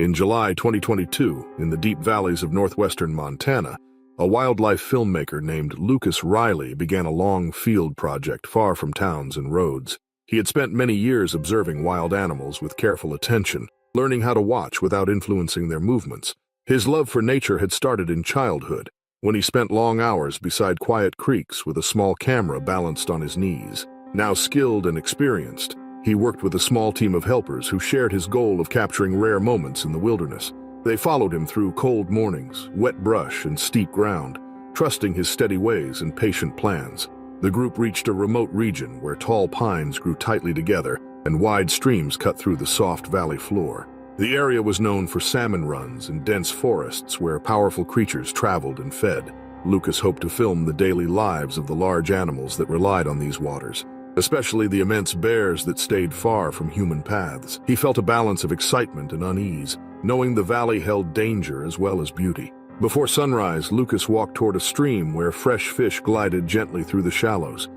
In July 2022, in the deep valleys of northwestern Montana, a wildlife filmmaker named Lucas Riley began a long field project far from towns and roads. He had spent many years observing wild animals with careful attention, learning how to watch without influencing their movements. His love for nature had started in childhood, when he spent long hours beside quiet creeks with a small camera balanced on his knees. Now skilled and experienced, he worked with a small team of helpers who shared his goal of capturing rare moments in the wilderness. They followed him through cold mornings, wet brush, and steep ground, trusting his steady ways and patient plans. The group reached a remote region where tall pines grew tightly together and wide streams cut through the soft valley floor. The area was known for salmon runs and dense forests where powerful creatures traveled and fed. Lucas hoped to film the daily lives of the large animals that relied on these waters, especially the immense bears that stayed far from human paths. He felt a balance of excitement and unease, knowing the valley held danger as well as beauty. Before sunrise, Lucas walked toward a stream where fresh fish glided gently through the shallows.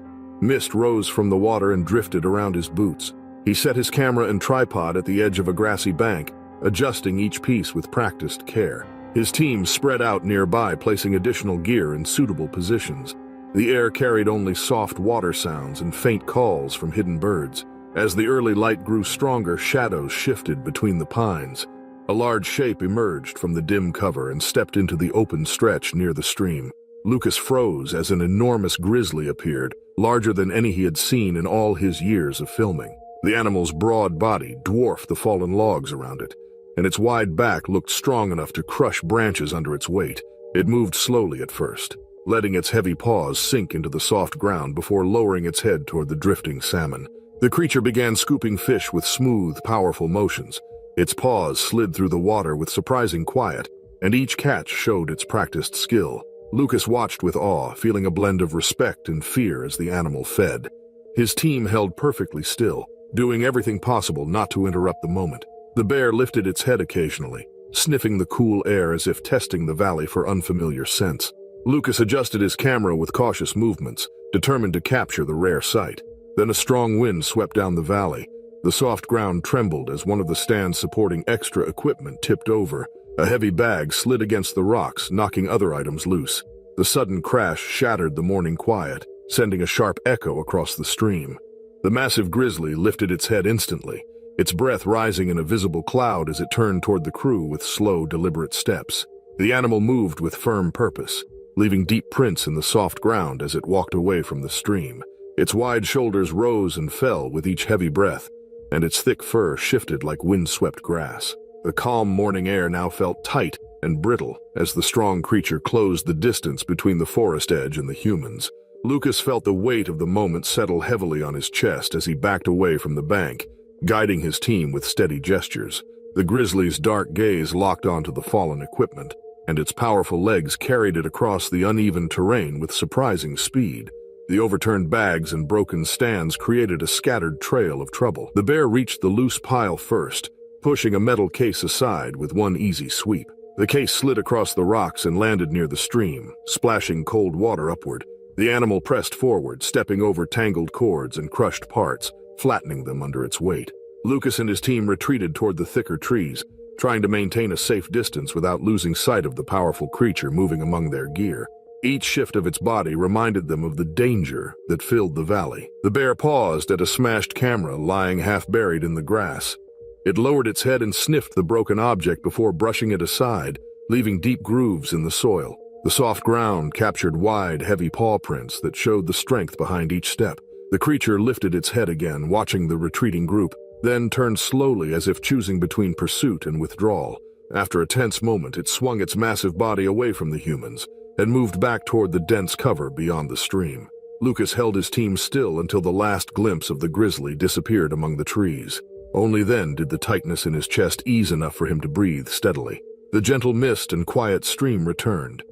Mist rose from the water and drifted around his boots. He set his camera and tripod at the edge of a grassy bank, adjusting each piece with practiced care. His team spread out nearby, placing additional gear in suitable positions. The air carried only soft water sounds and faint calls from hidden birds. As the early light grew stronger, shadows shifted between the pines. A large shape emerged from the dim cover and stepped into the open stretch near the stream. Lucas froze as an enormous grizzly appeared, larger than any he had seen in all his years of filming. The animal's broad body dwarfed the fallen logs around it, and its wide back looked strong enough to crush branches under its weight. It moved slowly at first, letting its heavy paws sink into the soft ground before lowering its head toward the drifting salmon. The creature began scooping fish with smooth, powerful motions. Its paws slid through the water with surprising quiet, and each catch showed its practiced skill. Lucas watched with awe, feeling a blend of respect and fear as the animal fed. His team held perfectly still, doing everything possible not to interrupt the moment. The bear lifted its head occasionally, sniffing the cool air as if testing the valley for unfamiliar scents. Lucas adjusted his camera with cautious movements, determined to capture the rare sight. Then a strong wind swept down the valley. The soft ground trembled as one of the stands supporting extra equipment tipped over. A heavy bag slid against the rocks, knocking other items loose. The sudden crash shattered the morning quiet, sending a sharp echo across the stream. The massive grizzly lifted its head instantly, its breath rising in a visible cloud as it turned toward the crew with slow, deliberate steps. The animal moved with firm purpose, leaving deep prints in the soft ground as it walked away from the stream. Its wide shoulders rose and fell with each heavy breath, and its thick fur shifted like wind-swept grass. The calm morning air now felt tight and brittle as the strong creature closed the distance between the forest edge and the humans. Lucas felt the weight of the moment settle heavily on his chest as he backed away from the bank, guiding his team with steady gestures. The grizzly's dark gaze locked onto the fallen equipment, and its powerful legs carried it across the uneven terrain with surprising speed. The overturned bags and broken stands created a scattered trail of trouble. The bear reached the loose pile first, pushing a metal case aside with one easy sweep. The case slid across the rocks and landed near the stream, splashing cold water upward. The animal pressed forward, stepping over tangled cords and crushed parts, flattening them under its weight. Lucas and his team retreated toward the thicker trees, trying to maintain a safe distance without losing sight of the powerful creature moving among their gear. Each shift of its body reminded them of the danger that filled the valley. The bear paused at a smashed camera lying half-buried in the grass. It lowered its head and sniffed the broken object before brushing it aside, leaving deep grooves in the soil. The soft ground captured wide, heavy paw prints that showed the strength behind each step. The creature lifted its head again, watching the retreating group, then turned slowly as if choosing between pursuit and withdrawal. After a tense moment, it swung its massive body away from the humans and moved back toward the dense cover beyond the stream. Lucas held his team still until the last glimpse of the grizzly disappeared among the trees. Only then did the tightness in his chest ease enough for him to breathe steadily. The gentle mist and quiet stream returned.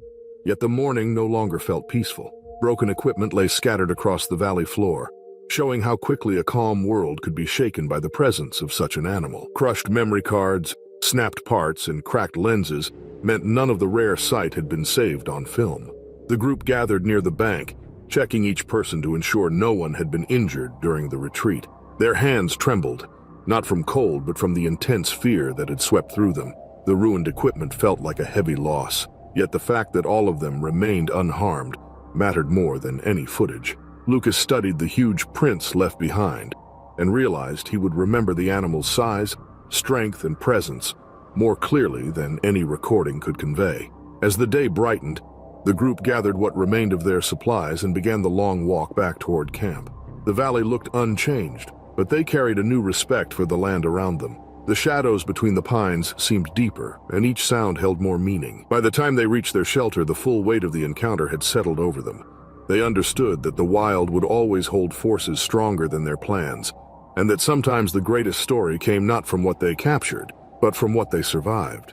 Yet the morning no longer felt peaceful. Broken equipment lay scattered across the valley floor, showing how quickly a calm world could be shaken by the presence of such an animal. Crushed memory cards, snapped parts, and cracked lenses meant none of the rare sight had been saved on film. The group gathered near the bank, checking each person to ensure no one had been injured during the retreat. Their hands trembled, not from cold but from the intense fear that had swept through them. The ruined equipment felt like a heavy loss, yet the fact that all of them remained unharmed mattered more than any footage. Lucas studied the huge prints left behind and realized he would remember the animal's size, strength, and presence more clearly than any recording could convey. As the day brightened, the group gathered what remained of their supplies and began the long walk back toward camp. The valley looked unchanged, but they carried a new respect for the land around them. The shadows between the pines seemed deeper, and each sound held more meaning. By the time they reached their shelter, the full weight of the encounter had settled over them. They understood that the wild would always hold forces stronger than their plans, and that sometimes the greatest story came not from what they captured, but from what they survived.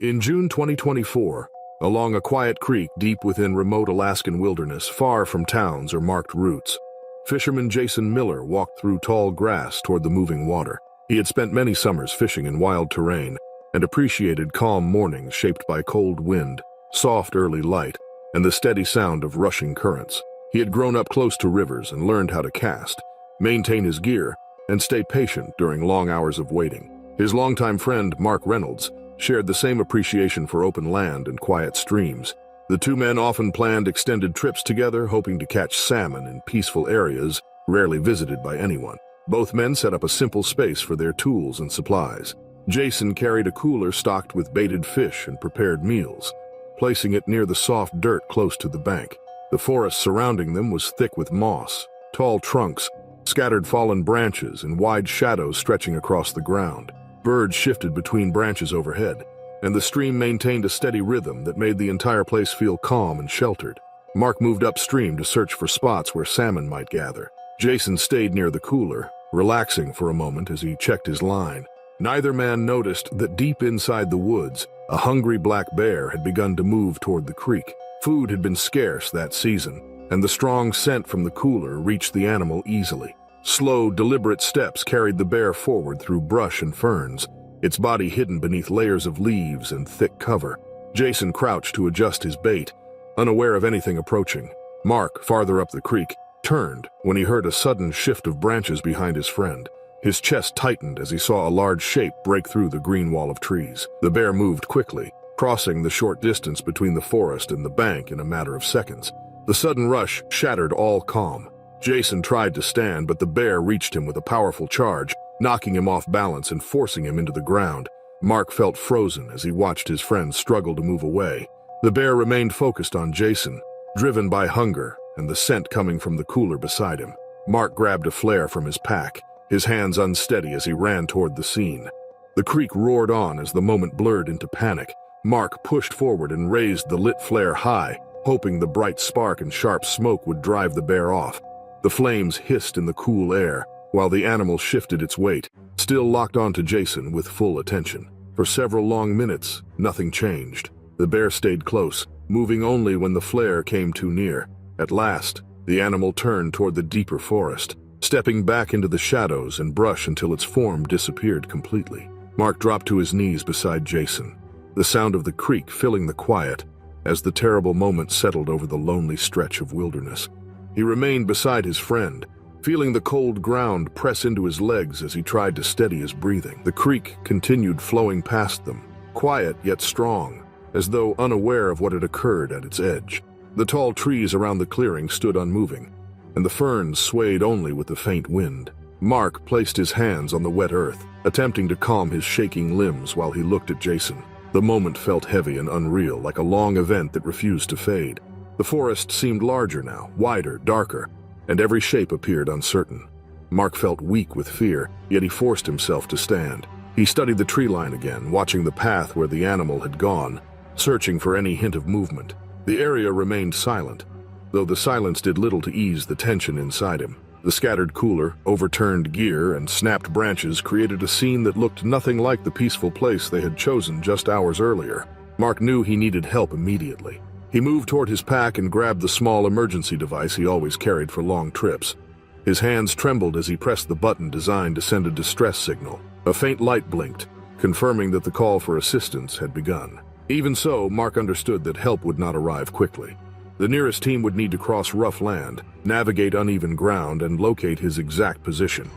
In June 2024, along a quiet creek deep within remote Alaskan wilderness, far from towns or marked routes, fisherman Jason Miller walked through tall grass toward the moving water. He had spent many summers fishing in wild terrain and appreciated calm mornings shaped by cold wind, soft early light, and the steady sound of rushing currents. He had grown up close to rivers and learned how to cast, maintain his gear, and stay patient during long hours of waiting. His longtime friend, Mark Reynolds, shared the same appreciation for open land and quiet streams. The two men often planned extended trips together, hoping to catch salmon in peaceful areas rarely visited by anyone. Both men set up a simple space for their tools and supplies. Jason carried a cooler stocked with baited fish and prepared meals, placing it near the soft dirt close to the bank. The forest surrounding them was thick with moss, tall trunks, scattered fallen branches, and wide shadows stretching across the ground. Birds shifted between branches overhead, and the stream maintained a steady rhythm that made the entire place feel calm and sheltered. Mark moved upstream to search for spots where salmon might gather. Jason stayed near the cooler, relaxing for a moment as he checked his line. Neither man noticed that deep inside the woods, a hungry black bear had begun to move toward the creek. Food had been scarce that season, and the strong scent from the cooler reached the animal easily. Slow, deliberate steps carried the bear forward through brush and ferns, its body hidden beneath layers of leaves and thick cover. Jason crouched to adjust his bait, unaware of anything approaching. Mark, farther up the creek, turned when he heard a sudden shift of branches behind his friend. His chest tightened as he saw a large shape break through the green wall of trees. The bear moved quickly, crossing the short distance between the forest and the bank in a matter of seconds. The sudden rush shattered all calm. Jason tried to stand, but the bear reached him with a powerful charge, knocking him off balance and forcing him into the ground. Mark felt frozen as he watched his friend struggle to move away. The bear remained focused on Jason, driven by hunger and the scent coming from the cooler beside him. Mark grabbed a flare from his pack, his hands unsteady as he ran toward the scene. The creek roared on as the moment blurred into panic. Mark pushed forward and raised the lit flare high, hoping the bright spark and sharp smoke would drive the bear off. The flames hissed in the cool air, while the animal shifted its weight, still locked onto Jason with full attention. For several long minutes, nothing changed. The bear stayed close, moving only when the flare came too near. At last, the animal turned toward the deeper forest, stepping back into the shadows and brush until its form disappeared completely. Mark dropped to his knees beside Jason, the sound of the creek filling the quiet as the terrible moment settled over the lonely stretch of wilderness. He remained beside his friend, feeling the cold ground press into his legs as he tried to steady his breathing. The creek continued flowing past them, quiet yet strong, as though unaware of what had occurred at its edge. The tall trees around the clearing stood unmoving, and the ferns swayed only with the faint wind. Mark placed his hands on the wet earth, attempting to calm his shaking limbs while he looked at Jason. The moment felt heavy and unreal, like a long event that refused to fade. The forest seemed larger now, wider, darker, and every shape appeared uncertain. Mark felt weak with fear, yet he forced himself to stand. He studied the tree line again, watching the path where the animal had gone, searching for any hint of movement. The area remained silent, though the silence did little to ease the tension inside him. The scattered cooler, overturned gear, and snapped branches created a scene that looked nothing like the peaceful place they had chosen just hours earlier. Mark knew he needed help immediately. He moved toward his pack and grabbed the small emergency device he always carried for long trips. His hands trembled as he pressed the button designed to send a distress signal. A faint light blinked, confirming that the call for assistance had begun. Even so, Mark understood that help would not arrive quickly. The nearest team would need to cross rough land, navigate uneven ground, and locate his exact position.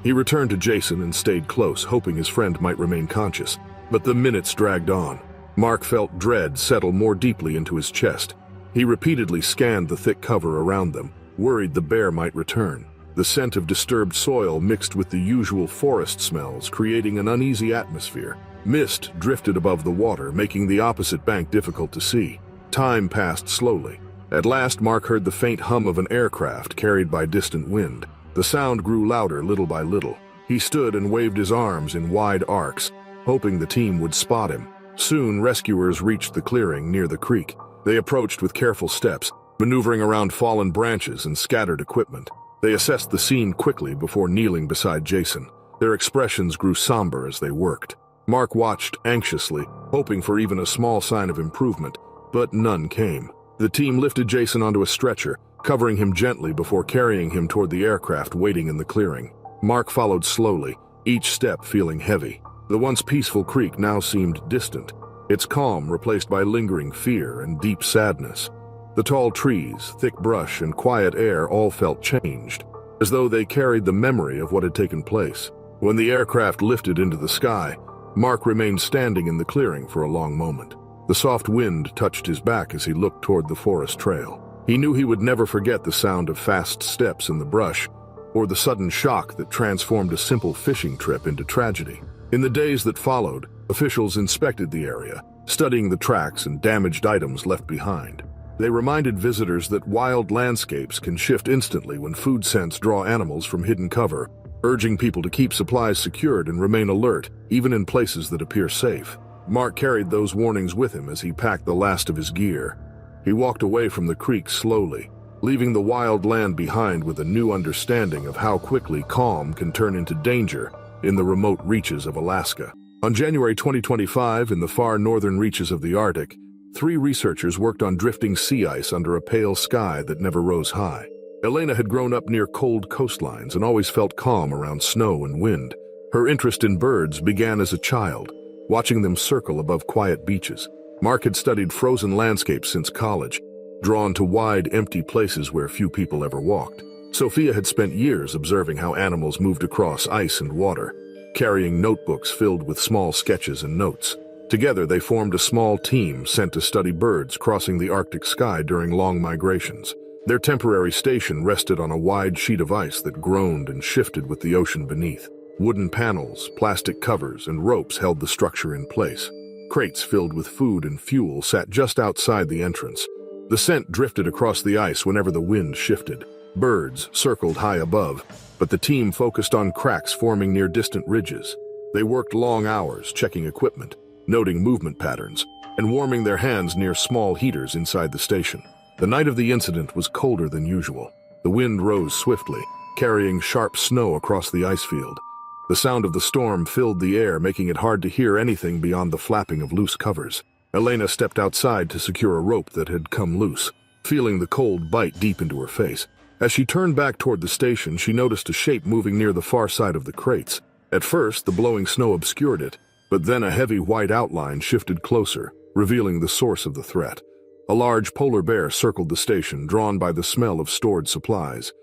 He returned to Jason and stayed close, hoping his friend might remain conscious. But the minutes dragged on. Mark felt dread settle more deeply into his chest. He repeatedly scanned the thick cover around them, worried the bear might return. The scent of disturbed soil mixed with the usual forest smells, creating an uneasy atmosphere. Mist drifted above the water, making the opposite bank difficult to see. Time passed slowly. At last, Mark heard the faint hum of an aircraft carried by distant wind. The sound grew louder little by little. He stood and waved his arms in wide arcs, hoping the team would spot him. Soon, rescuers reached the clearing near the creek. They approached with careful steps, maneuvering around fallen branches and scattered equipment. They assessed the scene quickly before kneeling beside Jason. Their expressions grew somber as they worked. Mark watched anxiously, hoping for even a small sign of improvement, but none came. The team lifted Jason onto a stretcher, covering him gently before carrying him toward the aircraft waiting in the clearing. Mark followed slowly, each step feeling heavy. The once peaceful creek now seemed distant, its calm replaced by lingering fear and deep sadness. The tall trees, thick brush, and quiet air all felt changed, as though they carried the memory of what had taken place. When the aircraft lifted into the sky, Mark remained standing in the clearing for a long moment. The soft wind touched his back as he looked toward the forest trail. He knew he would never forget the sound of fast steps in the brush, or the sudden shock that transformed a simple fishing trip into tragedy. In the days that followed, officials inspected the area, studying the tracks and damaged items left behind. They reminded visitors that wild landscapes can shift instantly when food scents draw animals from hidden cover, urging people to keep supplies secured and remain alert, even in places that appear safe. Mark carried those warnings with him as he packed the last of his gear. He walked away from the creek slowly, leaving the wild land behind with a new understanding of how quickly calm can turn into danger in the remote reaches of Alaska. On January 2025, in the far northern reaches of the Arctic, 3 researchers worked on drifting sea ice under a pale sky that never rose high. Elena had grown up near cold coastlines and always felt calm around snow and wind. Her interest in birds began as a child, watching them circle above quiet beaches. Mark had studied frozen landscapes since college, drawn to wide, empty places where few people ever walked. Sophia had spent years observing how animals moved across ice and water, carrying notebooks filled with small sketches and notes. Together, they formed a small team sent to study birds crossing the Arctic sky during long migrations. Their temporary station rested on a wide sheet of ice that groaned and shifted with the ocean beneath. Wooden panels, plastic covers, and ropes held the structure in place. Crates filled with food and fuel sat just outside the entrance. The scent drifted across the ice whenever the wind shifted. Birds circled high above, but the team focused on cracks forming near distant ridges. They worked long hours checking equipment, noting movement patterns, and warming their hands near small heaters inside the station. The night of the incident was colder than usual. The wind rose swiftly, carrying sharp snow across the ice field. The sound of the storm filled the air, making it hard to hear anything beyond the flapping of loose covers. Elena stepped outside to secure a rope that had come loose, feeling the cold bite deep into her face. As she turned back toward the station, she noticed a shape moving near the far side of the crates. At first, the blowing snow obscured it, but then a heavy white outline shifted closer, revealing the source of the threat. A large polar bear circled the station, drawn by the smell of stored supplies.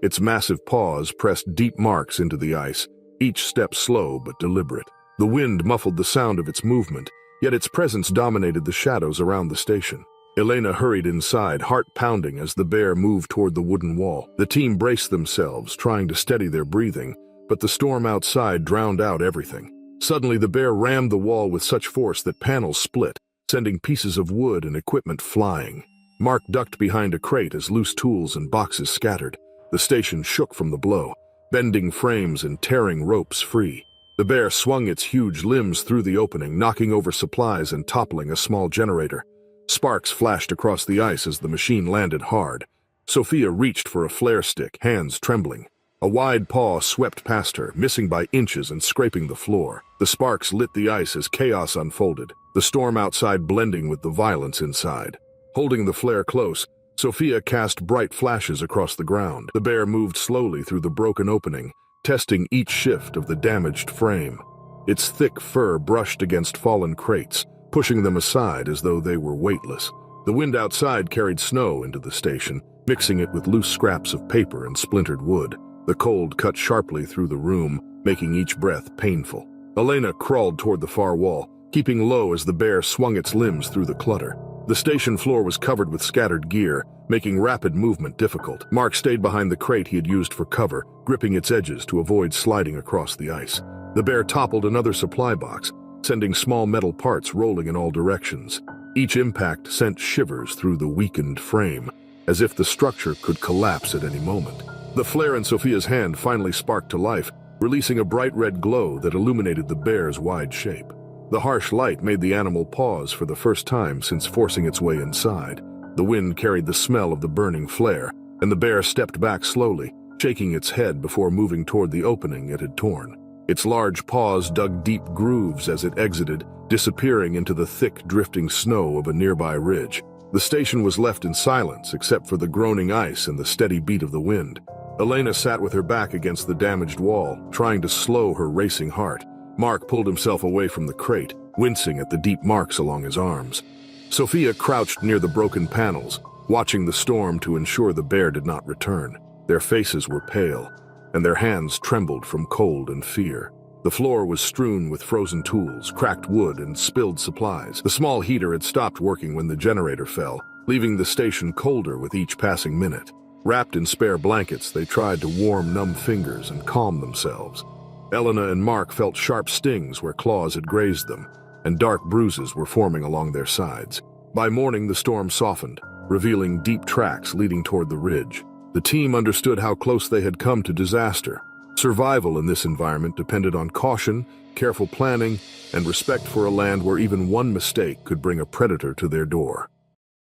Its massive paws pressed deep marks into the ice, each step slow but deliberate. The wind muffled the sound of its movement, yet its presence dominated the shadows around the station. Elena hurried inside, heart pounding as the bear moved toward the wooden wall. The team braced themselves, trying to steady their breathing, but the storm outside drowned out everything. Suddenly, the bear rammed the wall with such force that panels split, sending pieces of wood and equipment flying. Mark ducked behind a crate as loose tools and boxes scattered. The station shook from the blow, bending frames and tearing ropes free. The bear swung its huge limbs through the opening, knocking over supplies and toppling a small generator. Sparks flashed across the ice as the machine landed hard. Sophia reached for a flare stick, hands trembling. A wide paw swept past her, missing by inches and scraping the floor. The sparks lit the ice as chaos unfolded, the storm outside blending with the violence inside. Holding the flare close, Sophia cast bright flashes across the ground. The bear moved slowly through the broken opening, testing each shift of the damaged frame. Its thick fur brushed against fallen crates, pushing them aside as though they were weightless. The wind outside carried snow into the station, mixing it with loose scraps of paper and splintered wood. The cold cut sharply through the room, making each breath painful. Elena crawled toward the far wall, keeping low as the bear swung its limbs through the clutter. The station floor was covered with scattered gear, making rapid movement difficult. Mark stayed behind the crate he had used for cover, gripping its edges to avoid sliding across the ice. The bear toppled another supply box, sending small metal parts rolling in all directions. Each impact sent shivers through the weakened frame, as if the structure could collapse at any moment. The flare in Sophia's hand finally sparked to life, releasing a bright red glow that illuminated the bear's wide shape. The harsh light made the animal pause for the first time since forcing its way inside. The wind carried the smell of the burning flare, and the bear stepped back slowly, shaking its head before moving toward the opening it had torn. Its large paws dug deep grooves as it exited, disappearing into the thick, drifting snow of a nearby ridge. The station was left in silence except for the groaning ice and the steady beat of the wind. Elena sat with her back against the damaged wall, trying to slow her racing heart. Mark pulled himself away from the crate, wincing at the deep marks along his arms. Sophia crouched near the broken panels, watching the storm to ensure the bear did not return. Their faces were pale, and their hands trembled from cold and fear. The floor was strewn with frozen tools, cracked wood, and spilled supplies. The small heater had stopped working when the generator fell, leaving the station colder with each passing minute. Wrapped in spare blankets, they tried to warm numb fingers and calm themselves. Elena and Mark felt sharp stings where claws had grazed them, and dark bruises were forming along their sides. By morning, the storm softened, revealing deep tracks leading toward the ridge. The team understood how close they had come to disaster. Survival in this environment depended on caution, careful planning, and respect for a land where even one mistake could bring a predator to their door.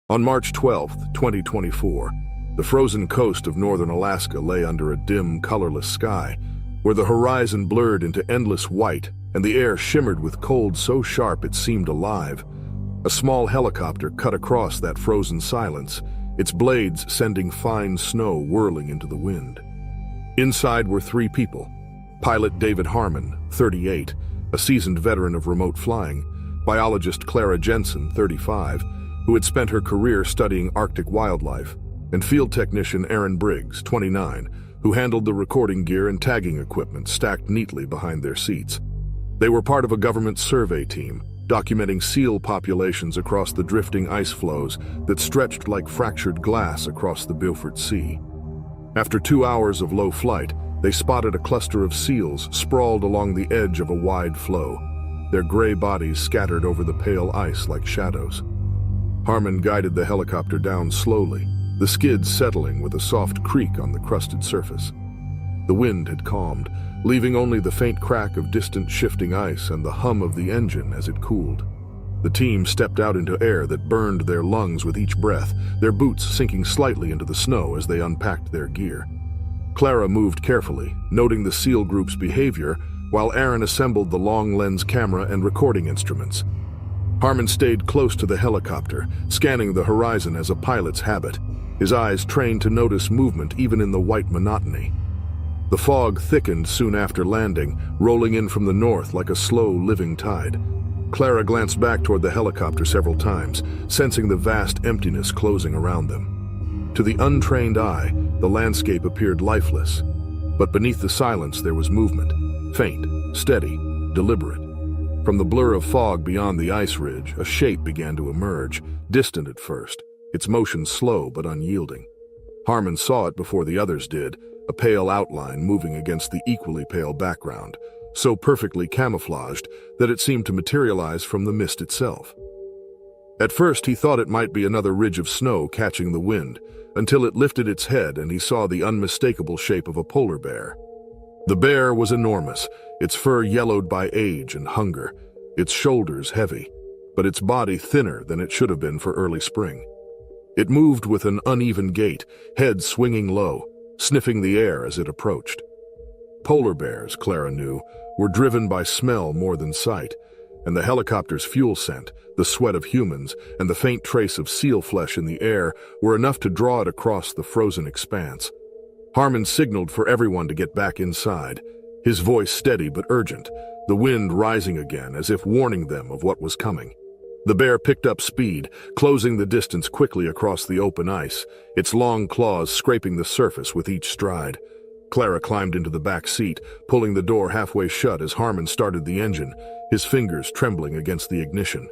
On March 12, 2024, the frozen coast of northern Alaska lay under a dim, colorless sky, where the horizon blurred into endless white and the air shimmered with cold so sharp it seemed alive. A small helicopter cut across that frozen silence, its blades sending fine snow whirling into the wind. Inside were three people: pilot David Harmon, 38, a seasoned veteran of remote flying; biologist Clara Jensen, 35, who had spent her career studying Arctic wildlife; and field technician Aaron Briggs, 29, who handled the recording gear and tagging equipment stacked neatly behind their seats. They were part of a government survey team, documenting seal populations across the drifting ice floes that stretched like fractured glass across the Beaufort Sea. After 2 hours of low flight, they spotted a cluster of seals sprawled along the edge of a wide floe, their gray bodies scattered over the pale ice like shadows. Harmon guided the helicopter down slowly, the skids settling with a soft creak on the crusted surface. The wind had calmed, leaving only the faint crack of distant shifting ice and the hum of the engine as it cooled. The team stepped out into air that burned their lungs with each breath, their boots sinking slightly into the snow as they unpacked their gear. Clara moved carefully, noting the SEAL group's behavior, while Aaron assembled the long-lens camera and recording instruments. Harmon stayed close to the helicopter, scanning the horizon as a pilot's habit, his eyes trained to notice movement even in the white monotony. The fog thickened soon after landing, rolling in from the north like a slow, living tide. Clara glanced back toward the helicopter several times, sensing the vast emptiness closing around them. To the untrained eye, the landscape appeared lifeless, but beneath the silence there was movement, faint, steady, deliberate. From the blur of fog beyond the ice ridge, a shape began to emerge, distant at first, its motion slow but unyielding. Harmon saw it before the others did, a pale outline moving against the equally pale background, so perfectly camouflaged that it seemed to materialize from the mist itself. At first he thought it might be another ridge of snow catching the wind, until it lifted its head and he saw the unmistakable shape of a polar bear. The bear was enormous, its fur yellowed by age and hunger, its shoulders heavy, but its body thinner than it should have been for early spring. It moved with an uneven gait, head swinging low, sniffing the air as it approached. Polar bears, Clara knew, were driven by smell more than sight, and the helicopter's fuel scent, the sweat of humans, and the faint trace of seal flesh in the air were enough to draw it across the frozen expanse. Harmon signaled for everyone to get back inside, his voice steady but urgent, the wind rising again as if warning them of what was coming. The bear picked up speed, closing the distance quickly across the open ice, its long claws scraping the surface with each stride. Clara climbed into the back seat, pulling the door halfway shut as Harmon started the engine, his fingers trembling against the ignition.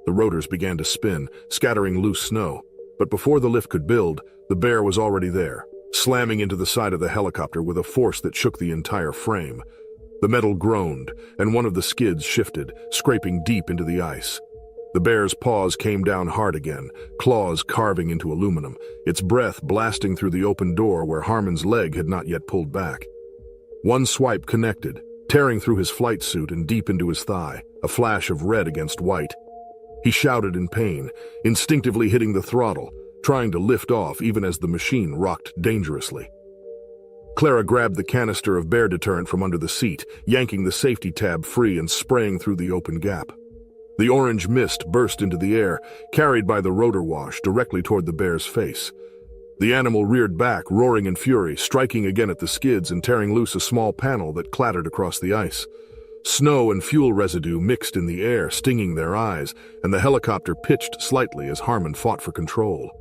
The rotors began to spin, scattering loose snow, but before the lift could build, the bear was already there, slamming into the side of the helicopter with a force that shook the entire frame. The metal groaned, and one of the skids shifted, scraping deep into the ice. The bear's paws came down hard again, claws carving into aluminum, its breath blasting through the open door where Harmon's leg had not yet pulled back. One swipe connected, tearing through his flight suit and deep into his thigh, a flash of red against white. He shouted in pain, instinctively hitting the throttle, trying to lift off even as the machine rocked dangerously. Clara grabbed the canister of bear deterrent from under the seat, yanking the safety tab free and spraying through the open gap. The orange mist burst into the air, carried by the rotor wash directly toward the bear's face. The animal reared back, roaring in fury, striking again at the skids and tearing loose a small panel that clattered across the ice. Snow and fuel residue mixed in the air, stinging their eyes, and the helicopter pitched slightly as Harmon fought for control.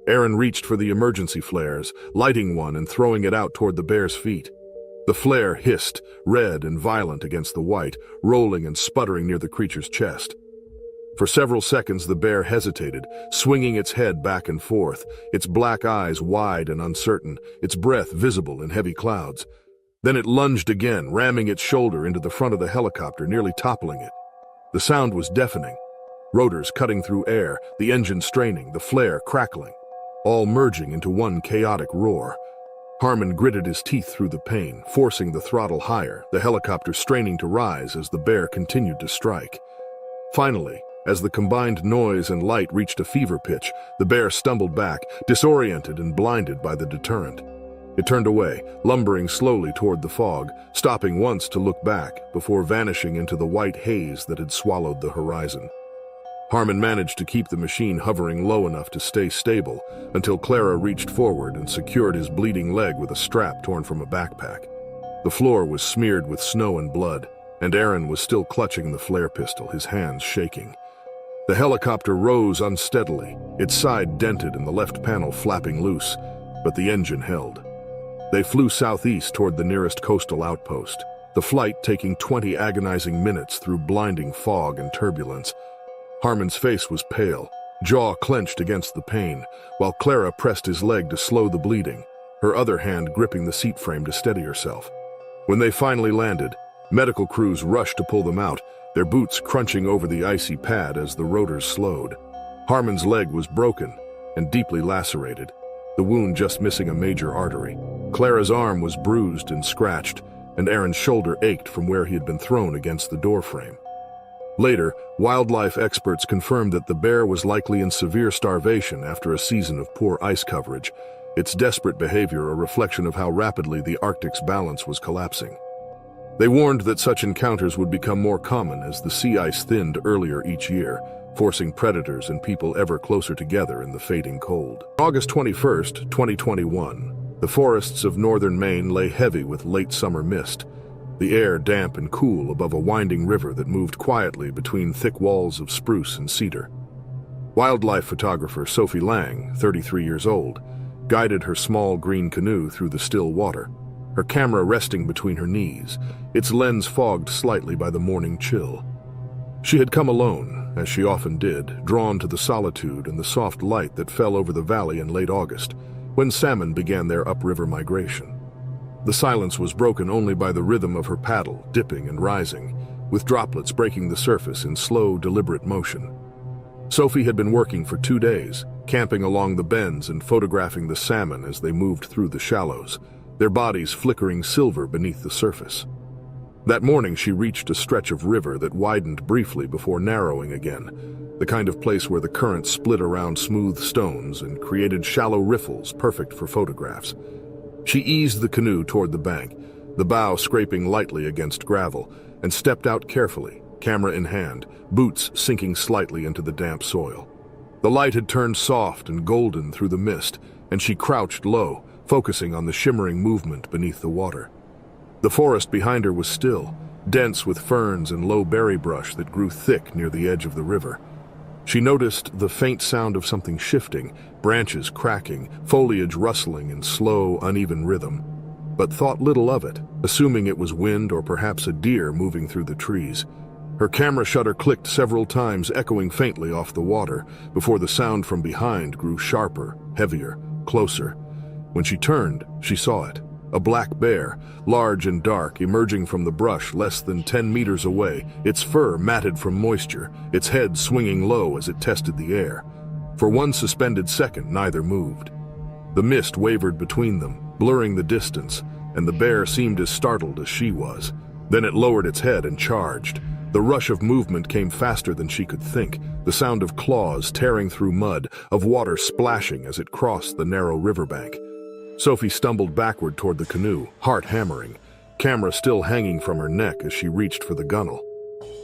Aaron reached for the emergency flares, lighting one and throwing it out toward the bear's feet. The flare hissed, red and violent against the white, rolling and sputtering near the creature's chest. For several seconds the bear hesitated, swinging its head back and forth, its black eyes wide and uncertain, its breath visible in heavy clouds. Then it lunged again, ramming its shoulder into the front of the helicopter, nearly toppling it. The sound was deafening. Rotors cutting through air, the engine straining, the flare crackling, all merging into one chaotic roar. Harmon gritted his teeth through the pain, forcing the throttle higher, the helicopter straining to rise as the bear continued to strike. Finally, as the combined noise and light reached a fever pitch, the bear stumbled back, disoriented and blinded by the deterrent. It turned away, lumbering slowly toward the fog, stopping once to look back before vanishing into the white haze that had swallowed the horizon. Harmon managed to keep the machine hovering low enough to stay stable until Clara reached forward and secured his bleeding leg with a strap torn from a backpack. The floor was smeared with snow and blood, and Aaron was still clutching the flare pistol, his hands shaking. The helicopter rose unsteadily, its side dented and the left panel flapping loose, but the engine held. They flew southeast toward the nearest coastal outpost, the flight taking 20 agonizing minutes through blinding fog and turbulence. Harmon's face was pale, jaw clenched against the pain, while Clara pressed his leg to slow the bleeding, her other hand gripping the seat frame to steady herself. When they finally landed, medical crews rushed to pull them out, their boots crunching over the icy pad as the rotors slowed. Harmon's leg was broken and deeply lacerated, the wound just missing a major artery. Clara's arm was bruised and scratched, and Aaron's shoulder ached from where he had been thrown against the doorframe. Later, wildlife experts confirmed that the bear was likely in severe starvation after a season of poor ice coverage, its desperate behavior a reflection of how rapidly the Arctic's balance was collapsing. They warned that such encounters would become more common as the sea ice thinned earlier each year, forcing predators and people ever closer together in the fading cold. August 21st, 2021, the forests of northern Maine lay heavy with late summer mist, the air damp and cool above a winding river that moved quietly between thick walls of spruce and cedar. Wildlife photographer Sophie Lang, 33 years old, guided her small green canoe through the still water, her camera resting between her knees, its lens fogged slightly by the morning chill. She had come alone, as she often did, drawn to the solitude and the soft light that fell over the valley in late August, when salmon began their upriver migration. The silence was broken only by the rhythm of her paddle, dipping and rising, with droplets breaking the surface in slow, deliberate motion. Sophie had been working for 2 days, camping along the bends and photographing the salmon as they moved through the shallows, their bodies flickering silver beneath the surface. That morning she reached a stretch of river that widened briefly before narrowing again, the kind of place where the current split around smooth stones and created shallow riffles perfect for photographs. She eased the canoe toward the bank, the bow scraping lightly against gravel, and stepped out carefully, camera in hand, boots sinking slightly into the damp soil. The light had turned soft and golden through the mist, and she crouched low, focusing on the shimmering movement beneath the water. The forest behind her was still, dense with ferns and low berry brush that grew thick near the edge of the river. She noticed the faint sound of something shifting, branches cracking, foliage rustling in slow, uneven rhythm. but thought little of it, assuming it was wind or perhaps a deer moving through the trees. Her camera shutter clicked several times, echoing faintly off the water, before the sound from behind grew sharper, heavier, closer. When she turned, she saw it. A black bear, large and dark, emerging from the brush less than 10 meters away, its fur matted from moisture, its head swinging low as it tested the air. For one suspended second, neither moved. The mist wavered between them, blurring the distance, and the bear seemed as startled as she was. Then it lowered its head and charged. The rush of movement came faster than she could think, the sound of claws tearing through mud, of water splashing as it crossed the narrow riverbank. Sophie stumbled backward toward the canoe, heart hammering, camera still hanging from her neck as she reached for the gunwale.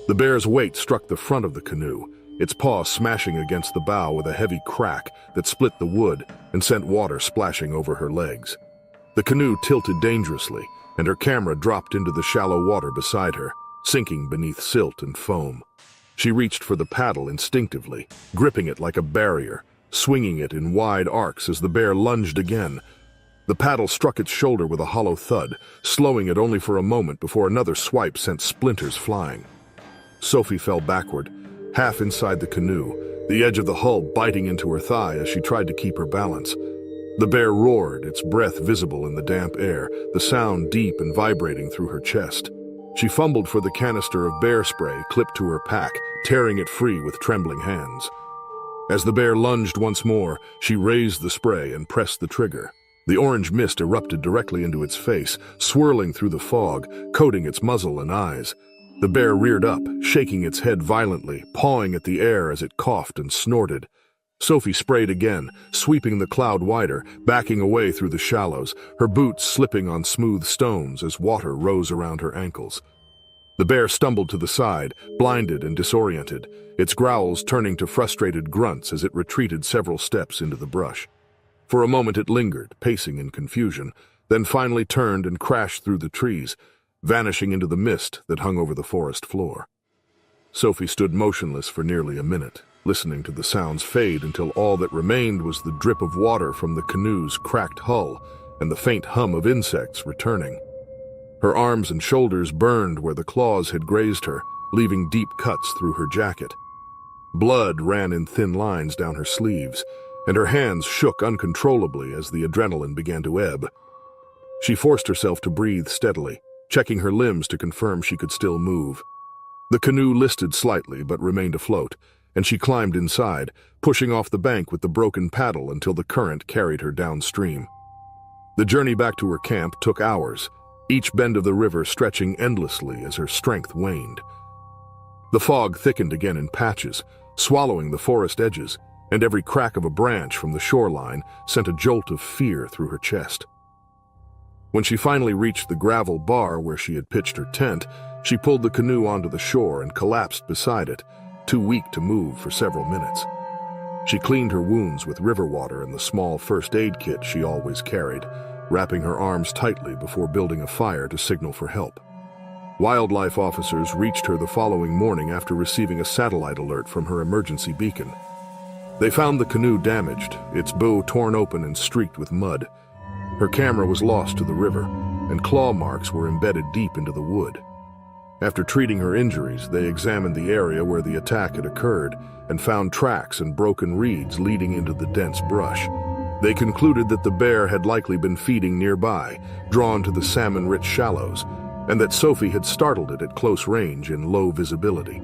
The bear's weight struck the front of the canoe, its paw smashing against the bow with a heavy crack that split the wood and sent water splashing over her legs. The canoe tilted dangerously, and her camera dropped into the shallow water beside her, sinking beneath silt and foam. She reached for the paddle instinctively, gripping it like a barrier, swinging it in wide arcs as the bear lunged again. The paddle struck its shoulder with a hollow thud, slowing it only for a moment before another swipe sent splinters flying. Sophie fell backward, half inside the canoe, the edge of the hull biting into her thigh as she tried to keep her balance. The bear roared, its breath visible in the damp air, the sound deep and vibrating through her chest. She fumbled for the canister of bear spray clipped to her pack, tearing it free with trembling hands. As the bear lunged once more, she raised the spray and pressed the trigger. The orange mist erupted directly into its face, swirling through the fog, coating its muzzle and eyes. The bear reared up, shaking its head violently, pawing at the air as it coughed and snorted. Sophie sprayed again, sweeping the cloud wider, backing away through the shallows, her boots slipping on smooth stones as water rose around her ankles. The bear stumbled to the side, blinded and disoriented, its growls turning to frustrated grunts as it retreated several steps into the brush. For a moment it lingered, pacing in confusion, then finally turned and crashed through the trees, vanishing into the mist that hung over the forest floor. Sophie stood motionless for nearly a minute, listening to the sounds fade until all that remained was the drip of water from the canoe's cracked hull and the faint hum of insects returning. Her arms and shoulders burned where the claws had grazed her, leaving deep cuts through her jacket. Blood ran in thin lines down her sleeves, and her hands shook uncontrollably as the adrenaline began to ebb. She forced herself to breathe steadily, checking her limbs to confirm she could still move. The canoe listed slightly but remained afloat, and she climbed inside, pushing off the bank with the broken paddle until the current carried her downstream. The journey back to her camp took hours, each bend of the river stretching endlessly as her strength waned. The fog thickened again in patches, swallowing the forest edges, and every crack of a branch from the shoreline sent a jolt of fear through her chest. When she finally reached the gravel bar where she had pitched her tent, she pulled the canoe onto the shore and collapsed beside it, too weak to move for several minutes. She cleaned her wounds with river water and the small first aid kit she always carried, wrapping her arms tightly before building a fire to signal for help. Wildlife officers reached her the following morning after receiving a satellite alert from her emergency beacon. They found the canoe damaged, its bow torn open and streaked with mud. Her camera was lost to the river, and claw marks were embedded deep into the wood. After treating her injuries, they examined the area where the attack had occurred and found tracks and broken reeds leading into the dense brush. They concluded that the bear had likely been feeding nearby, drawn to the salmon-rich shallows, and that Sophie had startled it at close range in low visibility.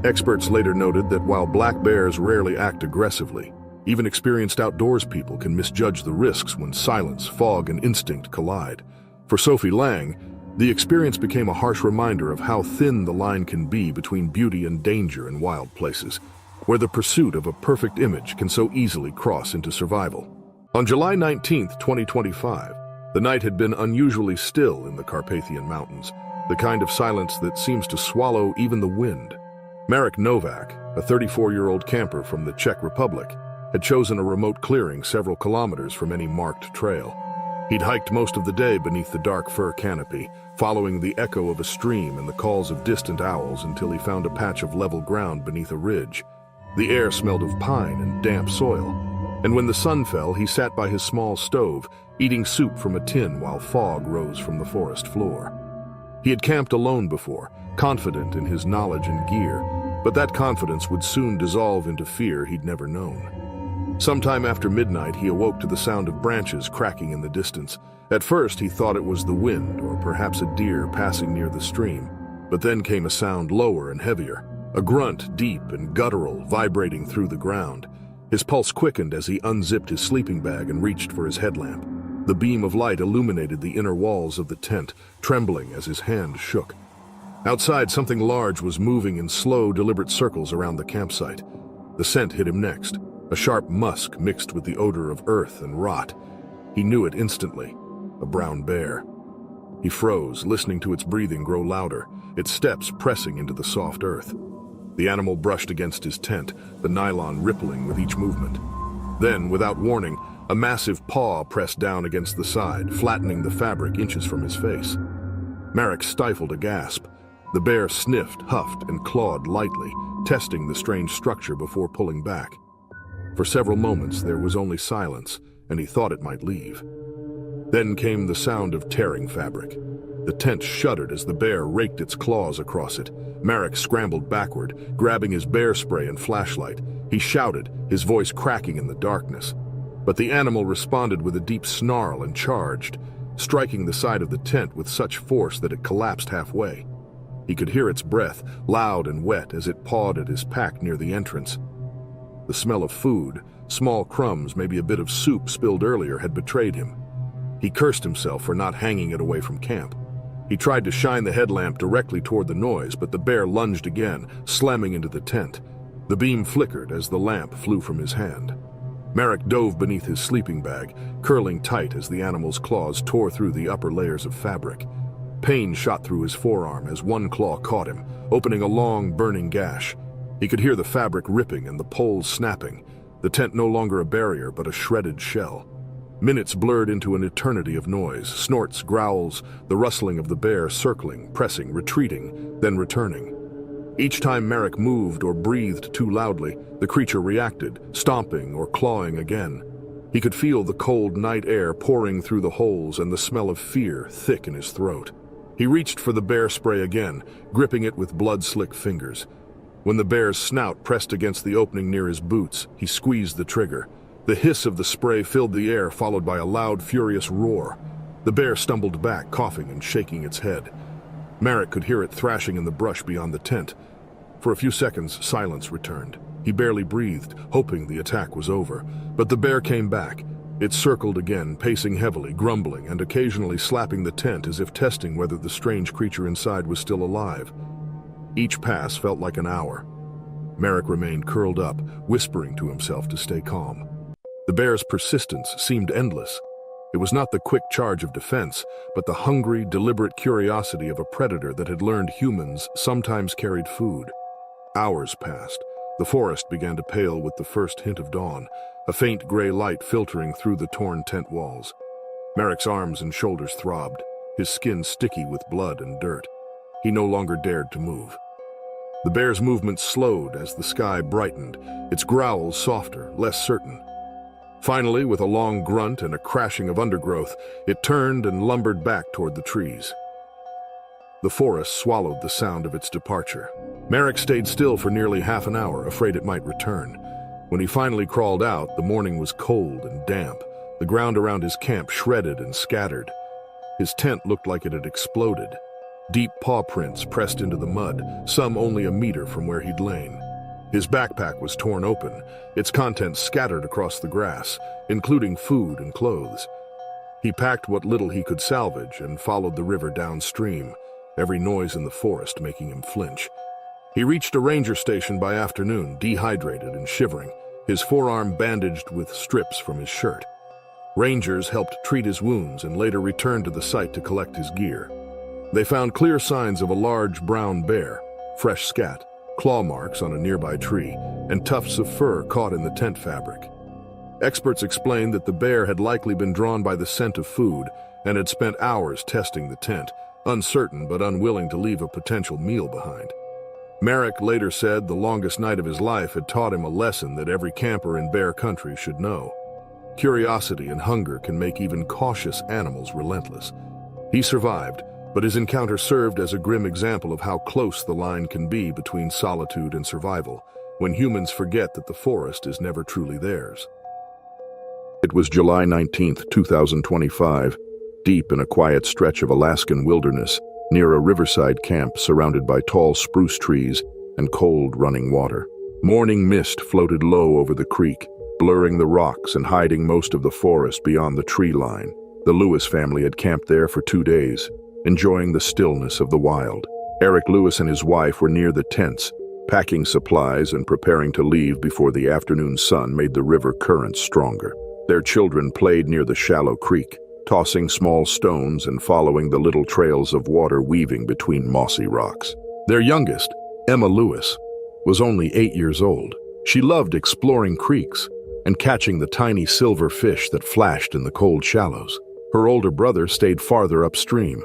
Experts later noted that while black bears rarely act aggressively, even experienced outdoors people can misjudge the risks when silence, fog, and instinct collide. For Sophie Lang, the experience became a harsh reminder of how thin the line can be between beauty and danger in wild places, where the pursuit of a perfect image can so easily cross into survival. On July 19, 2025, the night had been unusually still in the Carpathian Mountains, the kind of silence that seems to swallow even the wind. Marek Novak, a 34-year-old camper from the Czech Republic, had chosen a remote clearing several kilometers from any marked trail. He'd hiked most of the day beneath the dark fir canopy, following the echo of a stream and the calls of distant owls until he found a patch of level ground beneath a ridge. The air smelled of pine and damp soil, and when the sun fell, he sat by his small stove, eating soup from a tin while fog rose from the forest floor. He had camped alone before, confident in his knowledge and gear, but that confidence would soon dissolve into fear he'd never known. Sometime after midnight, he awoke to the sound of branches cracking in the distance. At first, he thought it was the wind, or perhaps a deer passing near the stream. But then came a sound lower and heavier, a grunt deep and guttural vibrating through the ground. His pulse quickened as he unzipped his sleeping bag and reached for his headlamp. The beam of light illuminated the inner walls of the tent, trembling as his hand shook. Outside, something large was moving in slow, deliberate circles around the campsite. The scent hit him next, a sharp musk mixed with the odor of earth and rot. He knew it instantly, a brown bear. He froze, listening to its breathing grow louder, its steps pressing into the soft earth. The animal brushed against his tent, the nylon rippling with each movement. Then, without warning, a massive paw pressed down against the side, flattening the fabric inches from his face. Marek stifled a gasp. The bear sniffed, huffed, and clawed lightly, testing the strange structure before pulling back. For several moments there was only silence, and he thought it might leave. Then came the sound of tearing fabric. The tent shuddered as the bear raked its claws across it. Marek scrambled backward, grabbing his bear spray and flashlight. He shouted, his voice cracking in the darkness. But the animal responded with a deep snarl and charged, striking the side of the tent with such force that it collapsed halfway. He could hear its breath, loud and wet, as it pawed at his pack near the entrance. The smell of food, small crumbs, maybe a bit of soup spilled earlier, had betrayed him. He cursed himself for not hanging it away from camp. He tried to shine the headlamp directly toward the noise, but the bear lunged again, slamming into the tent. The beam flickered as the lamp flew from his hand. Marek dove beneath his sleeping bag, curling tight as the animal's claws tore through the upper layers of fabric. Pain shot through his forearm as one claw caught him, opening a long, burning gash. He could hear the fabric ripping and the poles snapping, the tent no longer a barrier but a shredded shell. Minutes blurred into an eternity of noise, snorts, growls, the rustling of the bear circling, pressing, retreating, then returning. Each time Marek moved or breathed too loudly, the creature reacted, stomping or clawing again. He could feel the cold night air pouring through the holes and the smell of fear thick in his throat. He reached for the bear spray again, gripping it with blood-slick fingers. When the bear's snout pressed against the opening near his boots, he squeezed the trigger. The hiss of the spray filled the air, followed by a loud, furious roar. The bear stumbled back, coughing and shaking its head. Marek could hear it thrashing in the brush beyond the tent. For a few seconds, silence returned. He barely breathed, hoping the attack was over. But the bear came back. It circled again, pacing heavily, grumbling, and occasionally slapping the tent as if testing whether the strange creature inside was still alive. Each pass felt like an hour. Marek remained curled up, whispering to himself to stay calm. The bear's persistence seemed endless. It was not the quick charge of defense, but the hungry, deliberate curiosity of a predator that had learned humans sometimes carried food. Hours passed. The forest began to pale with the first hint of dawn, a faint gray light filtering through the torn tent walls. Marek's arms and shoulders throbbed, his skin sticky with blood and dirt. He no longer dared to move. The bear's movements slowed as the sky brightened, its growls softer, less certain. Finally, with a long grunt and a crashing of undergrowth, it turned and lumbered back toward the trees. The forest swallowed the sound of its departure. Marek stayed still for nearly half an hour, afraid it might return. When he finally crawled out, the morning was cold and damp, the ground around his camp shredded and scattered. His tent looked like it had exploded. Deep paw prints pressed into the mud, some only a meter from where he'd lain. His backpack was torn open, its contents scattered across the grass, including food and clothes. He packed what little he could salvage and followed the river downstream, every noise in the forest making him flinch. He reached a ranger station by afternoon, dehydrated and shivering, his forearm bandaged with strips from his shirt. Rangers helped treat his wounds and later returned to the site to collect his gear. They found clear signs of a large brown bear, fresh scat, claw marks on a nearby tree, and tufts of fur caught in the tent fabric. Experts explained that the bear had likely been drawn by the scent of food and had spent hours testing the tent, uncertain but unwilling to leave a potential meal behind. Merrick later said the longest night of his life had taught him a lesson that every camper in bear country should know. Curiosity and hunger can make even cautious animals relentless. He survived, but his encounter served as a grim example of how close the line can be between solitude and survival, when humans forget that the forest is never truly theirs. It was July 19, 2025, deep in a quiet stretch of Alaskan wilderness, near a riverside camp surrounded by tall spruce trees and cold running water. Morning mist floated low over the creek, blurring the rocks and hiding most of the forest beyond the tree line. The Lewis family had camped there for 2 days, enjoying the stillness of the wild. Eric Lewis and his wife were near the tents, packing supplies and preparing to leave before the afternoon sun made the river currents stronger. Their children played near the shallow creek, tossing small stones and following the little trails of water weaving between mossy rocks. Their youngest, Emma Lewis, was only 8 years old. She loved exploring creeks and catching the tiny silver fish that flashed in the cold shallows. Her older brother stayed farther upstream,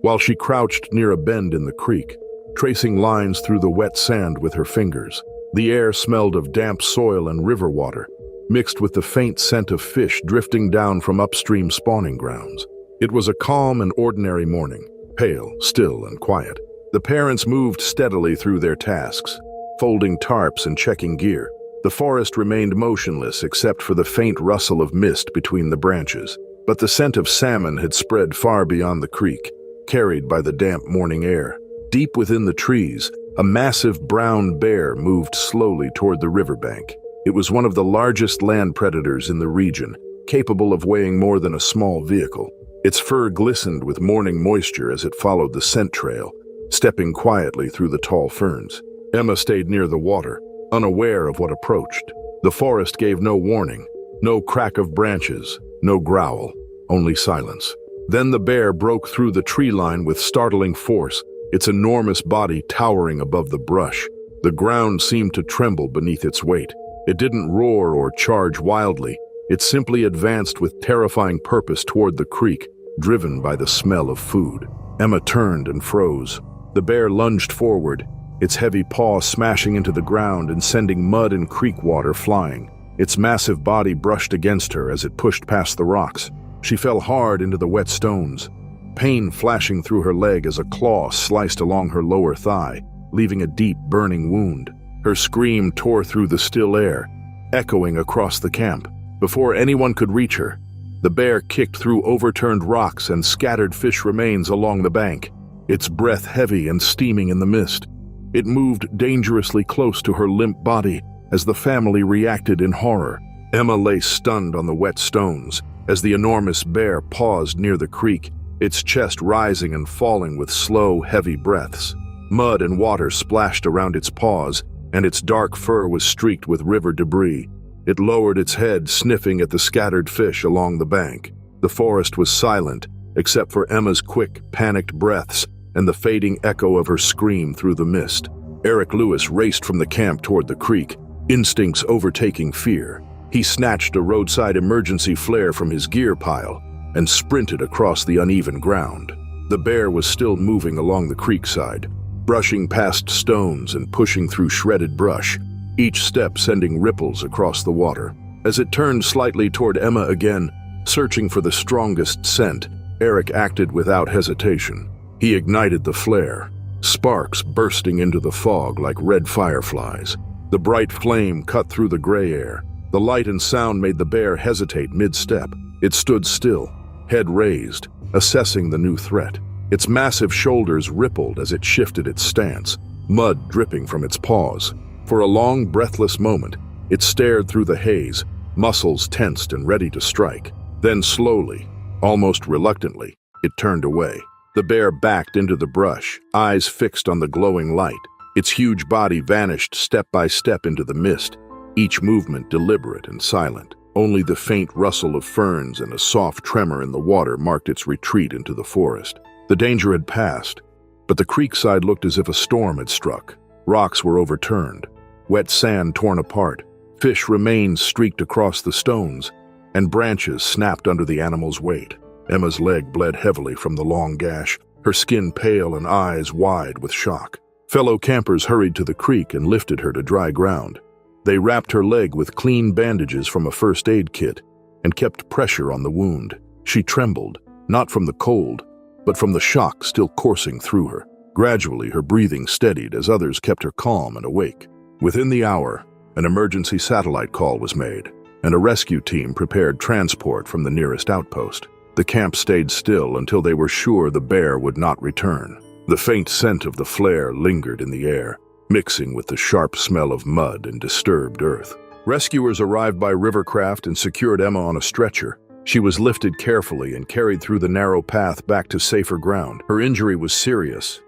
while she crouched near a bend in the creek, tracing lines through the wet sand with her fingers. The air smelled of damp soil and river water, mixed with the faint scent of fish drifting down from upstream spawning grounds. It was a calm and ordinary morning, pale, still, and quiet. The parents moved steadily through their tasks, folding tarps and checking gear. The forest remained motionless except for the faint rustle of mist between the branches, but the scent of salmon had spread far beyond the creek, carried by the damp morning air. Deep within the trees, a massive brown bear moved slowly toward the riverbank. It was one of the largest land predators in the region, capable of weighing more than a small vehicle. Its fur glistened with morning moisture as it followed the scent trail, stepping quietly through the tall ferns. Emma stayed near the water, unaware of what approached. The forest gave no warning, no crack of branches, no growl, only silence. Then the bear broke through the tree line with startling force, its enormous body towering above the brush. The ground seemed to tremble beneath its weight. It didn't roar or charge wildly. It simply advanced with terrifying purpose toward the creek, driven by the smell of food. Emma turned and froze. The bear lunged forward, its heavy paw smashing into the ground and sending mud and creek water flying. Its massive body brushed against her as it pushed past the rocks. She fell hard into the wet stones, pain flashing through her leg as a claw sliced along her lower thigh, leaving a deep, burning wound. Her scream tore through the still air, echoing across the camp. Before anyone could reach her, the bear kicked through overturned rocks and scattered fish remains along the bank, its breath heavy and steaming in the mist. It moved dangerously close to her limp body as the family reacted in horror. Emma lay stunned on the wet stones as the enormous bear paused near the creek, its chest rising and falling with slow, heavy breaths. Mud and water splashed around its paws, and its dark fur was streaked with river debris. It lowered its head, sniffing at the scattered fish along the bank. The forest was silent, except for Emma's quick, panicked breaths and the fading echo of her scream through the mist. Eric Lewis raced from the camp toward the creek, instincts overtaking fear. He snatched a roadside emergency flare from his gear pile and sprinted across the uneven ground. The bear was still moving along the creekside, brushing past stones and pushing through shredded brush, each step sending ripples across the water. As it turned slightly toward Emma again, searching for the strongest scent, Eric acted without hesitation. He ignited the flare, sparks bursting into the fog like red fireflies. The bright flame cut through the gray air. The light and sound made the bear hesitate mid-step. It stood still, head raised, assessing the new threat. Its massive shoulders rippled as it shifted its stance, mud dripping from its paws. For a long, breathless moment, it stared through the haze, muscles tensed and ready to strike. Then slowly, almost reluctantly, it turned away. The bear backed into the brush, eyes fixed on the glowing light. Its huge body vanished step by step into the mist, each movement deliberate and silent. Only the faint rustle of ferns and a soft tremor in the water marked its retreat into the forest. The danger had passed, but the creekside looked as if a storm had struck. Rocks were overturned, wet sand torn apart, fish remains streaked across the stones, and branches snapped under the animal's weight. Emma's leg bled heavily from the long gash, her skin pale and eyes wide with shock. Fellow campers hurried to the creek and lifted her to dry ground. They wrapped her leg with clean bandages from a first aid kit and kept pressure on the wound. She trembled, not from the cold, but from the shock still coursing through her. Gradually, her breathing steadied as others kept her calm and awake. Within the hour, an emergency satellite call was made, and a rescue team prepared transport from the nearest outpost. The camp stayed still until they were sure the bear would not return. The faint scent of the flare lingered in the air, mixing with the sharp smell of mud and disturbed earth. Rescuers arrived by rivercraft and secured Emma on a stretcher. She was lifted carefully and carried through the narrow path back to safer ground. Her injury was serious,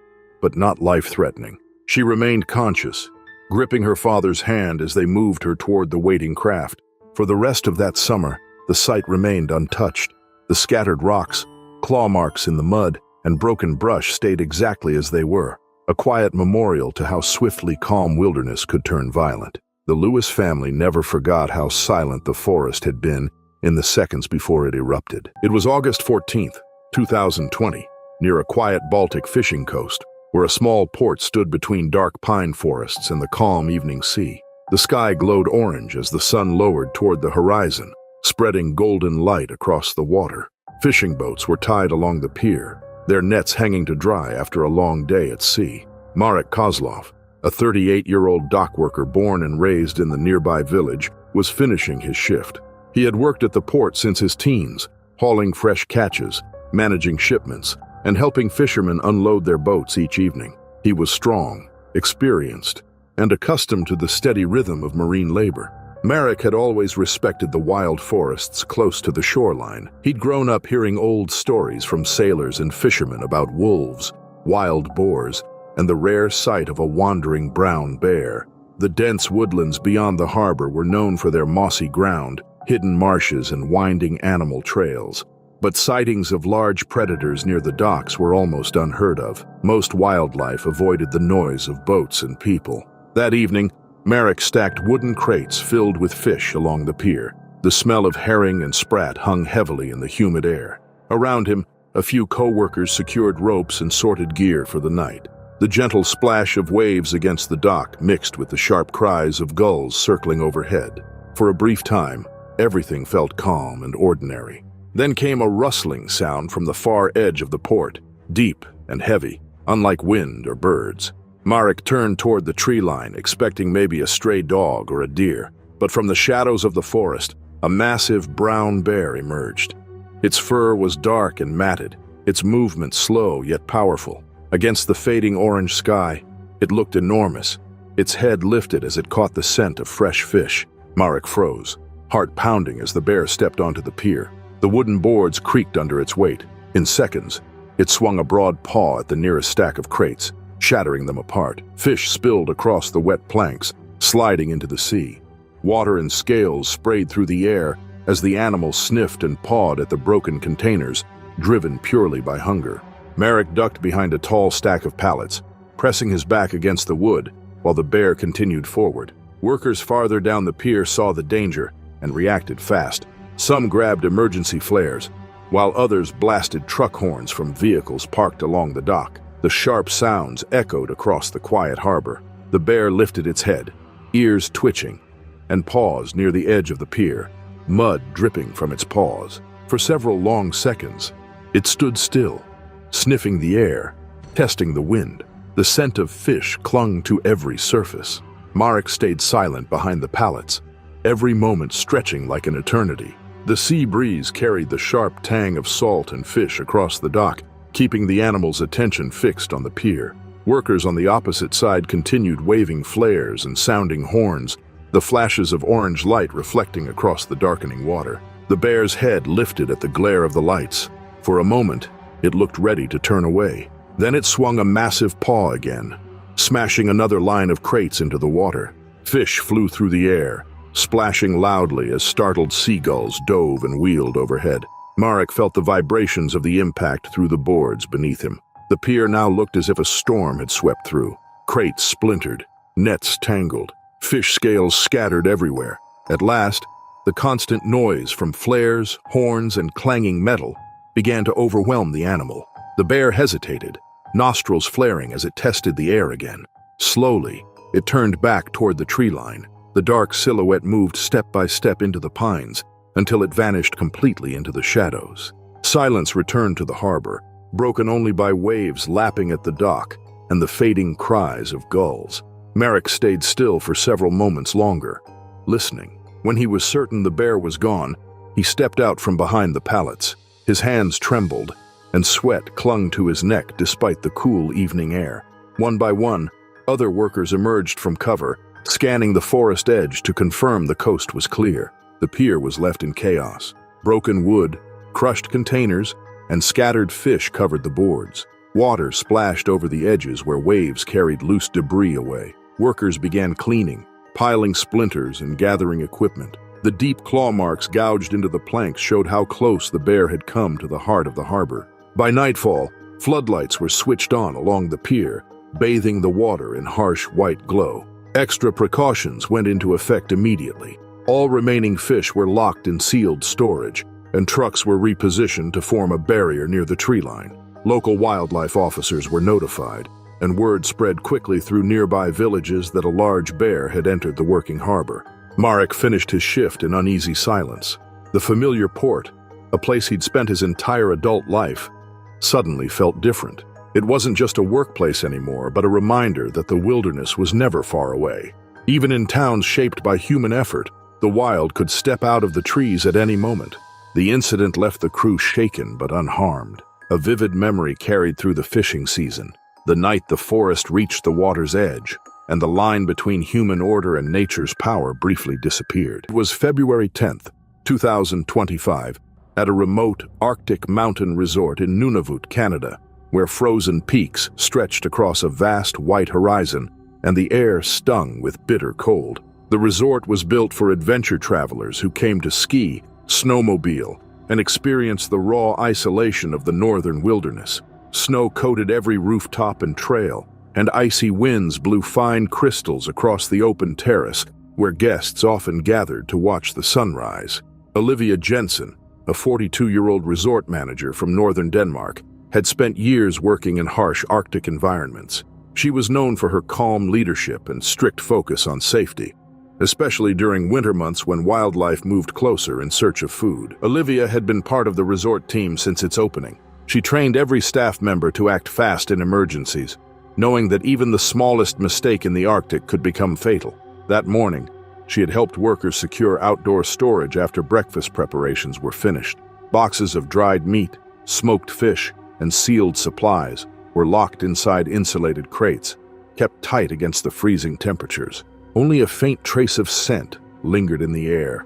but not life-threatening. She remained conscious, gripping her father's hand as they moved her toward the waiting craft. For the rest of that summer, the site remained untouched. The scattered rocks, claw marks in the mud, and broken brush stayed exactly as they were, a quiet memorial to how swiftly calm wilderness could turn violent. The Lewis family never forgot how silent the forest had been in the seconds before it erupted. It was August 14th, 2020, near a quiet Baltic fishing coast, where a small port stood between dark pine forests and the calm evening sea. The sky glowed orange as the sun lowered toward the horizon, spreading golden light across the water. Fishing boats were tied along the pier, their nets hanging to dry after a long day at sea. Marek Kozlov, a 38-year-old dock worker born and raised in the nearby village, was finishing his shift. He had worked at the port since his teens, hauling fresh catches, managing shipments, and helping fishermen unload their boats each evening. He was strong, experienced, and accustomed to the steady rhythm of marine labor. Marek had always respected the wild forests close to the shoreline. He'd grown up hearing old stories from sailors and fishermen about wolves, wild boars, and the rare sight of a wandering brown bear. The dense woodlands beyond the harbor were known for their mossy ground, hidden marshes, and winding animal trails. But sightings of large predators near the docks were almost unheard of. Most wildlife avoided the noise of boats and people. That evening, Marek stacked wooden crates filled with fish along the pier. The smell of herring and sprat hung heavily in the humid air. Around him, a few co-workers secured ropes and sorted gear for the night. The gentle splash of waves against the dock mixed with the sharp cries of gulls circling overhead. For a brief time, everything felt calm and ordinary. Then came a rustling sound from the far edge of the port, deep and heavy, unlike wind or birds. Marek turned toward the tree line, expecting maybe a stray dog or a deer. But from the shadows of the forest, a massive brown bear emerged. Its fur was dark and matted, its movement slow yet powerful. Against the fading orange sky, it looked enormous. Its head lifted as it caught the scent of fresh fish. Marek froze, heart pounding as the bear stepped onto the pier. The wooden boards creaked under its weight. In seconds, it swung a broad paw at the nearest stack of crates, shattering them apart. Fish spilled across the wet planks, sliding into the sea. Water and scales sprayed through the air as the animal sniffed and pawed at the broken containers, driven purely by hunger. Marek ducked behind a tall stack of pallets, pressing his back against the wood while the bear continued forward. Workers farther down the pier saw the danger and reacted fast. Some grabbed emergency flares, while others blasted truck horns from vehicles parked along the dock. The sharp sounds echoed across the quiet harbor. The bear lifted its head, ears twitching, and paused near the edge of the pier, mud dripping from its paws. For several long seconds, it stood still, sniffing the air, testing the wind. The scent of fish clung to every surface. Marek stayed silent behind the pallets, every moment stretching like an eternity. The sea breeze carried the sharp tang of salt and fish across the dock, keeping the animal's attention fixed on the pier. Workers on the opposite side continued waving flares and sounding horns, the flashes of orange light reflecting across the darkening water. The bear's head lifted at the glare of the lights. For a moment, it looked ready to turn away. Then it swung a massive paw again, smashing another line of crates into the water. Fish flew through the air, splashing loudly as startled seagulls dove and wheeled overhead. Marek felt the vibrations of the impact through the boards beneath him. The pier now looked as if a storm had swept through. Crates splintered, nets tangled, fish scales scattered everywhere. At last, the constant noise from flares, horns, and clanging metal began to overwhelm the animal. The bear hesitated, nostrils flaring as it tested the air again. Slowly, it turned back toward the tree line. The dark silhouette moved step by step into the pines until it vanished completely into the shadows. Silence returned to the harbor, broken only by waves lapping at the dock and the fading cries of gulls. Merrick stayed still for several moments longer, listening. When he was certain the bear was gone, he stepped out from behind the pallets. His hands trembled, and sweat clung to his neck despite the cool evening air. One by one, other workers emerged from cover, scanning the forest edge to confirm the coast was clear. The pier was left in chaos. Broken wood, crushed containers, and scattered fish covered the boards. Water splashed over the edges where waves carried loose debris away. Workers began cleaning, piling splinters and gathering equipment. The deep claw marks gouged into the planks showed how close the bear had come to the heart of the harbor. By nightfall, floodlights were switched on along the pier, bathing the water in harsh white glow. Extra precautions went into effect immediately. All remaining fish were locked in sealed storage, and trucks were repositioned to form a barrier near the tree line. Local wildlife officers were notified, and word spread quickly through nearby villages that a large bear had entered the working harbor. Marek finished his shift in uneasy silence. The familiar port, a place he'd spent his entire adult life, suddenly felt different. It wasn't just a workplace anymore, but a reminder that the wilderness was never far away. Even in towns shaped by human effort, the wild could step out of the trees at any moment. The incident left the crew shaken but unharmed. A vivid memory carried through the fishing season, the night the forest reached the water's edge, and the line between human order and nature's power briefly disappeared. It was February 10th, 2025, at a remote Arctic mountain resort in Nunavut, Canada, where frozen peaks stretched across a vast white horizon and the air stung with bitter cold. The resort was built for adventure travelers who came to ski, snowmobile, and experience the raw isolation of the northern wilderness. Snow coated every rooftop and trail, and icy winds blew fine crystals across the open terrace where guests often gathered to watch the sunrise. Olivia Jensen, a 42-year-old resort manager from northern Denmark, had spent years working in harsh Arctic environments. She was known for her calm leadership and strict focus on safety, especially during winter months when wildlife moved closer in search of food. Olivia had been part of the resort team since its opening. She trained every staff member to act fast in emergencies, knowing that even the smallest mistake in the Arctic could become fatal. That morning, she had helped workers secure outdoor storage after breakfast preparations were finished. Boxes of dried meat, smoked fish, and sealed supplies were locked inside insulated crates, kept tight against the freezing temperatures. Only a faint trace of scent lingered in the air,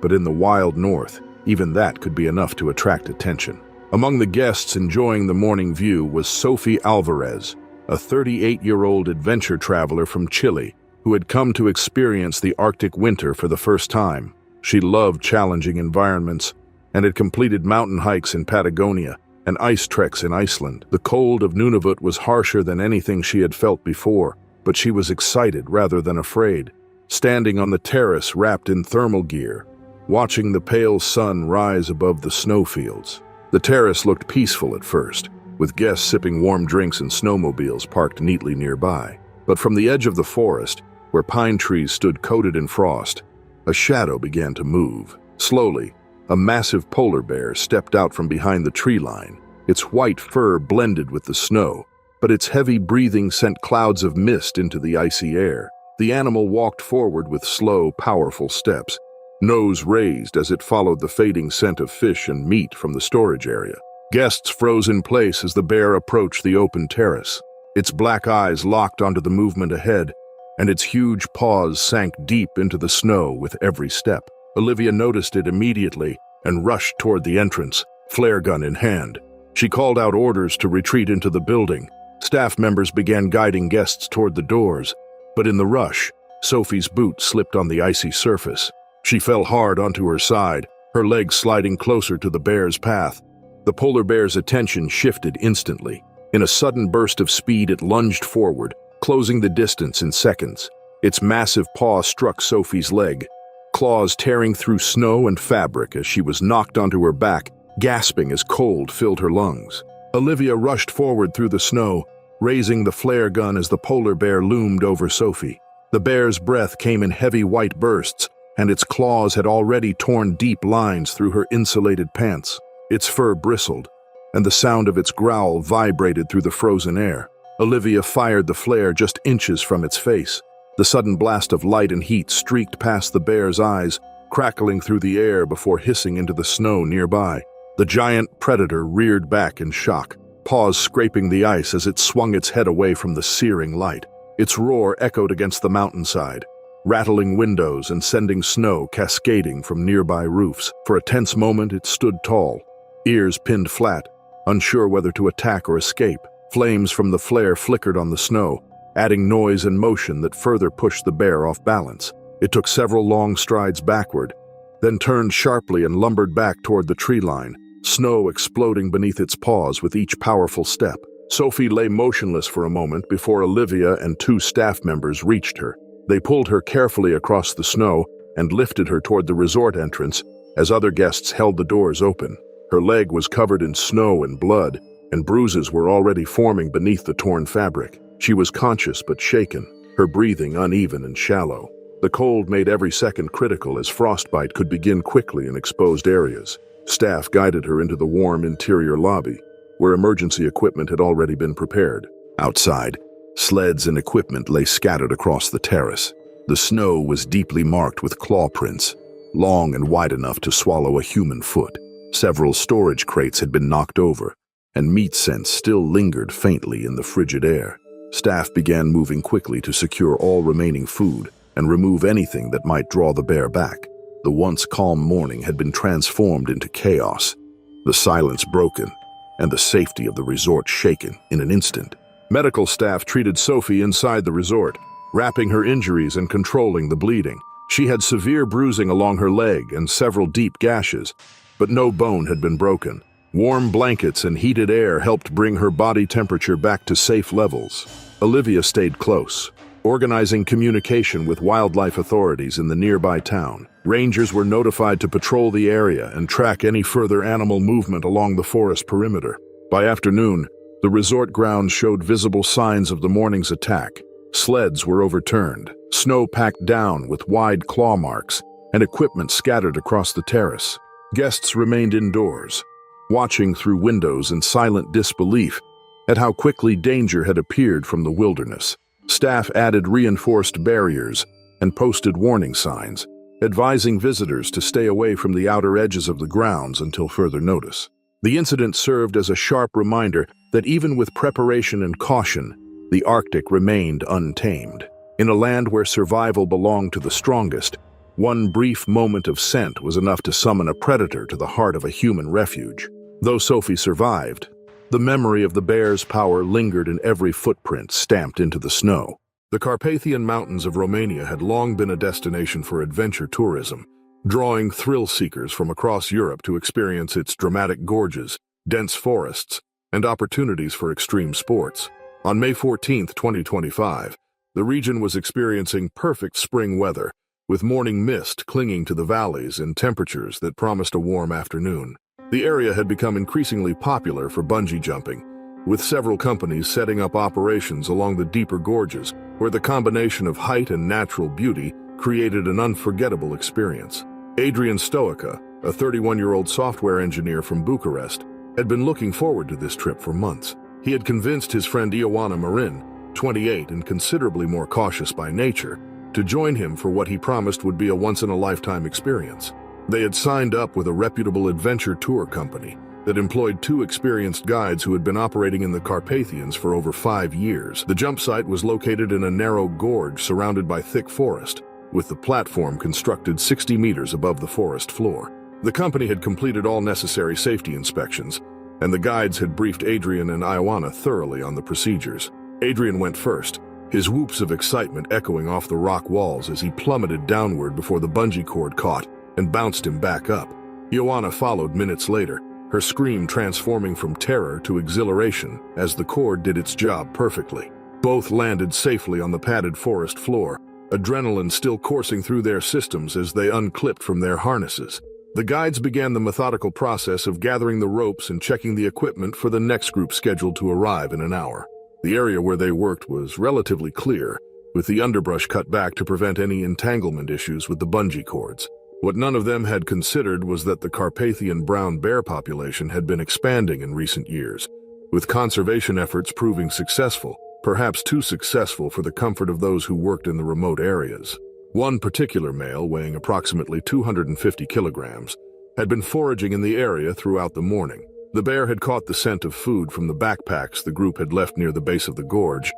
but in the wild north, even that could be enough to attract attention. Among the guests enjoying the morning view was Sophie Alvarez, a 38-year-old adventure traveler from Chile who had come to experience the Arctic winter for the first time. She loved challenging environments and had completed mountain hikes in Patagonia and ice treks in Iceland. The cold of Nunavut was harsher than anything she had felt before, but she was excited rather than afraid. Standing on the terrace wrapped in thermal gear, watching the pale sun rise above the snowfields. The terrace looked peaceful at first, with guests sipping warm drinks and snowmobiles parked neatly nearby. But from the edge of the forest, where pine trees stood coated in frost, a shadow began to move. Slowly, a massive polar bear stepped out from behind the tree line. Its white fur blended with the snow, but its heavy breathing sent clouds of mist into the icy air. The animal walked forward with slow, powerful steps, nose raised as it followed the fading scent of fish and meat from the storage area. Guests froze in place as the bear approached the open terrace. Its black eyes locked onto the movement ahead, and its huge paws sank deep into the snow with every step. Olivia noticed it immediately and rushed toward the entrance, flare gun in hand. She called out orders to retreat into the building. Staff members began guiding guests toward the doors, but in the rush, Sophie's boot slipped on the icy surface. She fell hard onto her side, her legs sliding closer to the bear's path. The polar bear's attention shifted instantly. In a sudden burst of speed, it lunged forward, closing the distance in seconds. Its massive paw struck Sophie's leg, claws tearing through snow and fabric as she was knocked onto her back, gasping as cold filled her lungs. Olivia rushed forward through the snow, raising the flare gun as the polar bear loomed over Sophie. The bear's breath came in heavy white bursts, and its claws had already torn deep lines through her insulated pants. Its fur bristled, and the sound of its growl vibrated through the frozen air. Olivia fired the flare just inches from its face. The sudden blast of light and heat streaked past the bear's eyes, crackling through the air before hissing into the snow nearby. The giant predator reared back in shock, paws scraping the ice as it swung its head away from the searing light. Its roar echoed against the mountainside, rattling windows and sending snow cascading from nearby roofs. For a tense moment, it stood tall, ears pinned flat, unsure whether to attack or escape. Flames from the flare flickered on the snow, adding noise and motion that further pushed the bear off balance. It took several long strides backward, then turned sharply and lumbered back toward the tree line, snow exploding beneath its paws with each powerful step. Sophie lay motionless for a moment before Olivia and two staff members reached her. They pulled her carefully across the snow and lifted her toward the resort entrance as other guests held the doors open. Her leg was covered in snow and blood, and bruises were already forming beneath the torn fabric. She was conscious but shaken, her breathing uneven and shallow. The cold made every second critical as frostbite could begin quickly in exposed areas. Staff guided her into the warm interior lobby, where emergency equipment had already been prepared. Outside, sleds and equipment lay scattered across the terrace. The snow was deeply marked with claw prints, long and wide enough to swallow a human foot. Several storage crates had been knocked over, and meat scents still lingered faintly in the frigid air. Staff began moving quickly to secure all remaining food and remove anything that might draw the bear back. The once calm morning had been transformed into chaos, the silence broken, and the safety of the resort shaken in an instant. Medical staff treated Sophie inside the resort, wrapping her injuries and controlling the bleeding. She had severe bruising along her leg and several deep gashes, but no bone had been broken. Warm blankets and heated air helped bring her body temperature back to safe levels. Olivia stayed close, organizing communication with wildlife authorities in the nearby town. Rangers were notified to patrol the area and track any further animal movement along the forest perimeter. By afternoon, the resort grounds showed visible signs of the morning's attack. Sleds were overturned, snow packed down with wide claw marks, and equipment scattered across the terrace. Guests remained indoors, watching through windows in silent disbelief at how quickly danger had appeared from the wilderness. Staff added reinforced barriers and posted warning signs, advising visitors to stay away from the outer edges of the grounds until further notice. The incident served as a sharp reminder that even with preparation and caution, the Arctic remained untamed. In a land where survival belonged to the strongest, one brief moment of scent was enough to summon a predator to the heart of a human refuge. Though Sophie survived, the memory of the bear's power lingered in every footprint stamped into the snow. The Carpathian Mountains of Romania had long been a destination for adventure tourism, drawing thrill-seekers from across Europe to experience its dramatic gorges, dense forests, and opportunities for extreme sports. On May 14, 2025, the region was experiencing perfect spring weather, with morning mist clinging to the valleys and temperatures that promised a warm afternoon. The area had become increasingly popular for bungee jumping, with several companies setting up operations along the deeper gorges, where the combination of height and natural beauty created an unforgettable experience. Adrian Stoica, a 31-year-old software engineer from Bucharest, had been looking forward to this trip for months. He had convinced his friend Ioana Marin, 28 and considerably more cautious by nature, to join him for what he promised would be a once-in-a-lifetime experience. They had signed up with a reputable adventure tour company that employed two experienced guides who had been operating in the Carpathians for over 5 years. The jump site was located in a narrow gorge surrounded by thick forest, with the platform constructed 60 meters above the forest floor. The company had completed all necessary safety inspections, and the guides had briefed Adrian and Ioana thoroughly on the procedures. Adrian went first, his whoops of excitement echoing off the rock walls as he plummeted downward before the bungee cord caught and bounced him back up. Ioana followed minutes later, her scream transforming from terror to exhilaration as the cord did its job perfectly. Both landed safely on the padded forest floor, adrenaline still coursing through their systems as they unclipped from their harnesses. The guides began the methodical process of gathering the ropes and checking the equipment for the next group scheduled to arrive in an hour. The area where they worked was relatively clear, with the underbrush cut back to prevent any entanglement issues with the bungee cords. What none of them had considered was that the Carpathian brown bear population had been expanding in recent years, with conservation efforts proving successful, perhaps too successful for the comfort of those who worked in the remote areas. One particular male, weighing approximately 250 kilograms, had been foraging in the area throughout the morning. The bear had caught the scent of food from the backpacks the group had left near the base of the gorge,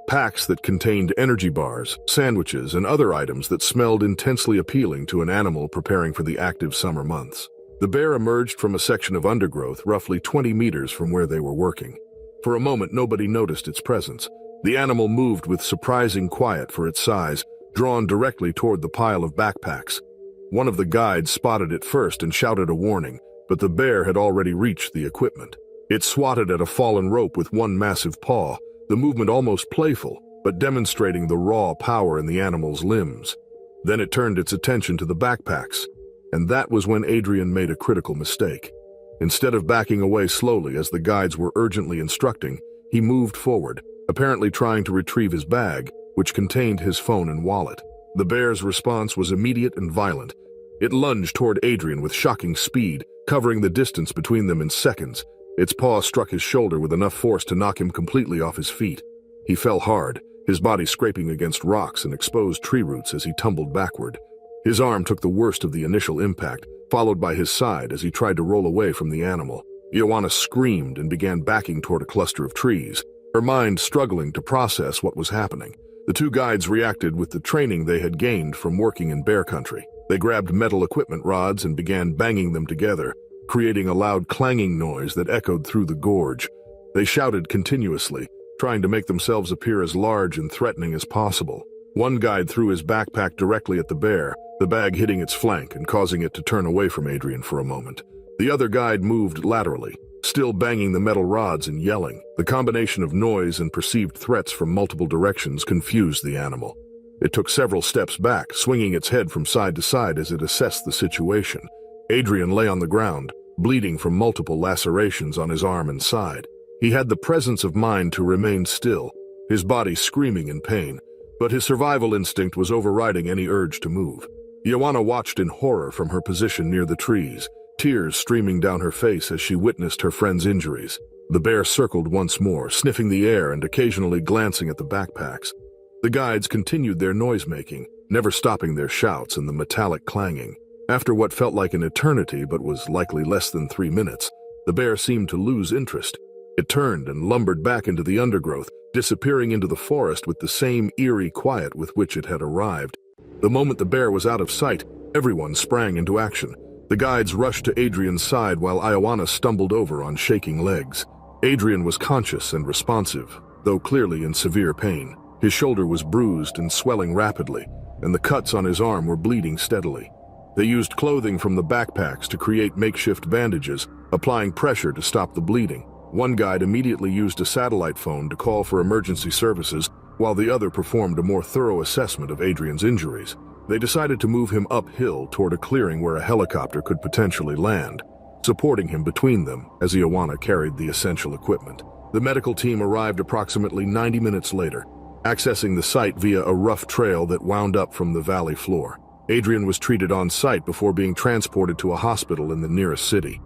packs that contained energy bars, sandwiches, and other items that smelled intensely appealing to an animal preparing for the active summer months. The bear emerged from a section of undergrowth roughly 20 meters from where they were working. For a moment, nobody noticed its presence. The animal moved with surprising quiet for its size, drawn directly toward the pile of backpacks. One of the guides spotted it first and shouted a warning, but the bear had already reached the equipment. It swatted at a fallen rope with one massive paw, the movement almost playful, but demonstrating the raw power in the animal's limbs. Then it turned its attention to the backpacks, and that was when Adrian made a critical mistake. Instead of backing away slowly as the guides were urgently instructing, he moved forward, apparently trying to retrieve his bag, which contained his phone and wallet. The bear's response was immediate and violent. It lunged toward Adrian with shocking speed, covering the distance between them in seconds. Its paw struck his shoulder with enough force to knock him completely off his feet. He fell hard, his body scraping against rocks and exposed tree roots as he tumbled backward. His arm took the worst of the initial impact, followed by his side as he tried to roll away from the animal. Ioana screamed and began backing toward a cluster of trees, her mind struggling to process what was happening. The two guides reacted with the training they had gained from working in bear country. They grabbed metal equipment rods and began banging them together, creating a loud clanging noise that echoed through the gorge. They shouted continuously, trying to make themselves appear as large and threatening as possible. One guide threw his backpack directly at the bear, the bag hitting its flank and causing it to turn away from Adrian for a moment. The other guide moved laterally, still banging the metal rods and yelling. The combination of noise and perceived threats from multiple directions confused the animal. It took several steps back, swinging its head from side to side as it assessed the situation. Adrian lay on the ground, bleeding from multiple lacerations on his arm and side. He had the presence of mind to remain still, his body screaming in pain, but his survival instinct was overriding any urge to move. Ioana watched in horror from her position near the trees, tears streaming down her face as she witnessed her friend's injuries. The bear circled once more, sniffing the air and occasionally glancing at the backpacks. The guides continued their noise-making, never stopping their shouts and the metallic clanging. After what felt like an eternity but was likely less than 3 minutes, the bear seemed to lose interest. It turned and lumbered back into the undergrowth, disappearing into the forest with the same eerie quiet with which it had arrived. The moment the bear was out of sight, everyone sprang into action. The guides rushed to Adrian's side while Ioana stumbled over on shaking legs. Adrian was conscious and responsive, though clearly in severe pain. His shoulder was bruised and swelling rapidly, and the cuts on his arm were bleeding steadily. They used clothing from the backpacks to create makeshift bandages, applying pressure to stop the bleeding. One guide immediately used a satellite phone to call for emergency services, while the other performed a more thorough assessment of Adrian's injuries. They decided to move him uphill toward a clearing where a helicopter could potentially land, supporting him between them as Ioana carried the essential equipment. The medical team arrived approximately 90 minutes later, accessing the site via a rough trail that wound up from the valley floor. Adrian was treated on site before being transported to a hospital in the nearest city.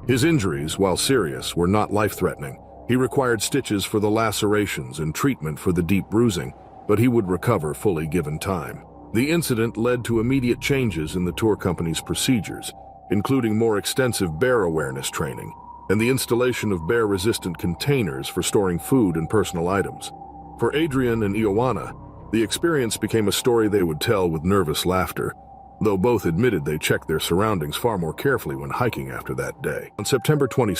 His injuries, while serious, were not life-threatening. He required stitches for the lacerations and treatment for the deep bruising, but he would recover fully given time. The incident led to immediate changes in the tour company's procedures, including more extensive bear awareness training and the installation of bear-resistant containers for storing food and personal items. For Adrian and Ioana, the experience became a story they would tell with nervous laughter, though both admitted they checked their surroundings far more carefully when hiking after that day. On September 22,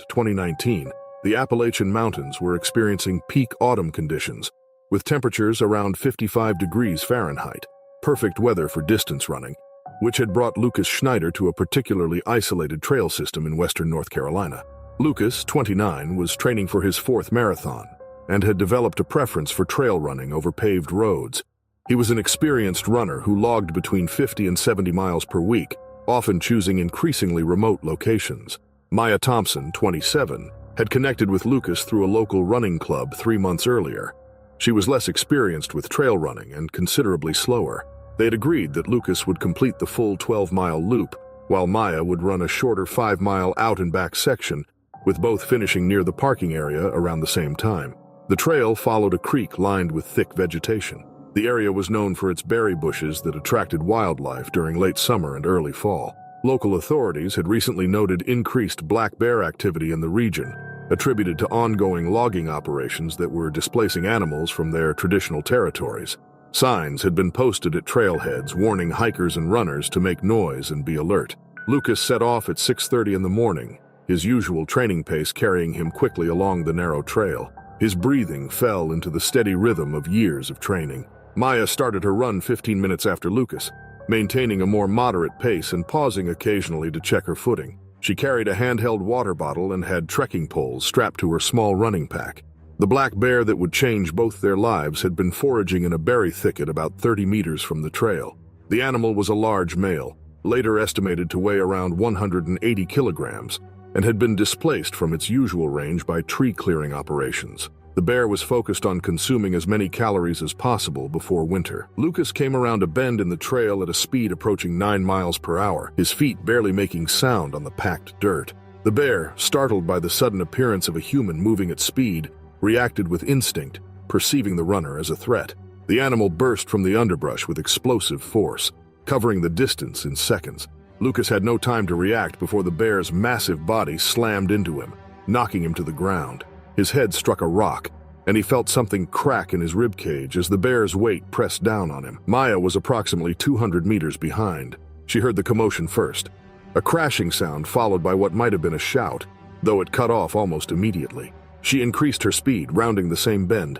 2019, the Appalachian Mountains were experiencing peak autumn conditions, with temperatures around 55 degrees Fahrenheit, perfect weather for distance running, which had brought Lucas Schneider to a particularly isolated trail system in western North Carolina. Lucas, 29, was training for his 4th marathon and had developed a preference for trail running over paved roads. He was an experienced runner who logged between 50 and 70 miles per week, often choosing increasingly remote locations. Maya Thompson, 27, had connected with Lucas through a local running club 3 months earlier. She was less experienced with trail running and considerably slower. They had agreed that Lucas would complete the full 12-mile loop, while Maya would run a shorter 5-mile out-and-back section, with both finishing near the parking area around the same time. The trail followed a creek lined with thick vegetation. The area was known for its berry bushes that attracted wildlife during late summer and early fall. Local authorities had recently noted increased black bear activity in the region, attributed to ongoing logging operations that were displacing animals from their traditional territories. Signs had been posted at trailheads warning hikers and runners to make noise and be alert. Lucas set off at 6:30 in the morning, his usual training pace carrying him quickly along the narrow trail. His breathing fell into the steady rhythm of years of training. Maya started her run 15 minutes after Lucas, maintaining a more moderate pace and pausing occasionally to check her footing. She carried a handheld water bottle and had trekking poles strapped to her small running pack. The black bear that would change both their lives had been foraging in a berry thicket about 30 meters from the trail. The animal was a large male, later estimated to weigh around 180 kilograms, and had been displaced from its usual range by tree-clearing operations. The bear was focused on consuming as many calories as possible before winter. Lucas came around a bend in the trail at a speed approaching 9 miles per hour, his feet barely making sound on the packed dirt. The bear, startled by the sudden appearance of a human moving at speed, reacted with instinct, perceiving the runner as a threat. The animal burst from the underbrush with explosive force, covering the distance in seconds. Lucas had no time to react before the bear's massive body slammed into him, knocking him to the ground. His head struck a rock, and he felt something crack in his ribcage as the bear's weight pressed down on him. Maya was approximately 200 meters behind. She heard the commotion first, a crashing sound followed by what might have been a shout, though it cut off almost immediately. She increased her speed, rounding the same bend.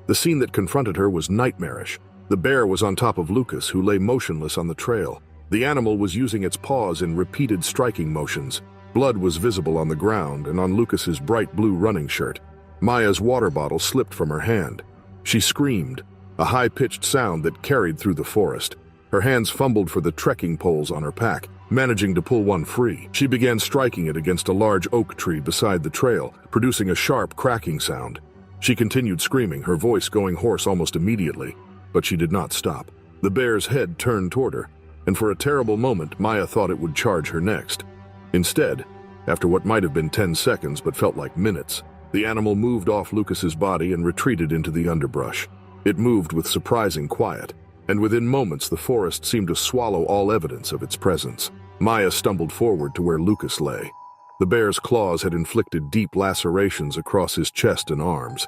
The scene that confronted her was nightmarish. The bear was on top of Lucas, who lay motionless on the trail. The animal was using its paws in repeated striking motions. Blood was visible on the ground and on Lucas's bright blue running shirt. Maya's water bottle slipped from her hand. She screamed, a high-pitched sound that carried through the forest. Her hands fumbled for the trekking poles on her pack, managing to pull one free. She began striking it against a large oak tree beside the trail, producing a sharp cracking sound. She continued screaming, her voice going hoarse almost immediately, but she did not stop. The bear's head turned toward her, and for a terrible moment Maya thought it would charge her next. Instead, after what might have been 10 seconds but felt like minutes, the animal moved off Lucas's body and retreated into the underbrush. It moved with surprising quiet, and within moments the forest seemed to swallow all evidence of its presence. Maya stumbled forward to where Lucas lay. The bear's claws had inflicted deep lacerations across his chest and arms.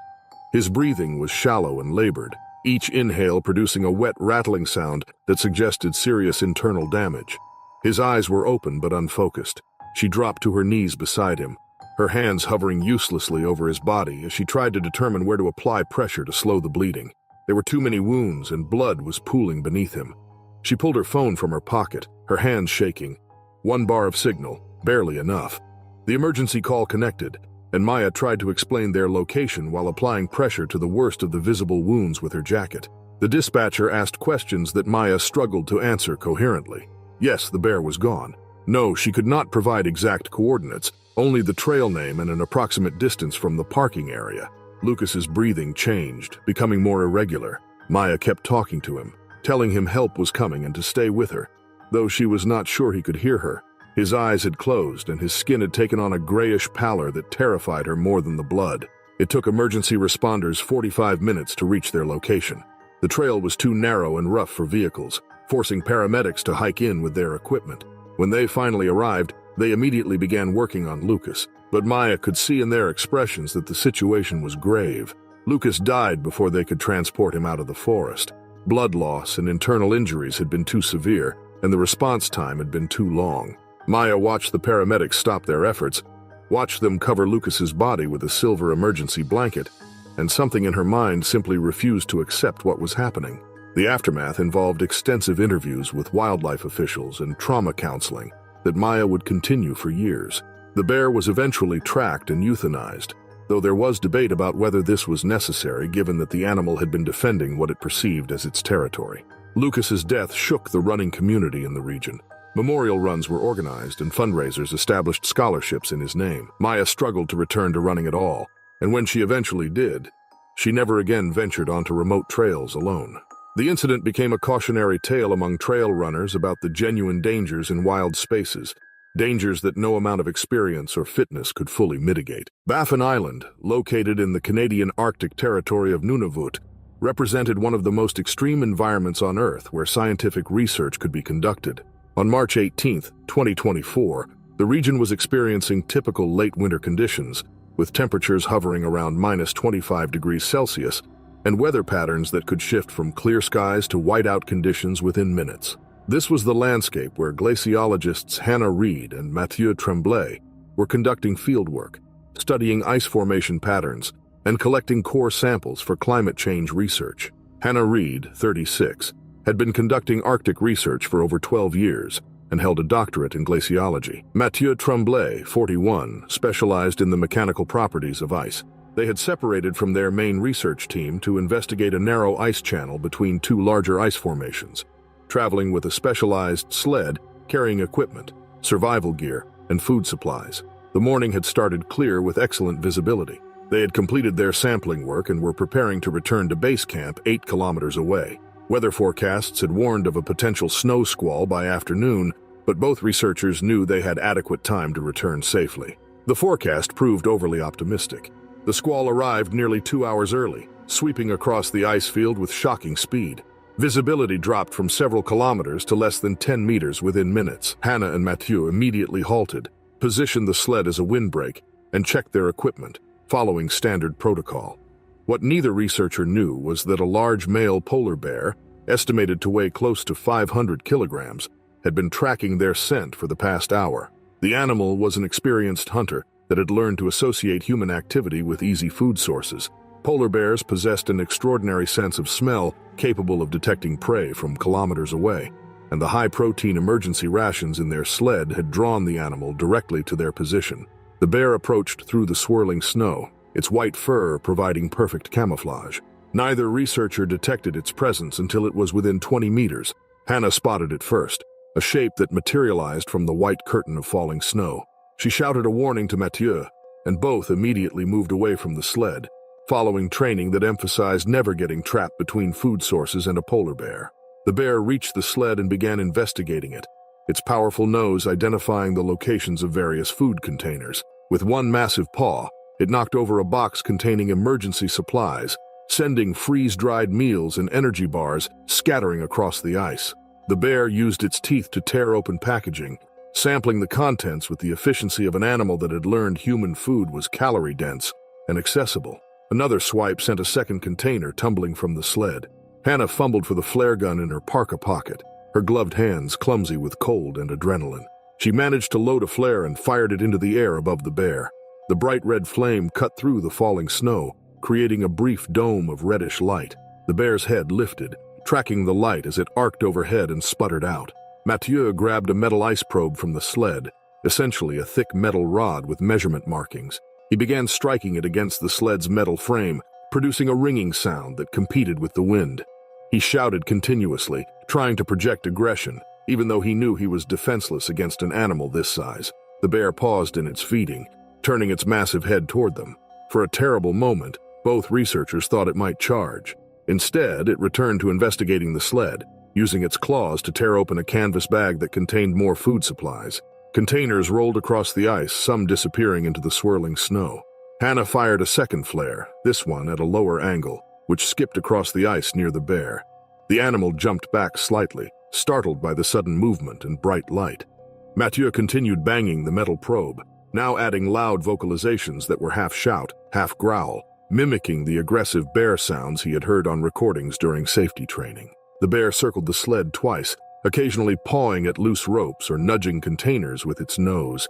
His breathing was shallow and labored, each inhale producing a wet, rattling sound that suggested serious internal damage. His eyes were open but unfocused. She dropped to her knees beside him, her hands hovering uselessly over his body as she tried to determine where to apply pressure to slow the bleeding. There were too many wounds and blood was pooling beneath him. She pulled her phone from her pocket, her hands shaking. 1 bar of signal, barely enough. The emergency call connected, and Maya tried to explain their location while applying pressure to the worst of the visible wounds with her jacket. The dispatcher asked questions that Maya struggled to answer coherently. Yes, the bear was gone. No, she could not provide exact coordinates, only the trail name and an approximate distance from the parking area. Lucas's breathing changed, becoming more irregular. Maya kept talking to him, telling him help was coming and to stay with her, though she was not sure he could hear her. His eyes had closed and his skin had taken on a grayish pallor that terrified her more than the blood. It took emergency responders 45 minutes to reach their location. The trail was too narrow and rough for vehicles, forcing paramedics to hike in with their equipment. When they finally arrived, they immediately began working on Lucas, but Maya could see in their expressions that the situation was grave. Lucas died before they could transport him out of the forest. Blood loss and internal injuries had been too severe, and the response time had been too long. Maya watched the paramedics stop their efforts, watched them cover Lucas's body with a silver emergency blanket, and something in her mind simply refused to accept what was happening. The aftermath involved extensive interviews with wildlife officials and trauma counseling that Maya would continue for years. The bear was eventually tracked and euthanized, though there was debate about whether this was necessary given that the animal had been defending what it perceived as its territory. Lucas's death shook the running community in the region. Memorial runs were organized and fundraisers established scholarships in his name. Maya struggled to return to running at all, and when she eventually did, she never again ventured onto remote trails alone. The incident became a cautionary tale among trail runners about the genuine dangers in wild spaces, dangers that no amount of experience or fitness could fully mitigate. Baffin Island, located in the Canadian Arctic territory of Nunavut, represented one of the most extreme environments on Earth where scientific research could be conducted. On March 18, 2024, the region was experiencing typical late winter conditions, with temperatures hovering around -25 degrees Celsius and weather patterns that could shift from clear skies to whiteout conditions within minutes. This was the landscape where glaciologists Hannah Reid and Mathieu Tremblay were conducting fieldwork, studying ice formation patterns, and collecting core samples for climate change research. Hannah Reid, 36, had been conducting Arctic research for over 12 years and held a doctorate in glaciology. Mathieu Tremblay, 41, specialized in the mechanical properties of ice. They had separated from their main research team to investigate a narrow ice channel between two larger ice formations, traveling with a specialized sled carrying equipment, survival gear, and food supplies. The morning had started clear with excellent visibility. They had completed their sampling work and were preparing to return to base camp 8 kilometers away. Weather forecasts had warned of a potential snow squall by afternoon, but both researchers knew they had adequate time to return safely. The forecast proved overly optimistic. The squall arrived nearly 2 hours early, sweeping across the ice field with shocking speed. Visibility dropped from several kilometers to less than 10 meters within minutes. Hannah and Mathieu immediately halted, positioned the sled as a windbreak, and checked their equipment, following standard protocol. What neither researcher knew was that a large male polar bear, estimated to weigh close to 500 kilograms, had been tracking their scent for the past hour. The animal was an experienced hunter that had learned to associate human activity with easy food sources. Polar bears possessed an extraordinary sense of smell capable of detecting prey from kilometers away, and the high-protein emergency rations in their sled had drawn the animal directly to their position. The bear approached through the swirling snow, its white fur providing perfect camouflage. Neither researcher detected its presence until it was within 20 meters. Hannah spotted it first, a shape that materialized from the white curtain of falling snow. She shouted a warning to Mathieu, and both immediately moved away from the sled, following training that emphasized never getting trapped between food sources and a polar bear. The bear reached the sled and began investigating it, its powerful nose identifying the locations of various food containers. With one massive paw, it knocked over a box containing emergency supplies, sending freeze-dried meals and energy bars scattering across the ice. The bear used its teeth to tear open packaging, sampling the contents with the efficiency of an animal that had learned human food was calorie-dense and accessible. Another swipe sent a second container tumbling from the sled. Hannah fumbled for the flare gun in her parka pocket, her gloved hands clumsy with cold and adrenaline. She managed to load a flare and fired it into the air above the bear. The bright red flame cut through the falling snow, creating a brief dome of reddish light. The bear's head lifted, tracking the light as it arced overhead and sputtered out. Mathieu grabbed a metal ice probe from the sled, essentially a thick metal rod with measurement markings. He began striking it against the sled's metal frame, producing a ringing sound that competed with the wind. He shouted continuously, trying to project aggression, even though he knew he was defenseless against an animal this size. The bear paused in its feeding, turning its massive head toward them. For a terrible moment, both researchers thought it might charge. Instead, it returned to investigating the sled, using its claws to tear open a canvas bag that contained more food supplies. Containers rolled across the ice, some disappearing into the swirling snow. Hannah fired a second flare, this one at a lower angle, which skipped across the ice near the bear. The animal jumped back slightly, startled by the sudden movement and bright light. Mathieu continued banging the metal probe, now adding loud vocalizations that were half shout, half growl, mimicking the aggressive bear sounds he had heard on recordings during safety training. The bear circled the sled twice, occasionally pawing at loose ropes or nudging containers with its nose.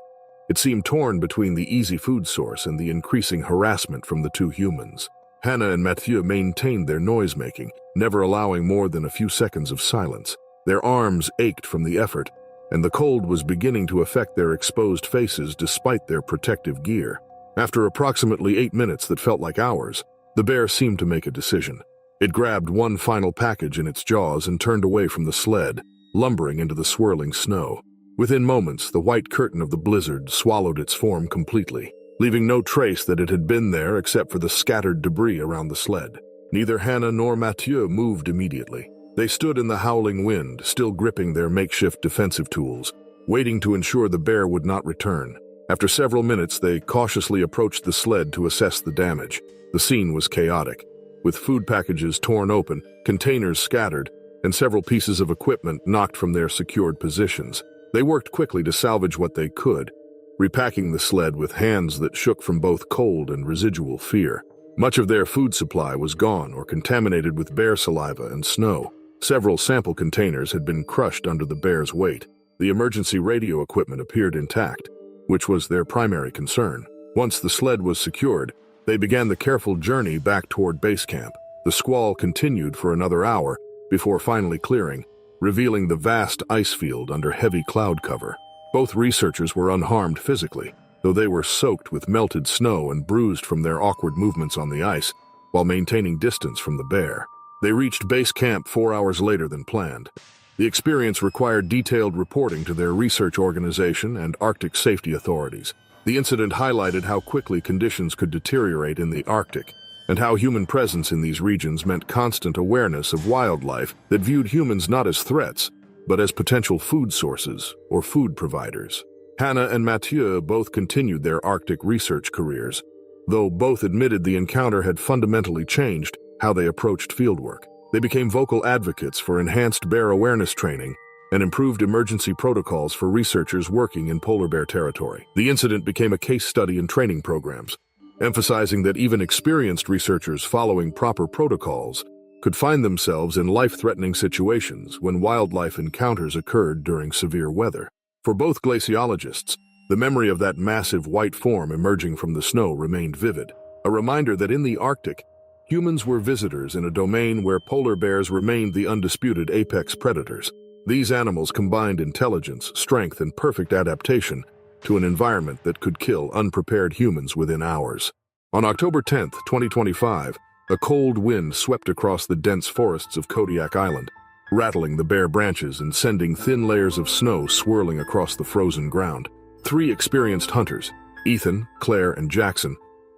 It seemed torn between the easy food source and the increasing harassment from the two humans. Hannah and Mathieu maintained their noise-making, never allowing more than a few seconds of silence. Their arms ached from the effort, and the cold was beginning to affect their exposed faces despite their protective gear. After approximately 8 minutes that felt like hours, the bear seemed to make a decision. It grabbed one final package in its jaws and turned away from the sled, lumbering into the swirling snow. Within moments, the white curtain of the blizzard swallowed its form completely, leaving no trace that it had been there except for the scattered debris around the sled. Neither Hannah nor Mathieu moved immediately. They stood in the howling wind, still gripping their makeshift defensive tools, waiting to ensure the bear would not return. After several minutes, they cautiously approached the sled to assess the damage. The scene was chaotic, with food packages torn open, containers scattered, and several pieces of equipment knocked from their secured positions. They worked quickly to salvage what they could, repacking the sled with hands that shook from both cold and residual fear. Much of their food supply was gone or contaminated with bear saliva and snow. Several sample containers had been crushed under the bear's weight. The emergency radio equipment appeared intact, which was their primary concern. Once the sled was secured, they began the careful journey back toward base camp. The squall continued for another hour before finally clearing, revealing the vast ice field under heavy cloud cover. Both researchers were unharmed physically, though they were soaked with melted snow and bruised from their awkward movements on the ice while maintaining distance from the bear. They reached base camp 4 hours later than planned. The experience required detailed reporting to their research organization and Arctic safety authorities. The incident highlighted how quickly conditions could deteriorate in the Arctic, and how human presence in these regions meant constant awareness of wildlife that viewed humans not as threats, but as potential food sources or food providers. Hannah and Mathieu both continued their Arctic research careers, though both admitted the encounter had fundamentally changed how they approached fieldwork. They became vocal advocates for enhanced bear awareness training and improved emergency protocols for researchers working in polar bear territory. The incident became a case study in training programs, emphasizing that even experienced researchers following proper protocols could find themselves in life-threatening situations when wildlife encounters occurred during severe weather. For both glaciologists, the memory of that massive white form emerging from the snow remained vivid, a reminder that in the Arctic, humans were visitors in a domain where polar bears remained the undisputed apex predators. These animals combined intelligence, strength, and perfect adaptation to an environment that could kill unprepared humans within hours. On October 10, 2025, a cold wind swept across the dense forests of Kodiak Island, rattling the bare branches and sending thin layers of snow swirling across the frozen ground. 3 experienced hunters, Ethan, Claire, and Jackson,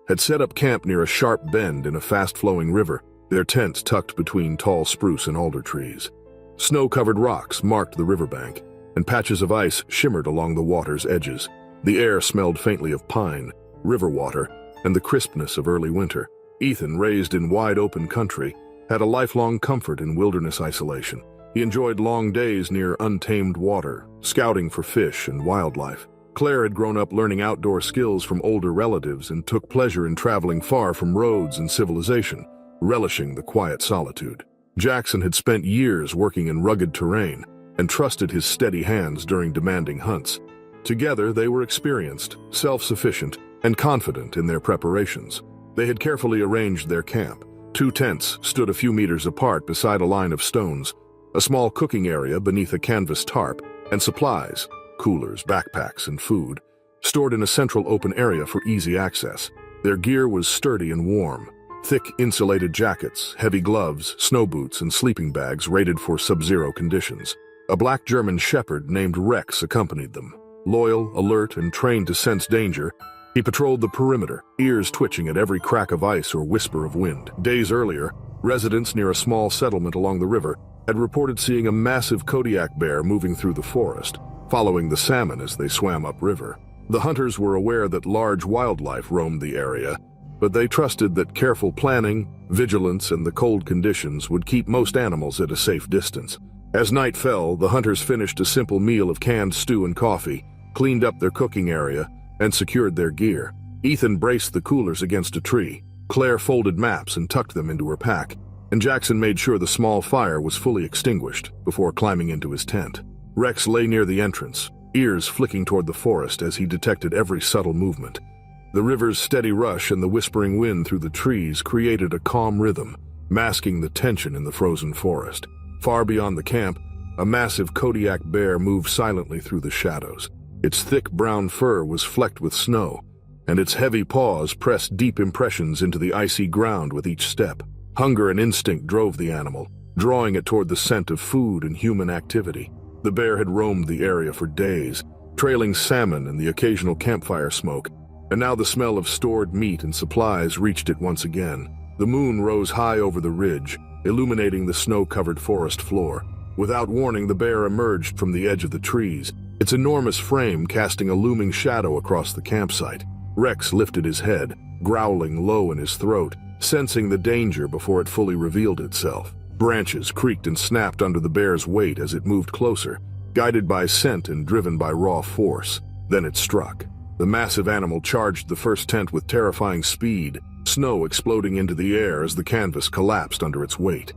had set up camp near a sharp bend in a fast-flowing river, their tents tucked between tall spruce and alder trees. Snow-covered rocks marked the riverbank, and patches of ice shimmered along the water's edges. The air smelled faintly of pine, river water, and the crispness of early winter. Ethan, raised in wide-open country, had a lifelong comfort in wilderness isolation. He enjoyed long days near untamed water, scouting for fish and wildlife. Claire had grown up learning outdoor skills from older relatives and took pleasure in traveling far from roads and civilization, relishing the quiet solitude. Jackson had spent years working in rugged terrain and trusted his steady hands during demanding hunts. Together, they were experienced, self-sufficient, and confident in their preparations. They had carefully arranged their camp. 2 tents stood a few meters apart beside a line of stones, a small cooking area beneath a canvas tarp, and supplies, coolers, backpacks, and food, stored in a central open area for easy access. Their gear was sturdy and warm. Thick, insulated jackets, heavy gloves, snow boots, and sleeping bags rated for sub-zero conditions. A black German shepherd named Rex accompanied them. Loyal, alert, and trained to sense danger, he patrolled the perimeter, ears twitching at every crack of ice or whisper of wind. Days earlier, residents near a small settlement along the river had reported seeing a massive Kodiak bear moving through the forest, following the salmon as they swam upriver. The hunters were aware that large wildlife roamed the area, but they trusted that careful planning, vigilance, and the cold conditions would keep most animals at a safe distance. As night fell, the hunters finished a simple meal of canned stew and coffee, cleaned up their cooking area, and secured their gear. Ethan braced the coolers against a tree. Claire folded maps and tucked them into her pack, and Jackson made sure the small fire was fully extinguished before climbing into his tent. Rex lay near the entrance, ears flicking toward the forest as he detected every subtle movement. The river's steady rush and the whispering wind through the trees created a calm rhythm, masking the tension in the frozen forest. Far beyond the camp, a massive Kodiak bear moved silently through the shadows. Its thick brown fur was flecked with snow, and its heavy paws pressed deep impressions into the icy ground with each step. Hunger and instinct drove the animal, drawing it toward the scent of food and human activity. The bear had roamed the area for days, trailing salmon and the occasional campfire smoke, and now the smell of stored meat and supplies reached it once again. The moon rose high over the ridge, illuminating the snow-covered forest floor. Without warning, the bear emerged from the edge of the trees, its enormous frame casting a looming shadow across the campsite. Rex lifted his head, growling low in his throat, sensing the danger before it fully revealed itself. Branches creaked and snapped under the bear's weight as it moved closer, guided by scent and driven by raw force. Then it struck. The massive animal charged the first tent with terrifying speed, snow exploding into the air as the canvas collapsed under its weight.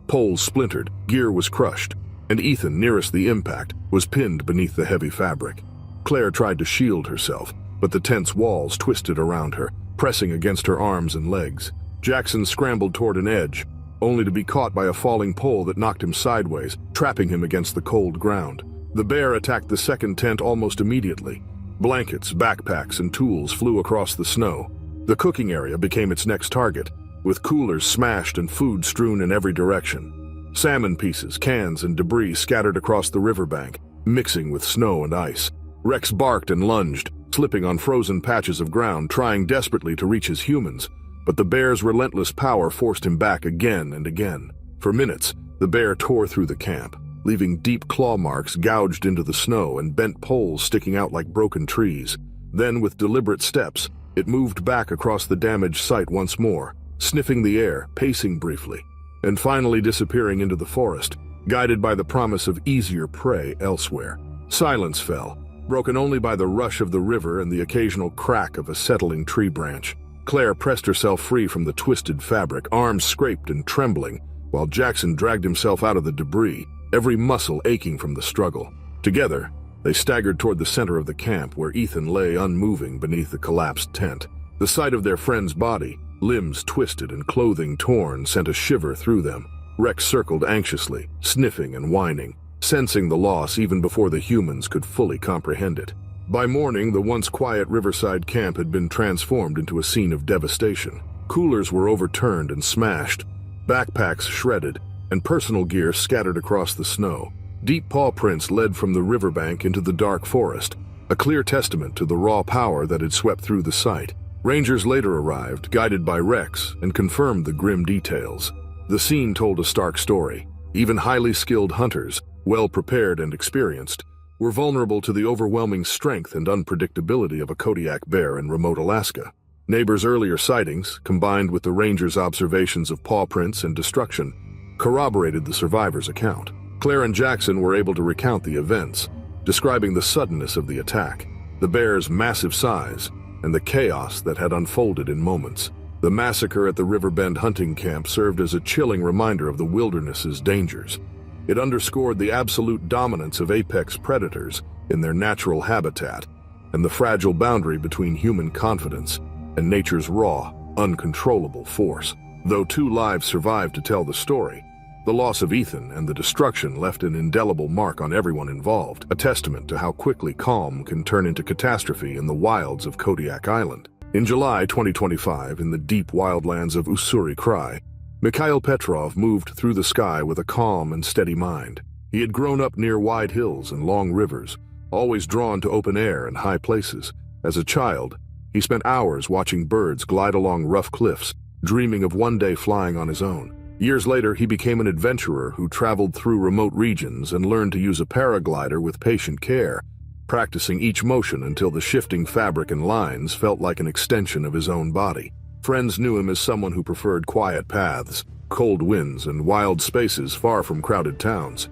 Poles splintered, gear was crushed, and Ethan, nearest the impact, was pinned beneath the heavy fabric. Claire tried to shield herself, but the tent's walls twisted around her, pressing against her arms and legs. Jackson scrambled toward an edge, only to be caught by a falling pole that knocked him sideways, trapping him against the cold ground. The bear attacked the second tent almost immediately. Blankets, backpacks, and tools flew across the snow. The cooking area became its next target, with coolers smashed and food strewn in every direction. Salmon pieces, cans, and debris scattered across the riverbank, mixing with snow and ice. Rex barked and lunged, slipping on frozen patches of ground, trying desperately to reach his humans, but the bear's relentless power forced him back again and again. For minutes, the bear tore through the camp, leaving deep claw marks gouged into the snow and bent poles sticking out like broken trees. Then, with deliberate steps, it moved back across the damaged site once more, sniffing the air, pacing briefly, and finally disappearing into the forest, guided by the promise of easier prey elsewhere. Silence fell, broken only by the rush of the river and the occasional crack of a settling tree branch. Claire pressed herself free from the twisted fabric, arms scraped and trembling, while Jackson dragged himself out of the debris, every muscle aching from the struggle. Together, they staggered toward the center of the camp, where Ethan lay unmoving beneath the collapsed tent. The sight of their friend's body, limbs twisted and clothing torn, sent a shiver through them. Rex circled anxiously, sniffing and whining, sensing the loss even before the humans could fully comprehend it. By morning, the once quiet riverside camp had been transformed into a scene of devastation. Coolers were overturned and smashed, backpacks shredded, and personal gear scattered across the snow. Deep paw prints led from the riverbank into the dark forest, a clear testament to the raw power that had swept through the site. Rangers later arrived, guided by Rex, and confirmed the grim details. The scene told a stark story. Even highly skilled hunters, well prepared and experienced, were vulnerable to the overwhelming strength and unpredictability of a Kodiak bear in remote Alaska. Neighbors' earlier sightings, combined with the rangers' observations of paw prints and destruction, corroborated the survivors' account. Claire and Jackson were able to recount the events, describing the suddenness of the attack, the bear's massive size, and the chaos that had unfolded in moments. The massacre at the Riverbend hunting camp served as a chilling reminder of the wilderness's dangers. It underscored the absolute dominance of apex predators in their natural habitat and the fragile boundary between human confidence and nature's raw, uncontrollable force. Though 2 lives survived to tell the story, the loss of Ethan and the destruction left an indelible mark on everyone involved, a testament to how quickly calm can turn into catastrophe in the wilds of Kodiak Island. In July 2025, in the deep wildlands of Ussuri Krai, Mikhail Petrov moved through the sky with a calm and steady mind. He had grown up near wide hills and long rivers, always drawn to open air and high places. As a child, he spent hours watching birds glide along rough cliffs, dreaming of one day flying on his own. Years later, he became an adventurer who traveled through remote regions and learned to use a paraglider with patient care, practicing each motion until the shifting fabric and lines felt like an extension of his own body. Friends knew him as someone who preferred quiet paths, cold winds, and wild spaces far from crowded towns.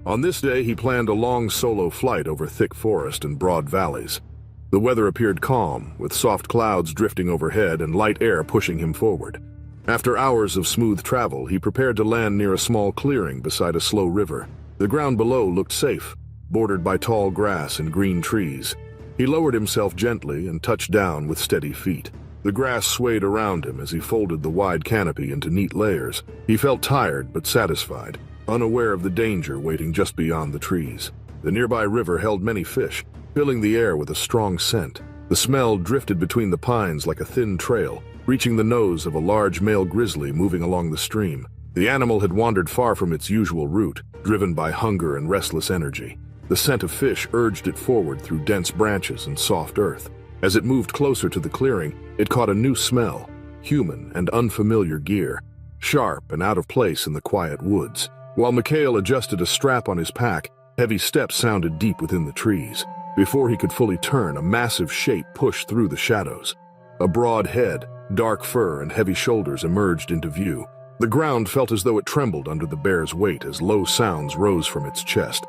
On this day, he planned a long solo flight over thick forest and broad valleys. The weather appeared calm, with soft clouds drifting overhead and light air pushing him forward. After hours of smooth travel, he prepared to land near a small clearing beside a slow river. The ground below looked safe, bordered by tall grass and green trees. He lowered himself gently and touched down with steady feet. The grass swayed around him as he folded the wide canopy into neat layers. He felt tired but satisfied, unaware of the danger waiting just beyond the trees. The nearby river held many fish, filling the air with a strong scent. The smell drifted between the pines like a thin trail, reaching the nose of a large male grizzly moving along the stream. The animal had wandered far from its usual route, driven by hunger and restless energy. The scent of fish urged it forward through dense branches and soft earth. As it moved closer to the clearing, it caught a new smell, human and unfamiliar gear, sharp and out of place in the quiet woods. While Mikhail adjusted a strap on his pack, heavy steps sounded deep within the trees. Before he could fully turn, a massive shape pushed through the shadows. A broad head, dark fur, and heavy shoulders emerged into view. The ground felt as though it trembled under the bear's weight as low sounds rose from its chest.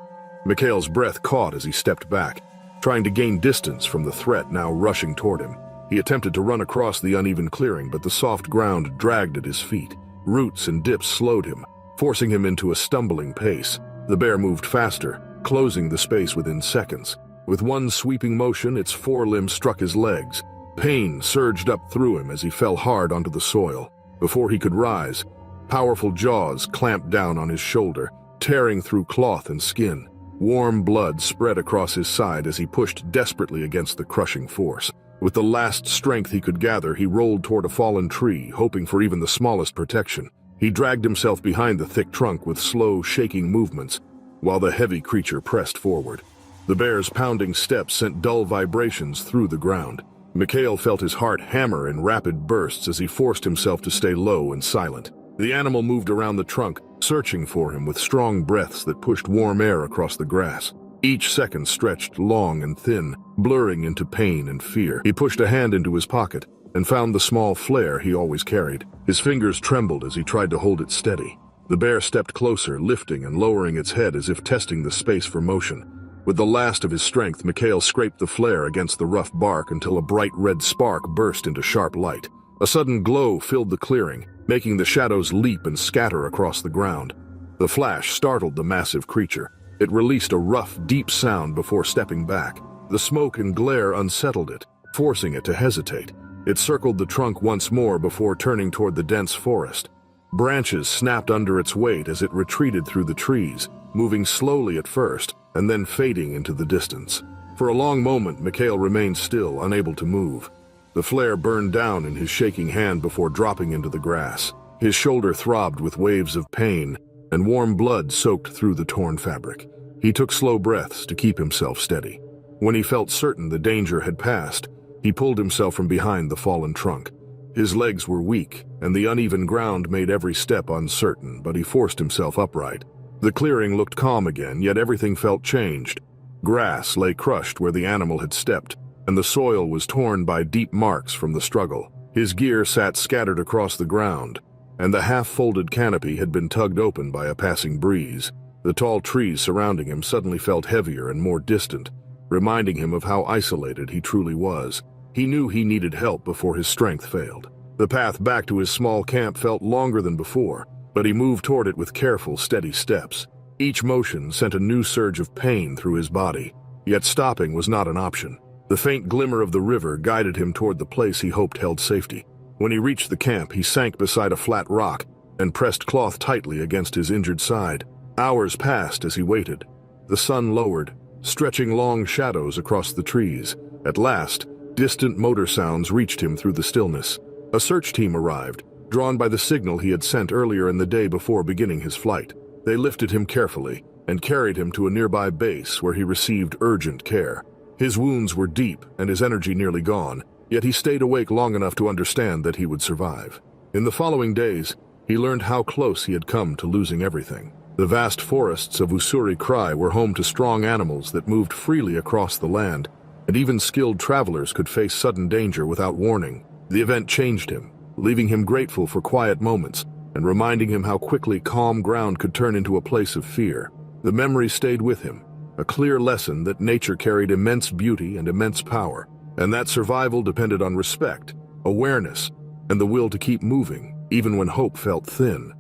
Mikhail's breath caught as he stepped back, trying to gain distance from the threat now rushing toward him. He attempted to run across the uneven clearing, but the soft ground dragged at his feet. Roots and dips slowed him, forcing him into a stumbling pace. The bear moved faster, closing the space within seconds. With one sweeping motion, its forelimbs struck his legs. Pain surged up through him as he fell hard onto the soil. Before he could rise, powerful jaws clamped down on his shoulder, tearing through cloth and skin. Warm blood spread across his side as he pushed desperately against the crushing force. With the last strength he could gather, he rolled toward a fallen tree, hoping for even the smallest protection. He dragged himself behind the thick trunk with slow, shaking movements, while the heavy creature pressed forward. The bear's pounding steps sent dull vibrations through the ground. Mikhail felt his heart hammer in rapid bursts as he forced himself to stay low and silent. The animal moved around the trunk, searching for him with strong breaths that pushed warm air across the grass. Each second stretched long and thin, blurring into pain and fear. He pushed a hand into his pocket and found the small flare he always carried. His fingers trembled as he tried to hold it steady. The bear stepped closer, lifting and lowering its head as if testing the space for motion. With the last of his strength, Mikhail scraped the flare against the rough bark until a bright red spark burst into sharp light. A sudden glow filled the clearing, making the shadows leap and scatter across the ground. The flash startled the massive creature. It released a rough, deep sound before stepping back. The smoke and glare unsettled it, forcing it to hesitate. It circled the trunk once more before turning toward the dense forest. Branches snapped under its weight as it retreated through the trees, moving slowly at first, and then fading into the distance. For a long moment, Mikhail remained still, unable to move. The flare burned down in his shaking hand before dropping into the grass. His shoulder throbbed with waves of pain, and warm blood soaked through the torn fabric. He took slow breaths to keep himself steady. When he felt certain the danger had passed, he pulled himself from behind the fallen trunk. His legs were weak, and the uneven ground made every step uncertain, but he forced himself upright. The clearing looked calm again, yet everything felt changed. Grass lay crushed where the animal had stepped, and the soil was torn by deep marks from the struggle. His gear sat scattered across the ground, and the half-folded canopy had been tugged open by a passing breeze. The tall trees surrounding him suddenly felt heavier and more distant, reminding him of how isolated he truly was. He knew he needed help before his strength failed. The path back to his small camp felt longer than before, but he moved toward it with careful, steady steps. Each motion sent a new surge of pain through his body, yet stopping was not an option. The faint glimmer of the river guided him toward the place he hoped held safety. When he reached the camp, he sank beside a flat rock and pressed cloth tightly against his injured side. Hours passed as he waited. The sun lowered, stretching long shadows across the trees. At last, distant motor sounds reached him through the stillness. A search team arrived, drawn by the signal he had sent earlier in the day before beginning his flight. They lifted him carefully and carried him to a nearby base where he received urgent care. His wounds were deep and his energy nearly gone, yet he stayed awake long enough to understand that he would survive. In the following days, he learned how close he had come to losing everything. The vast forests of Ussuri Krai were home to strong animals that moved freely across the land, and even skilled travelers could face sudden danger without warning. The event changed him, leaving him grateful for quiet moments and reminding him how quickly calm ground could turn into a place of fear. The memory stayed with him, a clear lesson that nature carried immense beauty and immense power, and that survival depended on respect, awareness, and the will to keep moving, even when hope felt thin.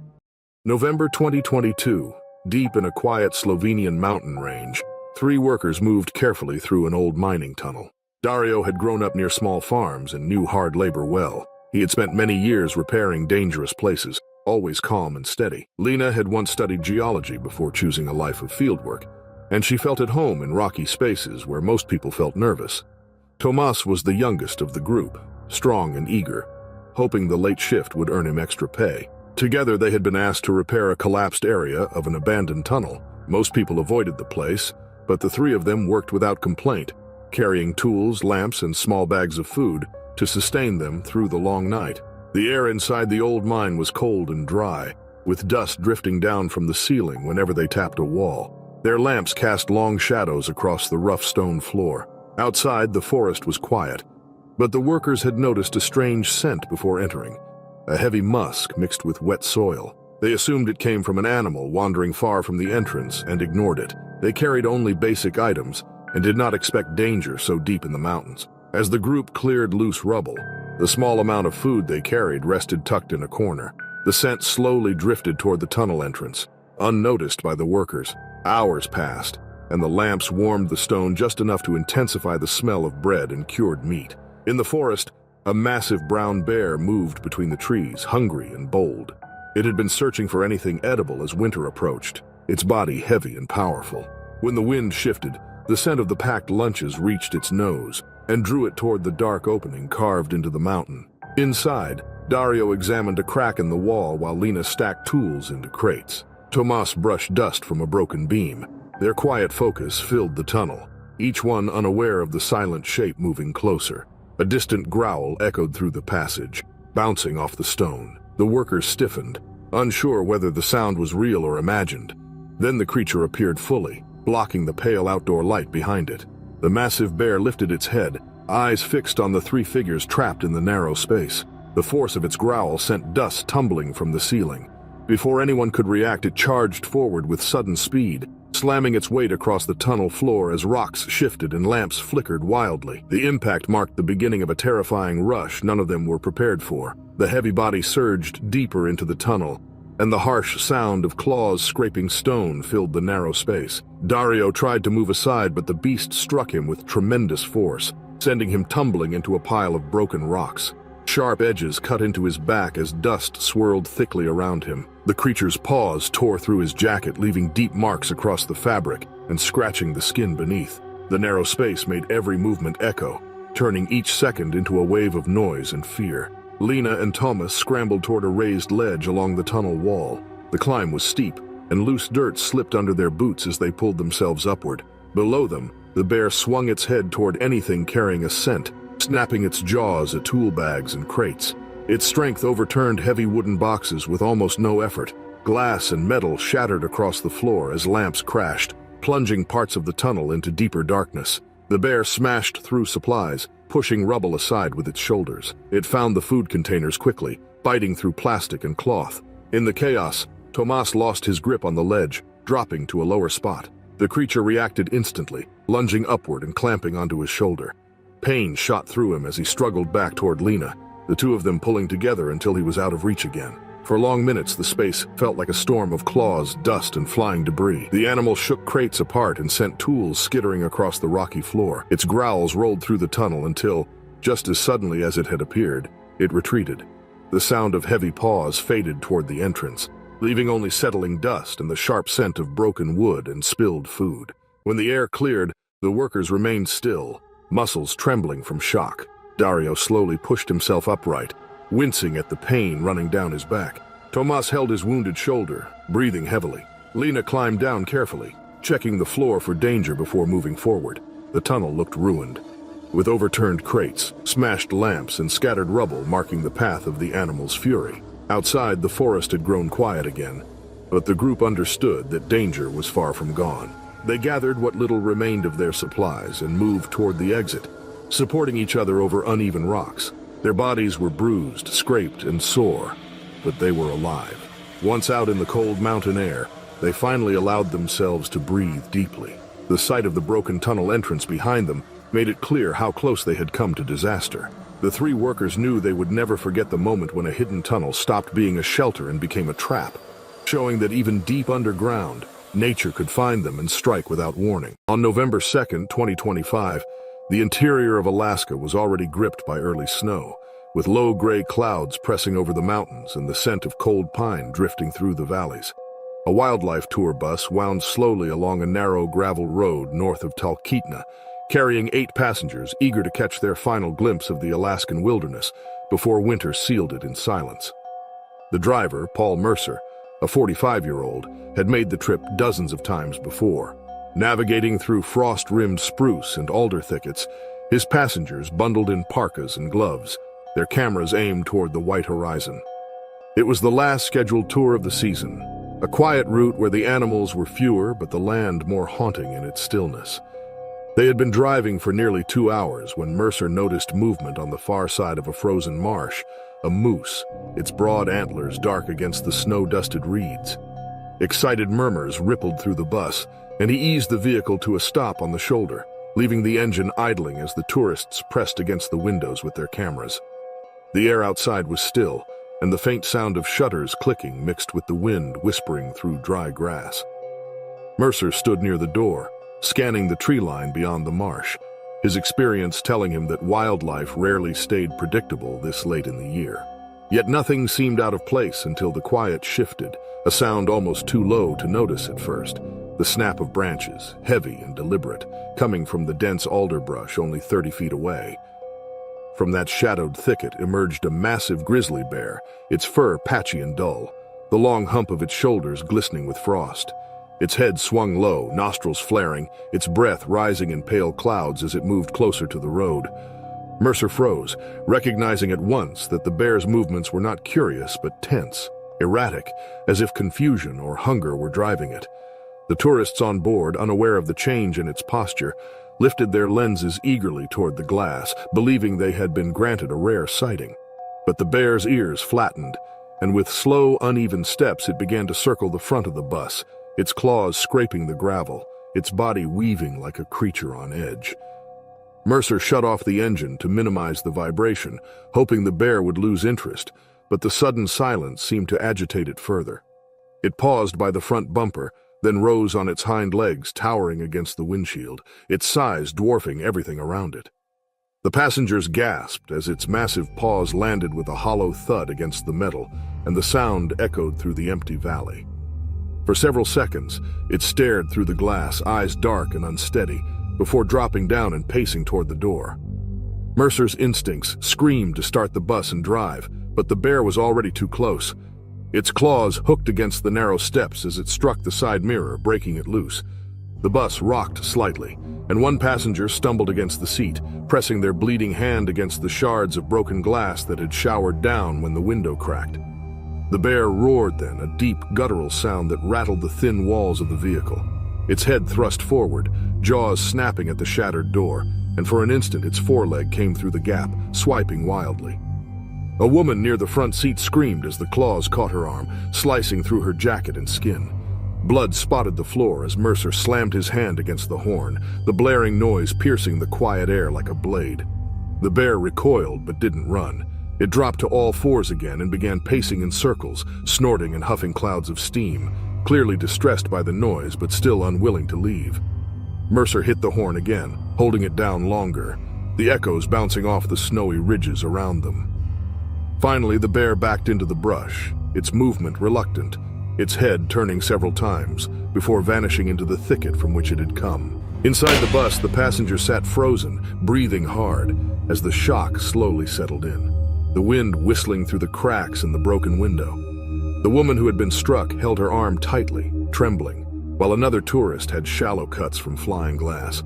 November 2022, deep in a quiet Slovenian mountain range, 3 workers moved carefully through an old mining tunnel. Dario had grown up near small farms and knew hard labor well. He had spent many years repairing dangerous places, always calm and steady. Lena had once studied geology before choosing a life of fieldwork, and she felt at home in rocky spaces where most people felt nervous. Tomas was the youngest of the group, strong and eager, hoping the late shift would earn him extra pay. Together, they had been asked to repair a collapsed area of an abandoned tunnel. Most people avoided the place, but the three of them worked without complaint, carrying tools, lamps, and small bags of food to sustain them through the long night. The air inside the old mine was cold and dry, with dust drifting down from the ceiling whenever they tapped a wall. Their lamps cast long shadows across the rough stone floor. Outside, the forest was quiet, but the workers had noticed a strange scent before entering, a heavy musk mixed with wet soil. They assumed it came from an animal wandering far from the entrance and ignored it. They carried only basic items and did not expect danger so deep in the mountains. As the group cleared loose rubble, the small amount of food they carried rested tucked in a corner. The scent slowly drifted toward the tunnel entrance, unnoticed by the workers. Hours passed, and the lamps warmed the stone just enough to intensify the smell of bread and cured meat. In the forest, a massive brown bear moved between the trees, hungry and bold. It had been searching for anything edible as winter approached, its body heavy and powerful. When the wind shifted, the scent of the packed lunches reached its nose and drew it toward the dark opening carved into the mountain. Inside, Dario examined a crack in the wall while Lena stacked tools into crates. Tomas brushed dust from a broken beam. Their quiet focus filled the tunnel, each one unaware of the silent shape moving closer. A distant growl echoed through the passage, bouncing off the stone. The workers stiffened, unsure whether the sound was real or imagined. Then the creature appeared fully, blocking the pale outdoor light behind it. The massive bear lifted its head, eyes fixed on the three figures trapped in the narrow space. The force of its growl sent dust tumbling from the ceiling. Before anyone could react, it charged forward with sudden speed, slamming its weight across the tunnel floor as rocks shifted and lamps flickered wildly. The impact marked the beginning of a terrifying rush none of them were prepared for. The heavy body surged deeper into the tunnel, and the harsh sound of claws scraping stone filled the narrow space. Dario tried to move aside, but the beast struck him with tremendous force, sending him tumbling into a pile of broken rocks. Sharp edges cut into his back as dust swirled thickly around him. The creature's paws tore through his jacket, leaving deep marks across the fabric and scratching the skin beneath. The narrow space made every movement echo, turning each second into a wave of noise and fear. Lena and Thomas scrambled toward a raised ledge along the tunnel wall. The climb was steep, and loose dirt slipped under their boots as they pulled themselves upward. Below them, the bear swung its head toward anything carrying a scent, snapping its jaws at tool bags and crates. Its strength overturned heavy wooden boxes with almost no effort. Glass and metal shattered across the floor as lamps crashed, plunging parts of the tunnel into deeper darkness. The bear smashed through supplies, pushing rubble aside with its shoulders. It found the food containers quickly, biting through plastic and cloth. In the chaos, Tomas lost his grip on the ledge, dropping to a lower spot. The creature reacted instantly, lunging upward and clamping onto his shoulder. Pain shot through him as he struggled back toward Lena, the two of them pulling together until he was out of reach again. For long minutes, the space felt like a storm of claws, dust, and flying debris. The animal shook crates apart and sent tools skittering across the rocky floor. Its growls rolled through the tunnel until, just as suddenly as it had appeared, it retreated. The sound of heavy paws faded toward the entrance, leaving only settling dust and the sharp scent of broken wood and spilled food. When the air cleared, the workers remained still, muscles trembling from shock. Dario slowly pushed himself upright, wincing at the pain running down his back. Tomas held his wounded shoulder, breathing heavily. Lena climbed down carefully, checking the floor for danger before moving forward. The tunnel looked ruined, with overturned crates, smashed lamps, and scattered rubble marking the path of the animal's fury. Outside, the forest had grown quiet again, but the group understood that danger was far from gone. They gathered what little remained of their supplies and moved toward the exit, supporting each other over uneven rocks. Their bodies were bruised, scraped, and sore, but they were alive. Once out in the cold mountain air, they finally allowed themselves to breathe deeply. The sight of the broken tunnel entrance behind them made it clear how close they had come to disaster. The three workers knew they would never forget the moment when a hidden tunnel stopped being a shelter and became a trap, showing that even deep underground, nature could find them and strike without warning. On November 2nd, 2025, the interior of Alaska was already gripped by early snow, with low gray clouds pressing over the mountains and the scent of cold pine drifting through the valleys. A wildlife tour bus wound slowly along a narrow gravel road north of Talkeetna, carrying 8 passengers eager to catch their final glimpse of the Alaskan wilderness before winter sealed it in silence. The driver, Paul Mercer, a 45-year-old, had made the trip dozens of times before. Navigating through frost-rimmed spruce and alder thickets, his passengers bundled in parkas and gloves, their cameras aimed toward the white horizon. It was the last scheduled tour of the season, a quiet route where the animals were fewer but the land more haunting in its stillness. They had been driving for nearly 2 hours when Mercer noticed movement on the far side of a frozen marsh, a moose, its broad antlers dark against the snow-dusted reeds. Excited murmurs rippled through the bus, and he eased the vehicle to a stop on the shoulder, leaving the engine idling as the tourists pressed against the windows with their cameras. The air outside was still, and the faint sound of shutters clicking mixed with the wind whispering through dry grass. Mercer stood near the door, scanning the tree line beyond the marsh, his experience telling him that wildlife rarely stayed predictable this late in the year. Yet nothing seemed out of place until the quiet shifted, a sound almost too low to notice at first. The snap of branches, heavy and deliberate, coming from the dense alder brush only 30 feet away. From that shadowed thicket emerged a massive grizzly bear, its fur patchy and dull, the long hump of its shoulders glistening with frost. Its head swung low, nostrils flaring, its breath rising in pale clouds as it moved closer to the road. Mercer froze, recognizing at once that the bear's movements were not curious but tense, erratic, as if confusion or hunger were driving it. The tourists on board, unaware of the change in its posture, lifted their lenses eagerly toward the glass, believing they had been granted a rare sighting. But the bear's ears flattened, and with slow, uneven steps it began to circle the front of the bus, its claws scraping the gravel, its body weaving like a creature on edge. Mercer shut off the engine to minimize the vibration, hoping the bear would lose interest, but the sudden silence seemed to agitate it further. It paused by the front bumper, then rose on its hind legs, towering against the windshield, its size dwarfing everything around it. The passengers gasped as its massive paws landed with a hollow thud against the metal, and the sound echoed through the empty valley. For several seconds, it stared through the glass, eyes dark and unsteady, before dropping down and pacing toward the door. Mercer's instincts screamed to start the bus and drive, but the bear was already too close. Its claws hooked against the narrow steps as it struck the side mirror, breaking it loose. The bus rocked slightly, and one passenger stumbled against the seat, pressing their bleeding hand against the shards of broken glass that had showered down when the window cracked. The bear roared then, a deep, guttural sound that rattled the thin walls of the vehicle. Its head thrust forward, jaws snapping at the shattered door, and for an instant its foreleg came through the gap, swiping wildly. A woman near the front seat screamed as the claws caught her arm, slicing through her jacket and skin. Blood spotted the floor as Mercer slammed his hand against the horn, the blaring noise piercing the quiet air like a blade. The bear recoiled but didn't run. It dropped to all fours again and began pacing in circles, snorting and huffing clouds of steam, clearly distressed by the noise but still unwilling to leave. Mercer hit the horn again, holding it down longer, the echoes bouncing off the snowy ridges around them. Finally, the bear backed into the brush, its movement reluctant, its head turning several times, before vanishing into the thicket from which it had come. Inside the bus, the passenger sat frozen, breathing hard, as the shock slowly settled in, the wind whistling through the cracks in the broken window. The woman who had been struck held her arm tightly, trembling, while another tourist had shallow cuts from flying glass.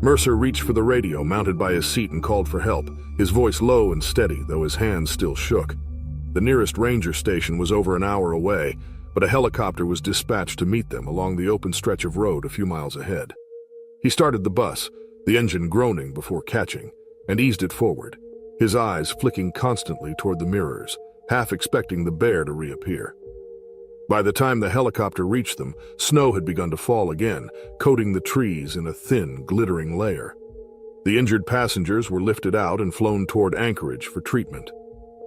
Mercer reached for the radio mounted by his seat and called for help, his voice low and steady, though his hands still shook. The nearest ranger station was over an hour away, but a helicopter was dispatched to meet them along the open stretch of road a few miles ahead. He started the bus, the engine groaning before catching, and eased it forward, his eyes flicking constantly toward the mirrors, half expecting the bear to reappear. By the time the helicopter reached them, snow had begun to fall again, coating the trees in a thin, glittering layer. The injured passengers were lifted out and flown toward Anchorage for treatment.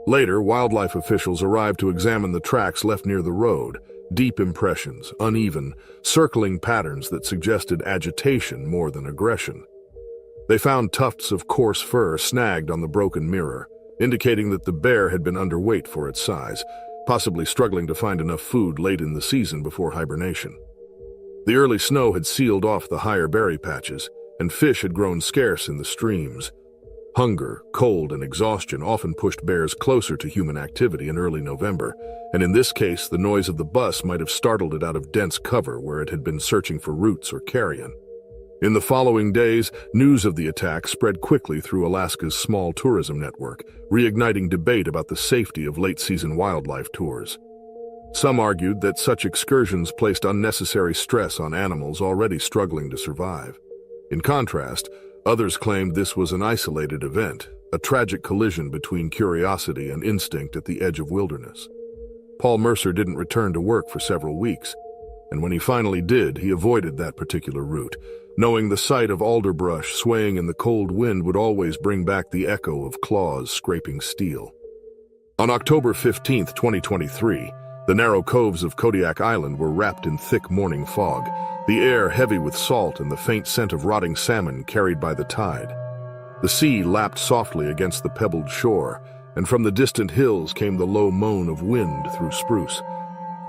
Later, wildlife officials arrived to examine the tracks left near the road, deep impressions, uneven, circling patterns that suggested agitation more than aggression. They found tufts of coarse fur snagged on the broken mirror, indicating that the bear had been underweight for its size, possibly struggling to find enough food late in the season before hibernation. The early snow had sealed off the higher berry patches, and fish had grown scarce in the streams. Hunger, cold, and exhaustion often pushed bears closer to human activity in early November, and in this case, the noise of the bus might have startled it out of dense cover where it had been searching for roots or carrion. In the following days, news of the attack spread quickly through Alaska's small tourism network, reigniting debate about the safety of late-season wildlife tours. Some argued that such excursions placed unnecessary stress on animals already struggling to survive. In contrast, others claimed this was an isolated event, a tragic collision between curiosity and instinct at the edge of wilderness. Paul Mercer didn't return to work for several weeks, and when he finally did, he avoided that particular route, knowing the sight of alderbrush swaying in the cold wind would always bring back the echo of claws scraping steel. On October 15, 2023, the narrow coves of Kodiak Island were wrapped in thick morning fog, the air heavy with salt and the faint scent of rotting salmon carried by the tide. The sea lapped softly against the pebbled shore, and from the distant hills came the low moan of wind through spruce.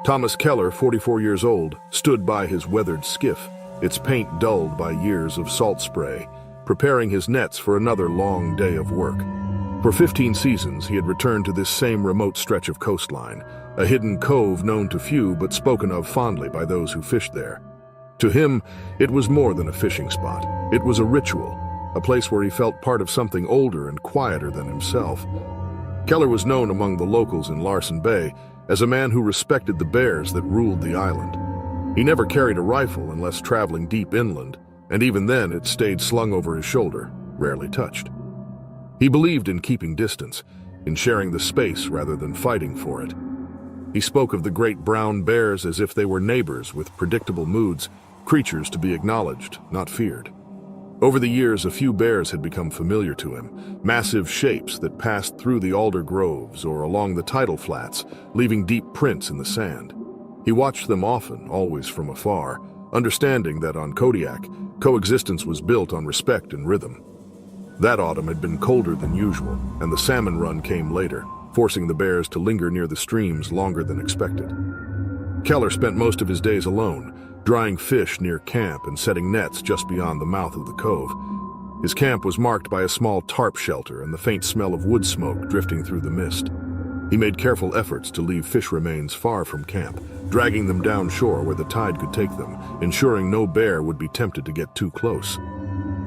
Thomas Keller, 44 years old, stood by his weathered skiff, its paint dulled by years of salt spray, preparing his nets for another long day of work. For 15 seasons, he had returned to this same remote stretch of coastline, a hidden cove known to few but spoken of fondly by those who fished there. To him, it was more than a fishing spot. It was a ritual, a place where he felt part of something older and quieter than himself. Keller was known among the locals in Larsen Bay as a man who respected the bears that ruled the island. He never carried a rifle unless traveling deep inland, and even then it stayed slung over his shoulder, rarely touched. He believed in keeping distance, in sharing the space rather than fighting for it. He spoke of the great brown bears as if they were neighbors with predictable moods, creatures to be acknowledged, not feared. Over the years, a few bears had become familiar to him, massive shapes that passed through the alder groves or along the tidal flats, leaving deep prints in the sand. He watched them often, always from afar, understanding that on Kodiak, coexistence was built on respect and rhythm. That autumn had been colder than usual, and the salmon run came later, forcing the bears to linger near the streams longer than expected. Keller spent most of his days alone, drying fish near camp and setting nets just beyond the mouth of the cove. His camp was marked by a small tarp shelter and the faint smell of wood smoke drifting through the mist. He made careful efforts to leave fish remains far from camp, dragging them down shore where the tide could take them, ensuring no bear would be tempted to get too close.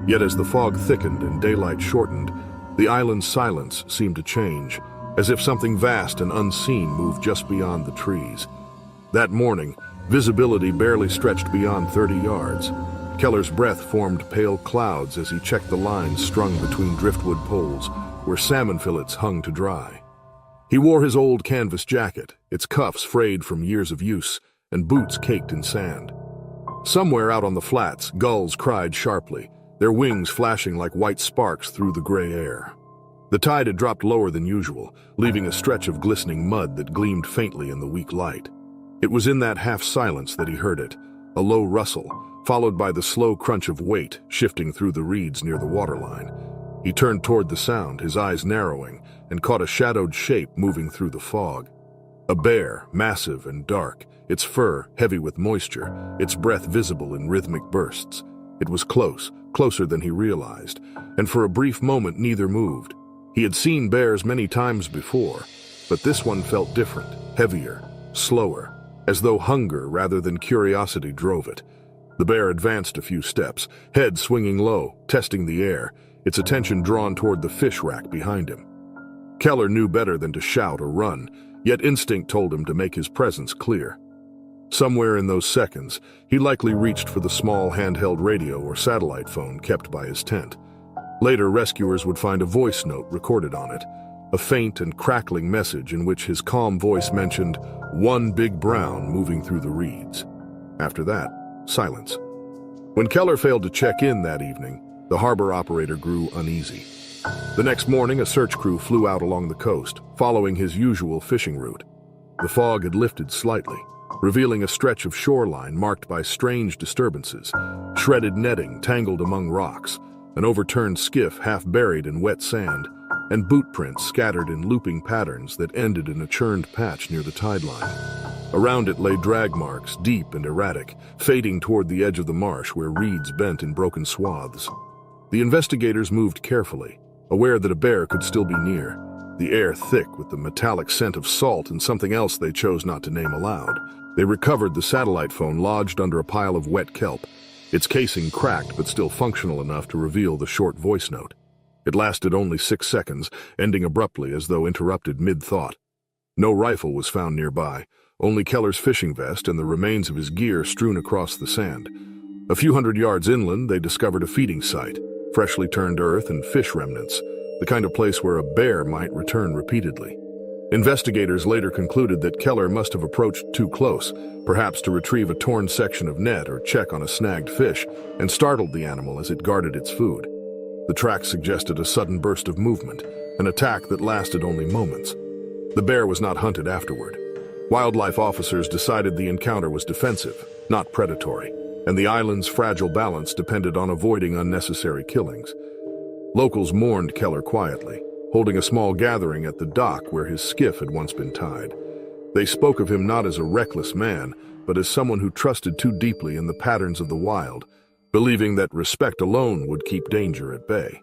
Yet as the fog thickened and daylight shortened, the island's silence seemed to change, as if something vast and unseen moved just beyond the trees. That morning, visibility barely stretched beyond 30 yards. Keller's breath formed pale clouds as he checked the lines strung between driftwood poles, where salmon fillets hung to dry. He wore his old canvas jacket, its cuffs frayed from years of use, and boots caked in sand. Somewhere out on the flats, gulls cried sharply, their wings flashing like white sparks through the gray air. The tide had dropped lower than usual, leaving a stretch of glistening mud that gleamed faintly in the weak light. It was in that half-silence that he heard it, a low rustle, followed by the slow crunch of weight shifting through the reeds near the waterline. He turned toward the sound, his eyes narrowing, and caught a shadowed shape moving through the fog. A bear, massive and dark, its fur heavy with moisture, its breath visible in rhythmic bursts. It was close, closer than he realized, and for a brief moment neither moved. He had seen bears many times before, but this one felt different, heavier, slower, as though hunger rather than curiosity drove it. The bear advanced a few steps, head swinging low, testing the air, its attention drawn toward the fish rack behind him. Keller knew better than to shout or run, yet instinct told him to make his presence clear. Somewhere in those seconds, he likely reached for the small handheld radio or satellite phone kept by his tent. Later, rescuers would find a voice note recorded on it, a faint and crackling message in which his calm voice mentioned one big brown moving through the reeds. After that, silence. When Keller failed to check in that evening, the harbor operator grew uneasy. The next morning, a search crew flew out along the coast, following his usual fishing route. The fog had lifted slightly, revealing a stretch of shoreline marked by strange disturbances, shredded netting tangled among rocks, an overturned skiff half buried in wet sand, and boot prints scattered in looping patterns that ended in a churned patch near the tide line. Around it lay drag marks, deep and erratic, fading toward the edge of the marsh where reeds bent in broken swaths. The investigators moved carefully, aware that a bear could still be near, the air thick with the metallic scent of salt and something else they chose not to name aloud. They recovered the satellite phone lodged under a pile of wet kelp, its casing cracked but still functional enough to reveal the short voice note. It lasted only 6 seconds, ending abruptly as though interrupted mid-thought. No rifle was found nearby, only Keller's fishing vest and the remains of his gear strewn across the sand. A few hundred yards inland, they discovered a feeding site, freshly turned earth and fish remnants, the kind of place where a bear might return repeatedly. Investigators later concluded that Keller must have approached too close, perhaps to retrieve a torn section of net or check on a snagged fish, and startled the animal as it guarded its food. The tracks suggested a sudden burst of movement, an attack that lasted only moments. The bear was not hunted afterward. Wildlife officers decided the encounter was defensive, not predatory, and the island's fragile balance depended on avoiding unnecessary killings. Locals mourned Keller quietly, holding a small gathering at the dock where his skiff had once been tied. They spoke of him not as a reckless man, but as someone who trusted too deeply in the patterns of the wild, believing that respect alone would keep danger at bay.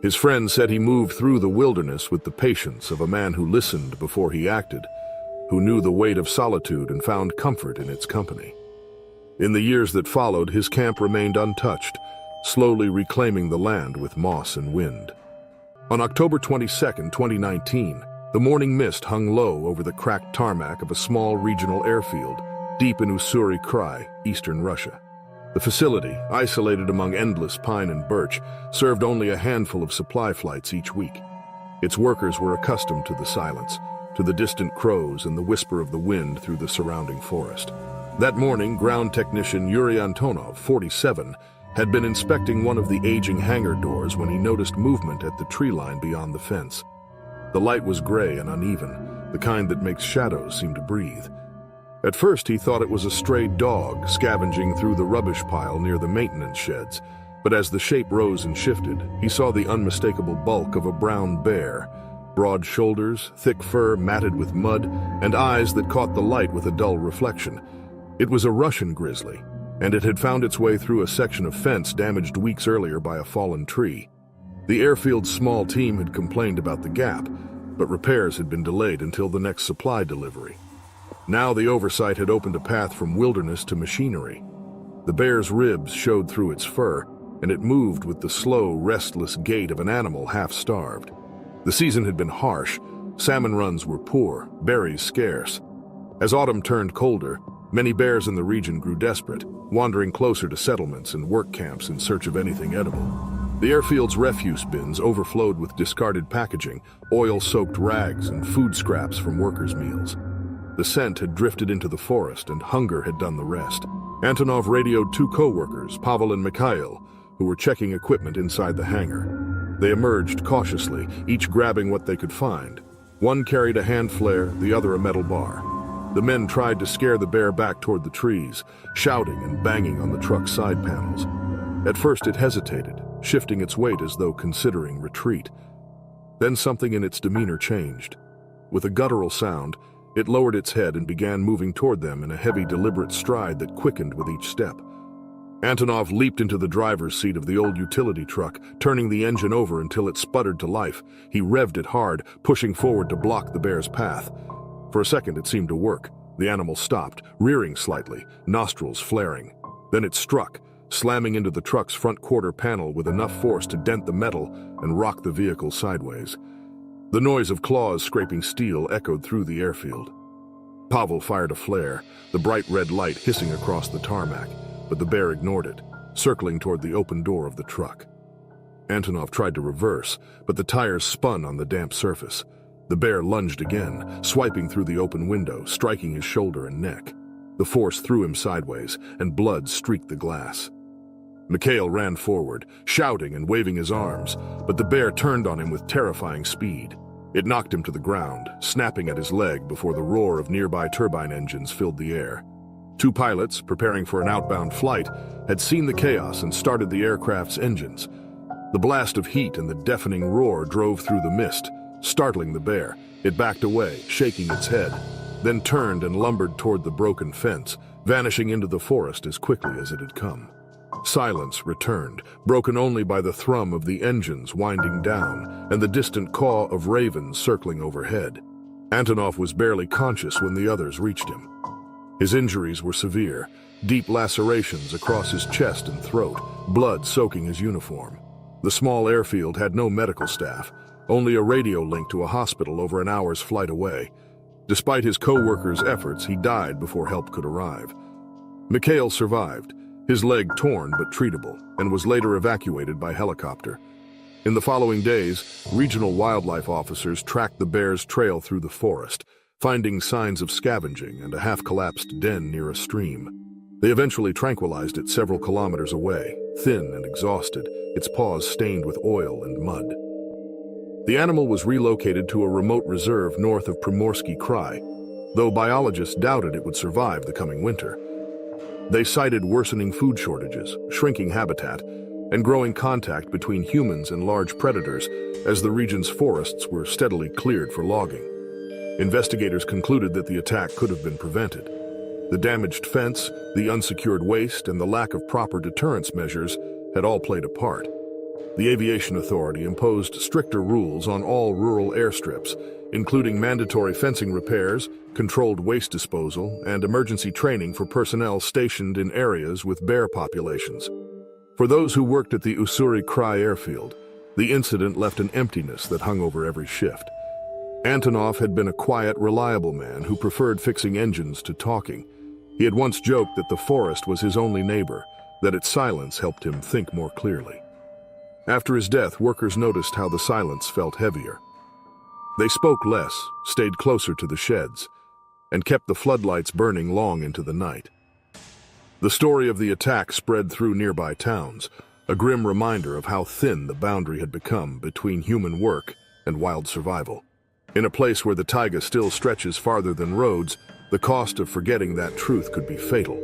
His friends said he moved through the wilderness with the patience of a man who listened before he acted, who knew the weight of solitude and found comfort in its company. In the years that followed, his camp remained untouched, slowly reclaiming the land with moss and wind. On October 22, 2019, the morning mist hung low over the cracked tarmac of a small regional airfield deep in Ussuri Krai, eastern Russia. The facility, isolated among endless pine and birch, served only a handful of supply flights each week. Its workers were accustomed to the silence, to the distant crows and the whisper of the wind through the surrounding forest. That morning, ground technician Yuri Antonov, 47, had been inspecting one of the aging hangar doors when he noticed movement at the tree line beyond the fence. The light was gray and uneven, the kind that makes shadows seem to breathe. At first, he thought it was a stray dog scavenging through the rubbish pile near the maintenance sheds, but as the shape rose and shifted, he saw the unmistakable bulk of a brown bear, broad shoulders, thick fur matted with mud, and eyes that caught the light with a dull reflection. It was a Russian grizzly, and it had found its way through a section of fence damaged weeks earlier by a fallen tree. The airfield's small team had complained about the gap, but repairs had been delayed until the next supply delivery. Now the oversight had opened a path from wilderness to machinery. The bear's ribs showed through its fur, and it moved with the slow, restless gait of an animal half-starved. The season had been harsh, salmon runs were poor, berries scarce. As autumn turned colder, many bears in the region grew desperate, wandering closer to settlements and work camps in search of anything edible. The airfield's refuse bins overflowed with discarded packaging, oil-soaked rags, and food scraps from workers' meals. The scent had drifted into the forest, and hunger had done the rest. Antonov radioed 2 co-workers, Pavel and Mikhail, who were checking equipment inside the hangar. They emerged cautiously, each grabbing what they could find. One carried a hand flare, the other a metal bar. The men tried to scare the bear back toward the trees, shouting and banging on the truck's side panels. At first it hesitated, shifting its weight as though considering retreat. Then something in its demeanor changed. With a guttural sound, it lowered its head and began moving toward them in a heavy, deliberate stride that quickened with each step. Antonov leaped into the driver's seat of the old utility truck, turning the engine over until it sputtered to life. He revved it hard, pushing forward to block the bear's path. For a second it seemed to work. The animal stopped, rearing slightly, nostrils flaring. Then it struck, slamming into the truck's front quarter panel with enough force to dent the metal and rock the vehicle sideways. The noise of claws scraping steel echoed through the airfield. Pavel fired a flare, the bright red light hissing across the tarmac, but the bear ignored it, circling toward the open door of the truck. Antonov tried to reverse, but the tires spun on the damp surface. The bear lunged again, swiping through the open window, striking his shoulder and neck. The force threw him sideways, and blood streaked the glass. Mikhail ran forward, shouting and waving his arms, but the bear turned on him with terrifying speed. It knocked him to the ground, snapping at his leg before the roar of nearby turbine engines filled the air. 2 pilots, preparing for an outbound flight, had seen the chaos and started the aircraft's engines. The blast of heat and the deafening roar drove through the mist, startling the bear. It backed away, shaking its head, then turned and lumbered toward the broken fence, vanishing into the forest as quickly as it had come. Silence returned, broken only by the thrum of the engines winding down and the distant caw of ravens circling overhead. Antonov was barely conscious when the others reached him. His injuries were severe, deep lacerations across his chest and throat, blood soaking his uniform. The small airfield had no medical staff, only a radio link to a hospital over an hour's flight away. Despite his co-workers' efforts, he died before help could arrive. Mikhail survived, his leg torn but treatable, and was later evacuated by helicopter. In the following days, regional wildlife officers tracked the bear's trail through the forest, finding signs of scavenging and a half-collapsed den near a stream. They eventually tranquilized it several kilometers away, thin and exhausted, its paws stained with oil and mud. The animal was relocated to a remote reserve north of Primorsky Krai, though biologists doubted it would survive the coming winter. They cited worsening food shortages, shrinking habitat, and growing contact between humans and large predators as the region's forests were steadily cleared for logging. Investigators concluded that the attack could have been prevented. The damaged fence, the unsecured waste, and the lack of proper deterrence measures had all played a part. The Aviation Authority imposed stricter rules on all rural airstrips, including mandatory fencing repairs, controlled waste disposal, and emergency training for personnel stationed in areas with bear populations. For those who worked at the Ussuri Krai airfield, the incident left an emptiness that hung over every shift. Antonov had been a quiet, reliable man who preferred fixing engines to talking. He had once joked that the forest was his only neighbor, that its silence helped him think more clearly. After his death, workers noticed how the silence felt heavier. They spoke less, stayed closer to the sheds, and kept the floodlights burning long into the night. The story of the attack spread through nearby towns, a grim reminder of how thin the boundary had become between human work and wild survival. In a place where the taiga still stretches farther than roads, the cost of forgetting that truth could be fatal.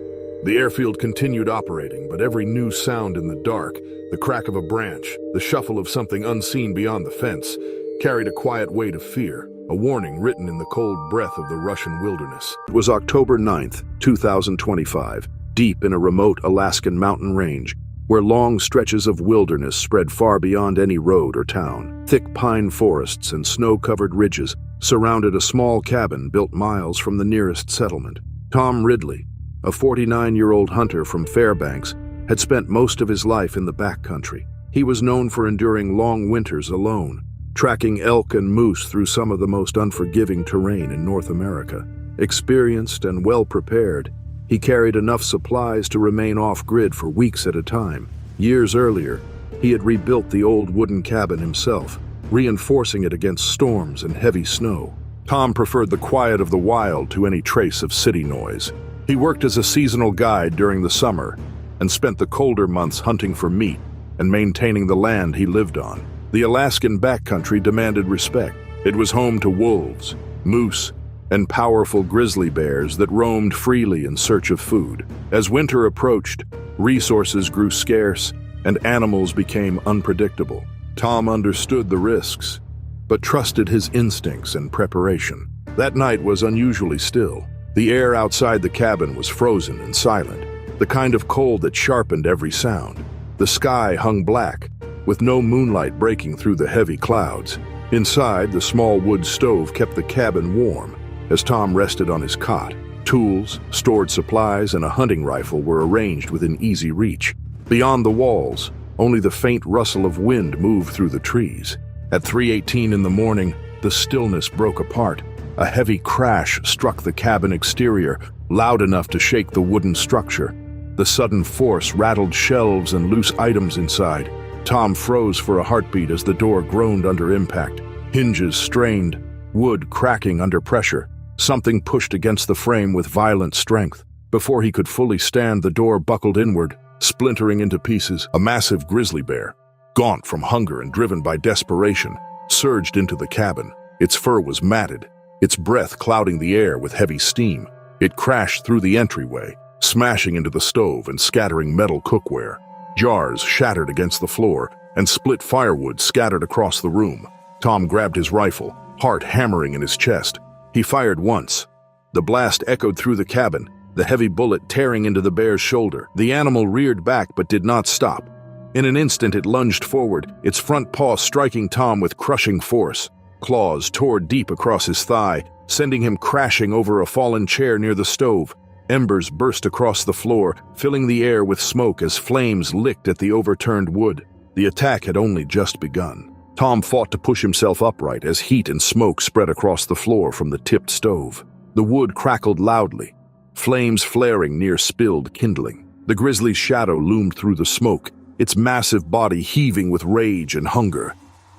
The airfield continued operating, but every new sound in the dark, the crack of a branch, the shuffle of something unseen beyond the fence, carried a quiet weight of fear, a warning written in the cold breath of the Russian wilderness. It was October 9th, 2025, deep in a remote Alaskan mountain range, where long stretches of wilderness spread far beyond any road or town. Thick pine forests and snow-covered ridges surrounded a small cabin built miles from the nearest settlement. Tom Ridley, a 49-year-old hunter from Fairbanks, had spent most of his life in the backcountry. He was known for enduring long winters alone, tracking elk and moose through some of the most unforgiving terrain in North America. Experienced and well-prepared, he carried enough supplies to remain off-grid for weeks at a time. Years earlier, he had rebuilt the old wooden cabin himself, reinforcing it against storms and heavy snow. Tom preferred the quiet of the wild to any trace of city noise. He worked as a seasonal guide during the summer and spent the colder months hunting for meat and maintaining the land he lived on. The Alaskan backcountry demanded respect. It was home to wolves, moose, and powerful grizzly bears that roamed freely in search of food. As winter approached, resources grew scarce and animals became unpredictable. Tom understood the risks, but trusted his instincts and preparation. That night was unusually still. The air outside the cabin was frozen and silent, the kind of cold that sharpened every sound. The sky hung black, with no moonlight breaking through the heavy clouds. Inside, the small wood stove kept the cabin warm. As Tom rested on his cot, tools, stored supplies, and a hunting rifle were arranged within easy reach. Beyond the walls, only the faint rustle of wind moved through the trees. At 3:18 in the morning, the stillness broke apart. A heavy crash struck the cabin exterior, loud enough to shake the wooden structure. The sudden force rattled shelves and loose items inside. Tom froze for a heartbeat as the door groaned under impact. Hinges strained, wood cracking under pressure. Something pushed against the frame with violent strength. Before he could fully stand, the door buckled inward, splintering into pieces. A massive grizzly bear, gaunt from hunger and driven by desperation, surged into the cabin. Its fur was matted, its breath clouding the air with heavy steam. It crashed through the entryway, smashing into the stove and scattering metal cookware. Jars shattered against the floor, and split firewood scattered across the room. Tom grabbed his rifle, heart hammering in his chest. He fired once. The blast echoed through the cabin, the heavy bullet tearing into the bear's shoulder. The animal reared back but did not stop. In an instant it lunged forward, its front paw striking Tom with crushing force. Claws tore deep across his thigh, sending him crashing over a fallen chair near the stove. Embers burst across the floor, filling the air with smoke as flames licked at the overturned wood. The attack had only just begun. Tom fought to push himself upright as heat and smoke spread across the floor from the tipped stove. The wood crackled loudly, flames flaring near spilled kindling. The grizzly's shadow loomed through the smoke, its massive body heaving with rage and hunger.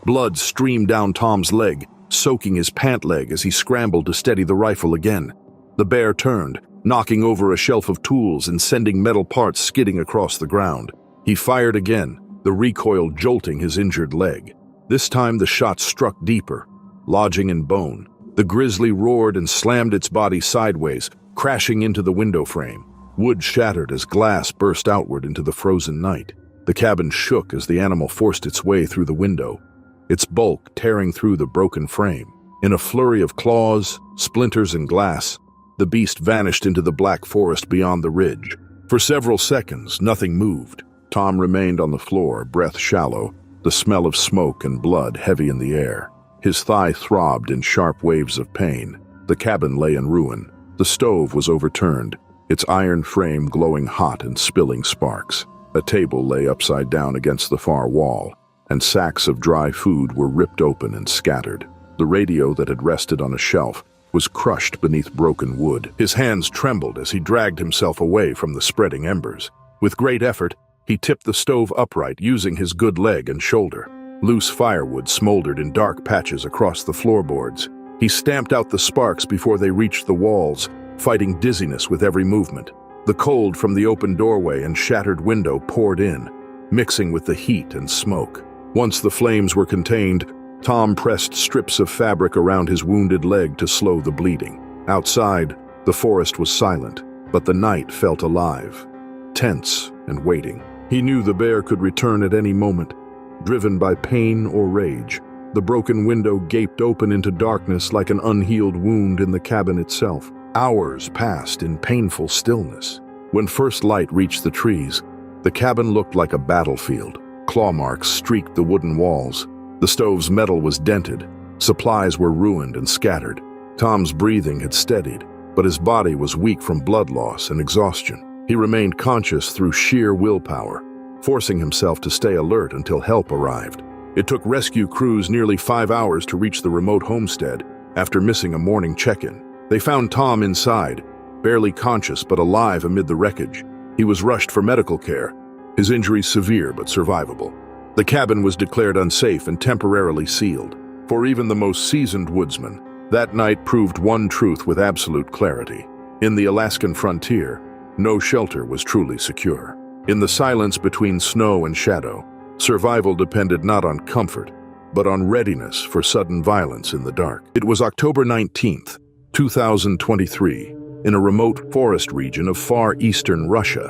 Blood streamed down Tom's leg, soaking his pant leg as he scrambled to steady the rifle again. The bear turned, knocking over a shelf of tools and sending metal parts skidding across the ground. He fired again, the recoil jolting his injured leg. This time the shot struck deeper, lodging in bone. The grizzly roared and slammed its body sideways, crashing into the window frame. Wood shattered as glass burst outward into the frozen night. The cabin shook as the animal forced its way through the window, its bulk tearing through the broken frame. In a flurry of claws, splinters, and glass, the beast vanished into the black forest beyond the ridge. For several seconds, nothing moved. Tom remained on the floor, breath shallow, the smell of smoke and blood heavy in the air. His thigh throbbed in sharp waves of pain. The cabin lay in ruin. The stove was overturned, its iron frame glowing hot and spilling sparks. A table lay upside down against the far wall, and sacks of dry food were ripped open and scattered. The radio that had rested on a shelf was crushed beneath broken wood. His hands trembled as he dragged himself away from the spreading embers. With great effort, he tipped the stove upright using his good leg and shoulder. Loose firewood smoldered in dark patches across the floorboards. He stamped out the sparks before they reached the walls, fighting dizziness with every movement. The cold from the open doorway and shattered window poured in, mixing with the heat and smoke. Once the flames were contained, Tom pressed strips of fabric around his wounded leg to slow the bleeding. Outside, the forest was silent, but the night felt alive, tense and waiting. He knew the bear could return at any moment, driven by pain or rage. The broken window gaped open into darkness like an unhealed wound in the cabin itself. Hours passed in painful stillness. When first light reached the trees, the cabin looked like a battlefield. Claw marks streaked the wooden walls. The stove's metal was dented. Supplies were ruined and scattered. Tom's breathing had steadied, but his body was weak from blood loss and exhaustion. He remained conscious through sheer willpower, forcing himself to stay alert until help arrived. It took rescue crews nearly 5 hours to reach the remote homestead after missing a morning check-in. They found Tom inside, barely conscious but alive amid the wreckage. He was rushed for medical care, his injuries severe but survivable. The cabin was declared unsafe and temporarily sealed. For even the most seasoned woodsman, that night proved one truth with absolute clarity. In the Alaskan frontier, no shelter was truly secure. In the silence between snow and shadow, survival depended not on comfort, but on readiness for sudden violence in the dark. It was October 19th, 2023, in a remote forest region of far eastern Russia,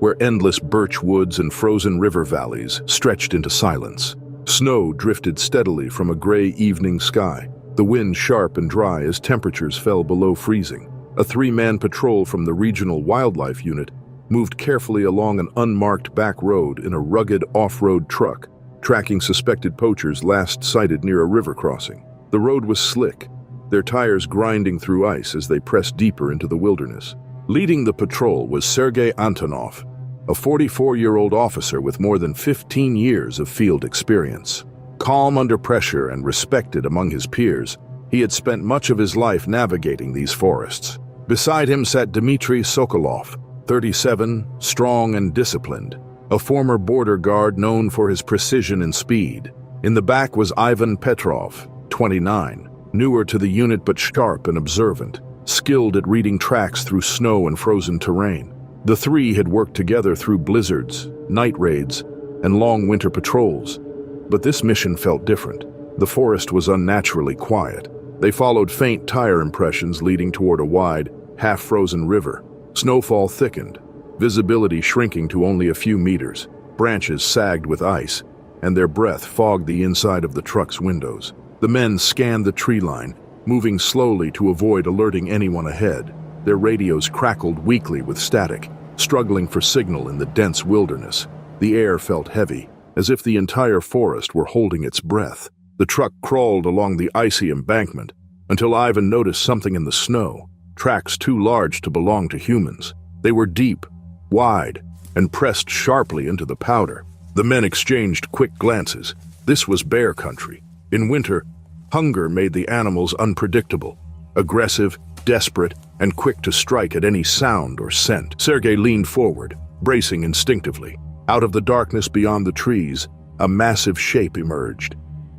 where endless birch woods and frozen river valleys stretched into silence. Snow drifted steadily from a gray evening sky, the wind sharp and dry as temperatures fell below freezing. A 3-man patrol from the regional wildlife unit moved carefully along an unmarked back road in a rugged off-road truck, tracking suspected poachers last sighted near a river crossing. The road was slick, their tires grinding through ice as they pressed deeper into the wilderness. Leading the patrol was Sergei Antonov, a 44-year-old officer with more than 15 years of field experience. Calm under pressure and respected among his peers, he had spent much of his life navigating these forests. Beside him sat Dmitry Sokolov, 37, strong and disciplined, a former border guard known for his precision and speed. In the back was Ivan Petrov, 29, newer to the unit but sharp and observant, skilled at reading tracks through snow and frozen terrain. The three had worked together through blizzards, night raids, and long winter patrols. But this mission felt different. The forest was unnaturally quiet. They followed faint tire impressions leading toward a wide, half-frozen river. Snowfall thickened, visibility shrinking to only a few meters. Branches sagged with ice, and their breath fogged the inside of the truck's windows. The men scanned the tree line, moving slowly to avoid alerting anyone ahead. Their radios crackled weakly with static, struggling for signal in the dense wilderness. The air felt heavy, as if the entire forest were holding its breath. The truck crawled along the icy embankment until Ivan noticed something in the snow, tracks too large to belong to humans. They were deep, wide, and pressed sharply into the powder. The men exchanged quick glances. This was bear country. In winter, hunger made the animals unpredictable, aggressive, desperate, and quick to strike at any sound or scent. Sergei leaned forward, bracing instinctively. Out of the darkness beyond the trees, a massive shape emerged.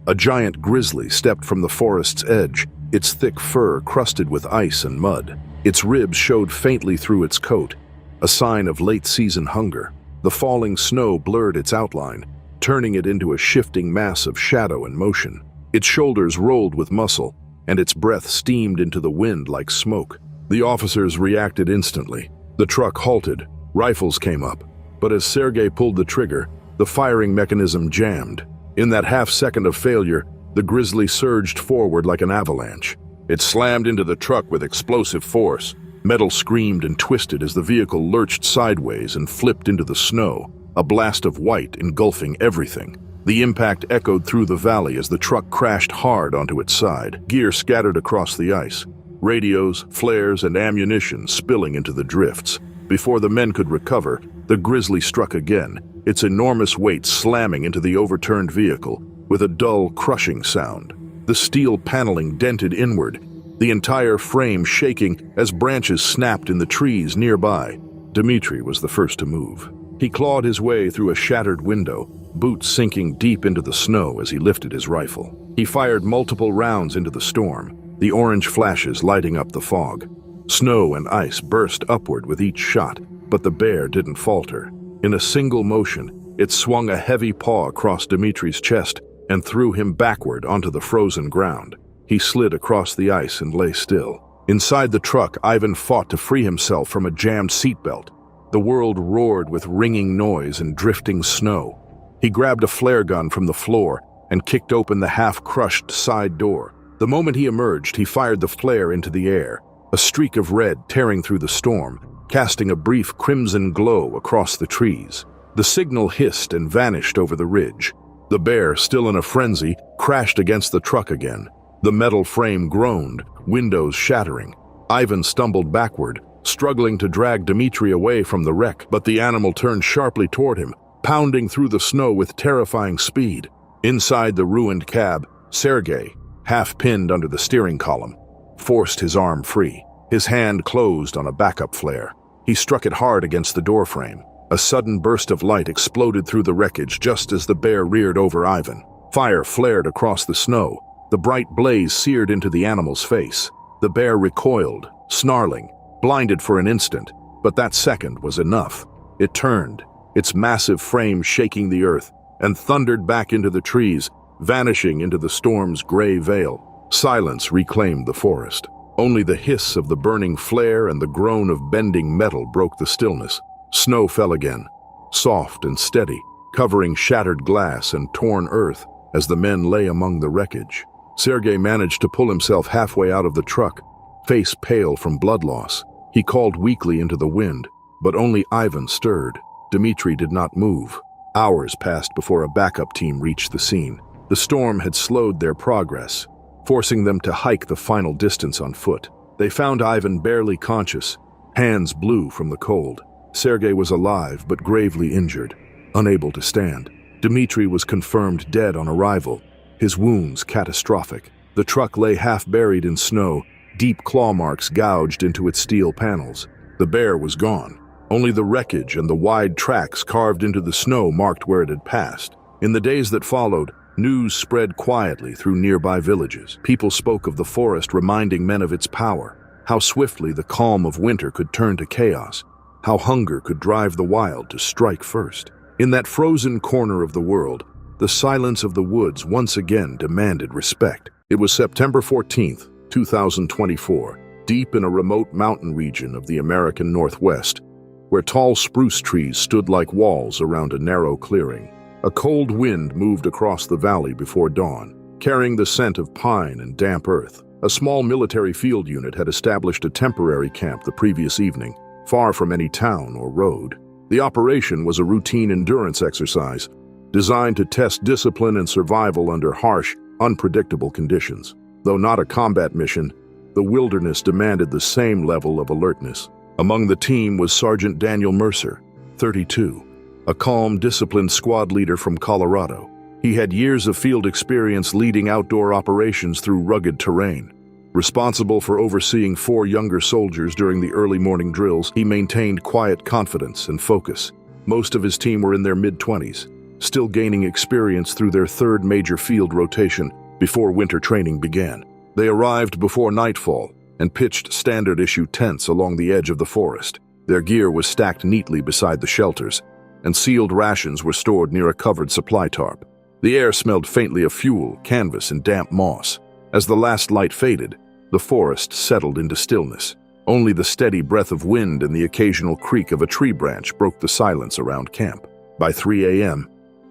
A giant grizzly stepped from the forest's edge, its thick fur crusted with ice and mud. Its ribs showed faintly through its coat, a sign of late-season hunger. The falling snow blurred its outline, turning it into a shifting mass of shadow and motion. Its shoulders rolled with muscle, and its breath steamed into the wind like smoke. The officers reacted instantly. The truck halted, rifles came up, but as Sergei pulled the trigger, the firing mechanism jammed. In that half-second of failure, the Grizzly surged forward like an avalanche. It slammed into the truck with explosive force. Metal screamed and twisted as the vehicle lurched sideways and flipped into the snow, a blast of white engulfing everything. The impact echoed through the valley as the truck crashed hard onto its side. Gear scattered across the ice, radios, flares, and ammunition spilling into the drifts. Before the men could recover, the Grizzly struck again, its enormous weight slamming into the overturned vehicle with a dull, crushing sound. The steel paneling dented inward, the entire frame shaking as branches snapped in the trees nearby. Dmitri was the first to move. He clawed his way through a shattered window, boots sinking deep into the snow as he lifted his rifle. He fired multiple rounds into the storm, the orange flashes lighting up the fog. Snow and ice burst upward with each shot, but the bear didn't falter. In a single motion, it swung a heavy paw across Dmitri's chest and threw him backward onto the frozen ground. He slid across the ice and lay still. Inside the truck, Ivan fought to free himself from a jammed seatbelt. The world roared with ringing noise and drifting snow. He grabbed a flare gun from the floor and kicked open the half-crushed side door. The moment he emerged, he fired the flare into the air, a streak of red tearing through the storm, casting a brief crimson glow across the trees. The signal hissed and vanished over the ridge. The bear, still in a frenzy, crashed against the truck again. The metal frame groaned, windows shattering. Ivan stumbled backward, struggling to drag Dmitri away from the wreck, but the animal turned sharply toward him, pounding through the snow with terrifying speed. Inside the ruined cab, Sergei, half pinned under the steering column, forced his arm free. His hand closed on a backup flare. He struck it hard against the doorframe. A sudden burst of light exploded through the wreckage just as the bear reared over Ivan. Fire flared across the snow. The bright blaze seared into the animal's face. The bear recoiled, snarling, blinded for an instant, but that second was enough. It turned, its massive frame shaking the earth, and thundered back into the trees, vanishing into the storm's gray veil. Silence reclaimed the forest. Only the hiss of the burning flare and the groan of bending metal broke the stillness. Snow fell again, soft and steady, covering shattered glass and torn earth as the men lay among the wreckage. Sergei managed to pull himself halfway out of the truck, face pale from blood loss. He called weakly into the wind, but only Ivan stirred. Dmitri did not move. Hours passed before a backup team reached the scene. The storm had slowed their progress, forcing them to hike the final distance on foot. They found Ivan barely conscious, hands blue from the cold. Sergei was alive but gravely injured, unable to stand. Dmitri was confirmed dead on arrival, his wounds catastrophic. The truck lay half buried in snow, deep claw marks gouged into its steel panels. The bear was gone. Only the wreckage and the wide tracks carved into the snow marked where it had passed. In the days that followed, news spread quietly through nearby villages. People spoke of the forest reminding men of its power, how swiftly the calm of winter could turn to chaos, how hunger could drive the wild to strike first. In that frozen corner of the world, the silence of the woods once again demanded respect. It was September 14th, 2024, deep in a remote mountain region of the American Northwest, where tall spruce trees stood like walls around a narrow clearing. A cold wind moved across the valley before dawn, carrying the scent of pine and damp earth. A small military field unit had established a temporary camp the previous evening, far from any town or road. The operation was a routine endurance exercise, designed to test discipline and survival under harsh, unpredictable conditions. Though not a combat mission, the wilderness demanded the same level of alertness. Among the team was Sergeant Daniel Mercer, 32, a calm, disciplined squad leader from Colorado. He had years of field experience leading outdoor operations through rugged terrain. Responsible for overseeing 4 younger soldiers during the early morning drills, he maintained quiet confidence and focus. Most of his team were in their mid-20s, still gaining experience through their 3rd major field rotation before winter training began. They arrived before nightfall and pitched standard-issue tents along the edge of the forest. Their gear was stacked neatly beside the shelters, and sealed rations were stored near a covered supply tarp. The air smelled faintly of fuel, canvas, and damp moss. As the last light faded, the forest settled into stillness. Only the steady breath of wind and the occasional creak of a tree branch broke the silence around camp. By 3 a.m.,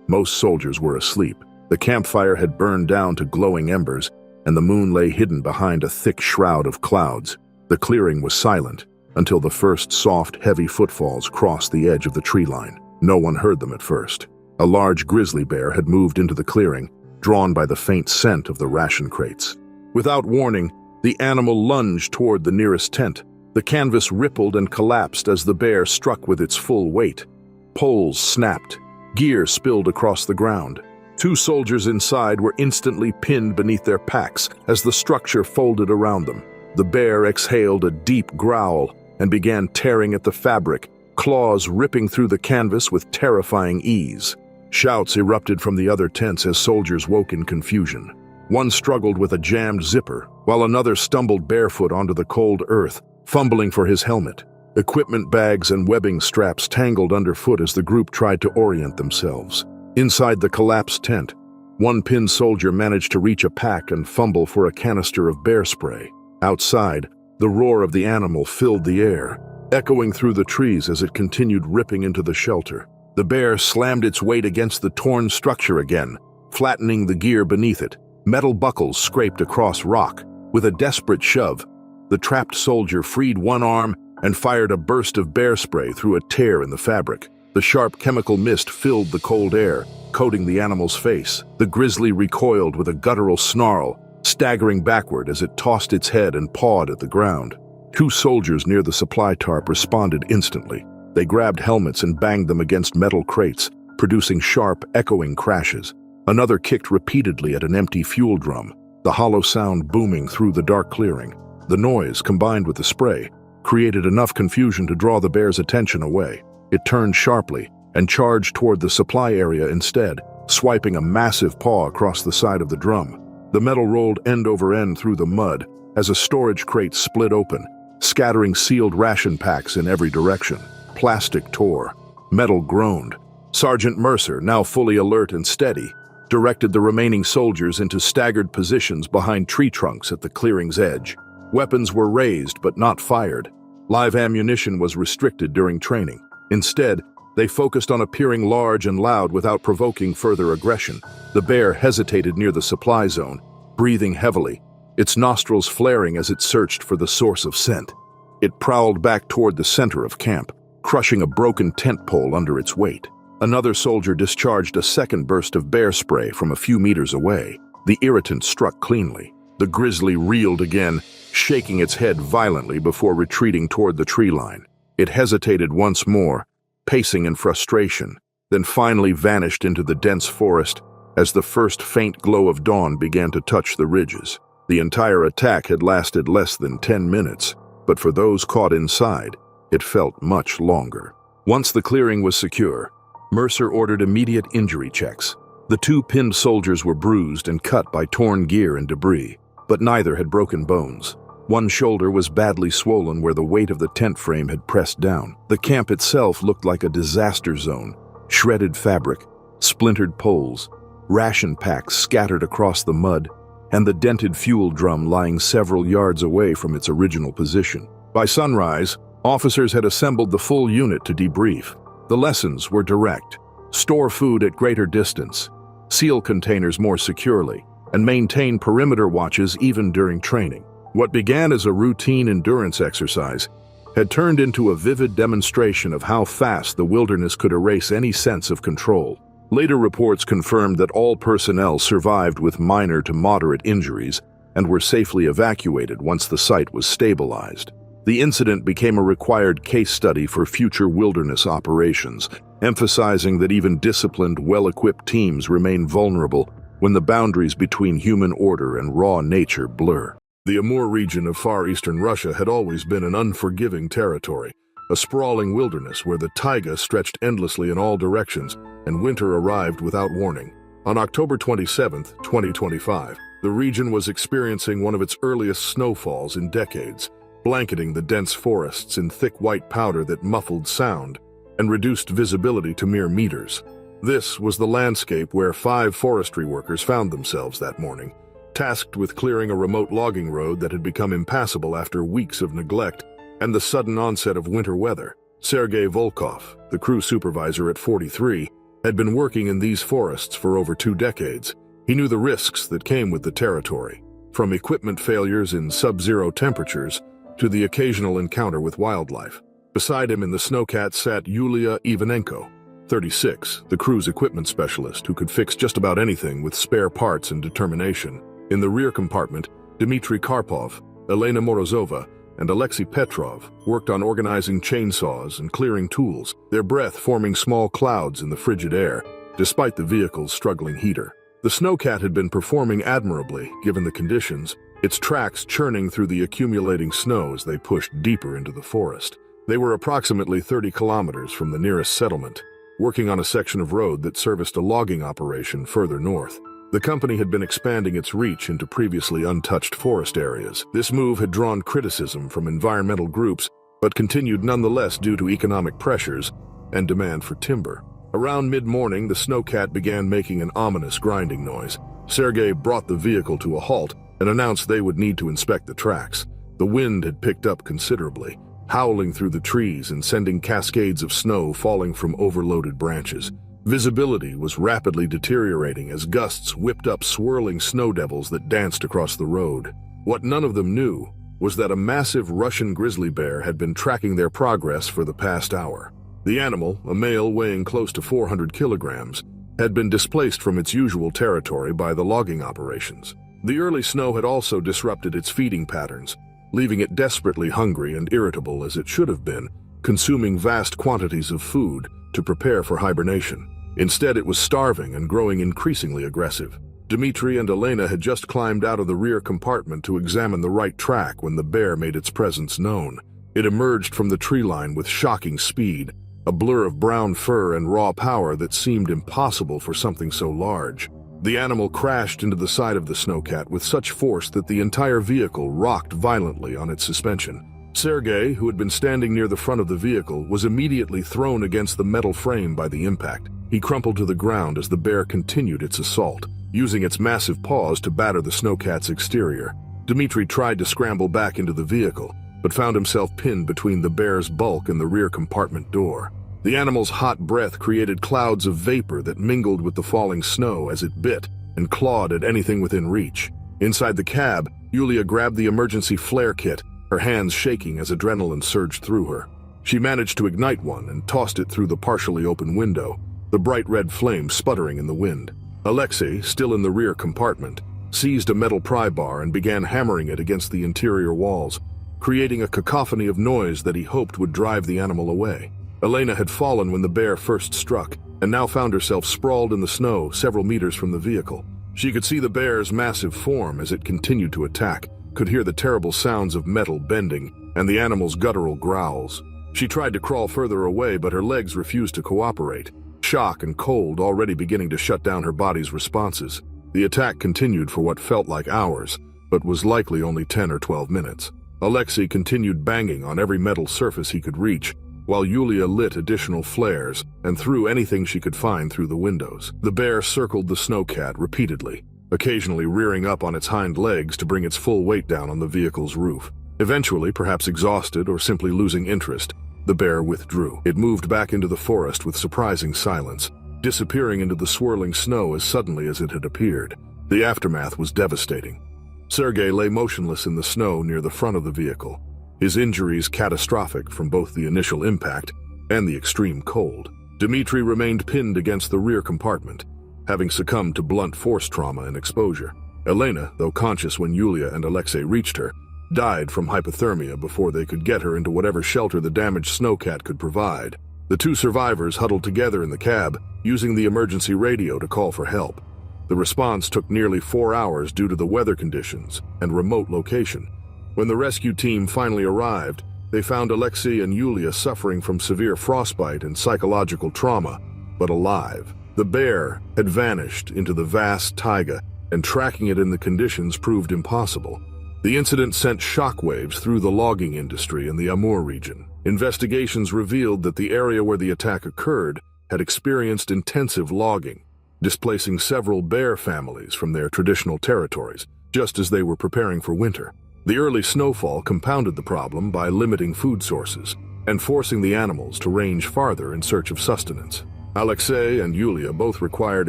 most soldiers were asleep. The campfire had burned down to glowing embers, and the moon lay hidden behind a thick shroud of clouds. The clearing was silent until the first soft, heavy footfalls crossed the edge of the tree line. No one heard them at first. A large grizzly bear had moved into the clearing, drawn by the faint scent of the ration crates. Without warning, the animal lunged toward the nearest tent. The canvas rippled and collapsed as the bear struck with its full weight. Poles snapped. Gear spilled across the ground. 2 soldiers inside were instantly pinned beneath their packs as the structure folded around them. The bear exhaled a deep growl and began tearing at the fabric, claws ripping through the canvas with terrifying ease. Shouts erupted from the other tents as soldiers woke in confusion. One struggled with a jammed zipper, while another stumbled barefoot onto the cold earth, fumbling for his helmet. Equipment bags and webbing straps tangled underfoot as the group tried to orient themselves. Inside the collapsed tent, one pinned soldier managed to reach a pack and fumble for a canister of bear spray. Outside, the roar of the animal filled the air, echoing through the trees as it continued ripping into the shelter. The bear slammed its weight against the torn structure again, flattening the gear beneath it. Metal buckles scraped across rock. With a desperate shove, the trapped soldier freed one arm and fired a burst of bear spray through a tear in the fabric. The sharp chemical mist filled the cold air, coating the animal's face. The grizzly recoiled with a guttural snarl, staggering backward as it tossed its head and pawed at the ground. 2 soldiers near the supply tarp responded instantly. They grabbed helmets and banged them against metal crates, producing sharp, echoing crashes. Another kicked repeatedly at an empty fuel drum, the hollow sound booming through the dark clearing. The noise, combined with the spray, created enough confusion to draw the bear's attention away. It turned sharply and charged toward the supply area instead, swiping a massive paw across the side of the drum. The metal rolled end over end through the mud as a storage crate split open, scattering sealed ration packs in every direction. Plastic tore. Metal groaned. Sergeant Mercer, now fully alert and steady, directed the remaining soldiers into staggered positions behind tree trunks at the clearing's edge. Weapons were raised but not fired. Live ammunition was restricted during training. Instead, they focused on appearing large and loud without provoking further aggression. The bear hesitated near the supply zone, breathing heavily, its nostrils flaring as it searched for the source of scent. It prowled back toward the center of camp, crushing a broken tent pole under its weight. Another soldier discharged a second burst of bear spray from a few meters away. The irritant struck cleanly. The grizzly reeled again, shaking its head violently before retreating toward the tree line. It hesitated once more, pacing in frustration, then finally vanished into the dense forest as the first faint glow of dawn began to touch the ridges. The entire attack had lasted less than 10 minutes, but for those caught inside, it felt much longer. Once the clearing was secure, Mercer ordered immediate injury checks. The 2 pinned soldiers were bruised and cut by torn gear and debris, but neither had broken bones. One shoulder was badly swollen where the weight of the tent frame had pressed down. The camp itself looked like a disaster zone. Shredded fabric, splintered poles, ration packs scattered across the mud, and the dented fuel drum lying several yards away from its original position. By sunrise, officers had assembled the full unit to debrief. The lessons were direct: store food at greater distance, seal containers more securely, and maintain perimeter watches even during training. What began as a routine endurance exercise had turned into a vivid demonstration of how fast the wilderness could erase any sense of control. Later reports confirmed that all personnel survived with minor to moderate injuries and were safely evacuated once the site was stabilized. The incident became a required case study for future wilderness operations, emphasizing that even disciplined, well-equipped teams remain vulnerable when the boundaries between human order and raw nature blur. The Amur region of far eastern Russia had always been an unforgiving territory, a sprawling wilderness where the taiga stretched endlessly in all directions and winter arrived without warning. On October 27, 2025, the region was experiencing one of its earliest snowfalls in decades, blanketing the dense forests in thick white powder that muffled sound and reduced visibility to mere meters. This was the landscape where 5 forestry workers found themselves that morning, tasked with clearing a remote logging road that had become impassable after weeks of neglect and the sudden onset of winter weather. Sergei Volkov, the crew supervisor at 43, had been working in these forests for over 2 decades. He knew the risks that came with the territory, from equipment failures in sub-zero temperatures to the occasional encounter with wildlife. Beside him in the snowcat sat Yulia Ivanenko, 36, the crew's equipment specialist who could fix just about anything with spare parts and determination. In the rear compartment, Dmitry Karpov, Elena Morozova, and Alexei Petrov worked on organizing chainsaws and clearing tools, their breath forming small clouds in the frigid air, despite the vehicle's struggling heater. The snowcat had been performing admirably, given the conditions, its tracks churning through the accumulating snow as they pushed deeper into the forest. They were approximately 30 kilometers from the nearest settlement, working on a section of road that serviced a logging operation further north. The company had been expanding its reach into previously untouched forest areas. This move had drawn criticism from environmental groups, but continued nonetheless due to economic pressures and demand for timber. Around mid-morning, the snowcat began making an ominous grinding noise. Sergei brought the vehicle to a halt and announced they would need to inspect the tracks. The wind had picked up considerably, howling through the trees and sending cascades of snow falling from overloaded branches. Visibility was rapidly deteriorating as gusts whipped up swirling snow devils that danced across the road. What none of them knew was that a massive Russian grizzly bear had been tracking their progress for the past hour. The animal, a male weighing close to 400 kilograms, had been displaced from its usual territory by the logging operations. The early snow had also disrupted its feeding patterns, leaving it desperately hungry and irritable as it should have been, consuming vast quantities of food to prepare for hibernation. Instead, it was starving and growing increasingly aggressive. Dmitry and Elena had just climbed out of the rear compartment to examine the right track when the bear made its presence known. It emerged from the tree line with shocking speed, a blur of brown fur and raw power that seemed impossible for something so large. The animal crashed into the side of the snowcat with such force that the entire vehicle rocked violently on its suspension. Sergei, who had been standing near the front of the vehicle, was immediately thrown against the metal frame by the impact. He crumpled to the ground as the bear continued its assault, using its massive paws to batter the snowcat's exterior. Dmitry tried to scramble back into the vehicle, but found himself pinned between the bear's bulk and the rear compartment door. The animal's hot breath created clouds of vapor that mingled with the falling snow as it bit and clawed at anything within reach. Inside the cab, Yulia grabbed the emergency flare kit, her hands shaking as adrenaline surged through her. She managed to ignite one and tossed it through the partially open window, the bright red flame sputtering in the wind. Alexei, still in the rear compartment, seized a metal pry bar and began hammering it against the interior walls, creating a cacophony of noise that he hoped would drive the animal away. Elena had fallen when the bear first struck, and now found herself sprawled in the snow several meters from the vehicle. She could see the bear's massive form as it continued to attack, could hear the terrible sounds of metal bending and the animal's guttural growls. She tried to crawl further away, but her legs refused to cooperate, shock and cold already beginning to shut down her body's responses. The attack continued for what felt like hours, but was likely only 10 or 12 minutes. Alexei continued banging on every metal surface he could reach, while Yulia lit additional flares and threw anything she could find through the windows. The bear circled the snowcat repeatedly, occasionally rearing up on its hind legs to bring its full weight down on the vehicle's roof. Eventually, perhaps exhausted or simply losing interest, the bear withdrew. It moved back into the forest with surprising silence, disappearing into the swirling snow as suddenly as it had appeared. The aftermath was devastating. Sergei lay motionless in the snow near the front of the vehicle, his injuries catastrophic from both the initial impact and the extreme cold. Dmitry remained pinned against the rear compartment, having succumbed to blunt force trauma and exposure. Elena, though conscious when Yulia and Alexei reached her, died from hypothermia before they could get her into whatever shelter the damaged snowcat could provide. The two survivors huddled together in the cab, using the emergency radio to call for help. The response took nearly 4 hours due to the weather conditions and remote location. When the rescue team finally arrived, they found Alexei and Yulia suffering from severe frostbite and psychological trauma, but alive. The bear had vanished into the vast taiga, and tracking it in the conditions proved impossible. The incident sent shockwaves through the logging industry in the Amur region. Investigations revealed that the area where the attack occurred had experienced intensive logging, displacing several bear families from their traditional territories, just as they were preparing for winter. The early snowfall compounded the problem by limiting food sources and forcing the animals to range farther in search of sustenance. Alexei and Yulia both required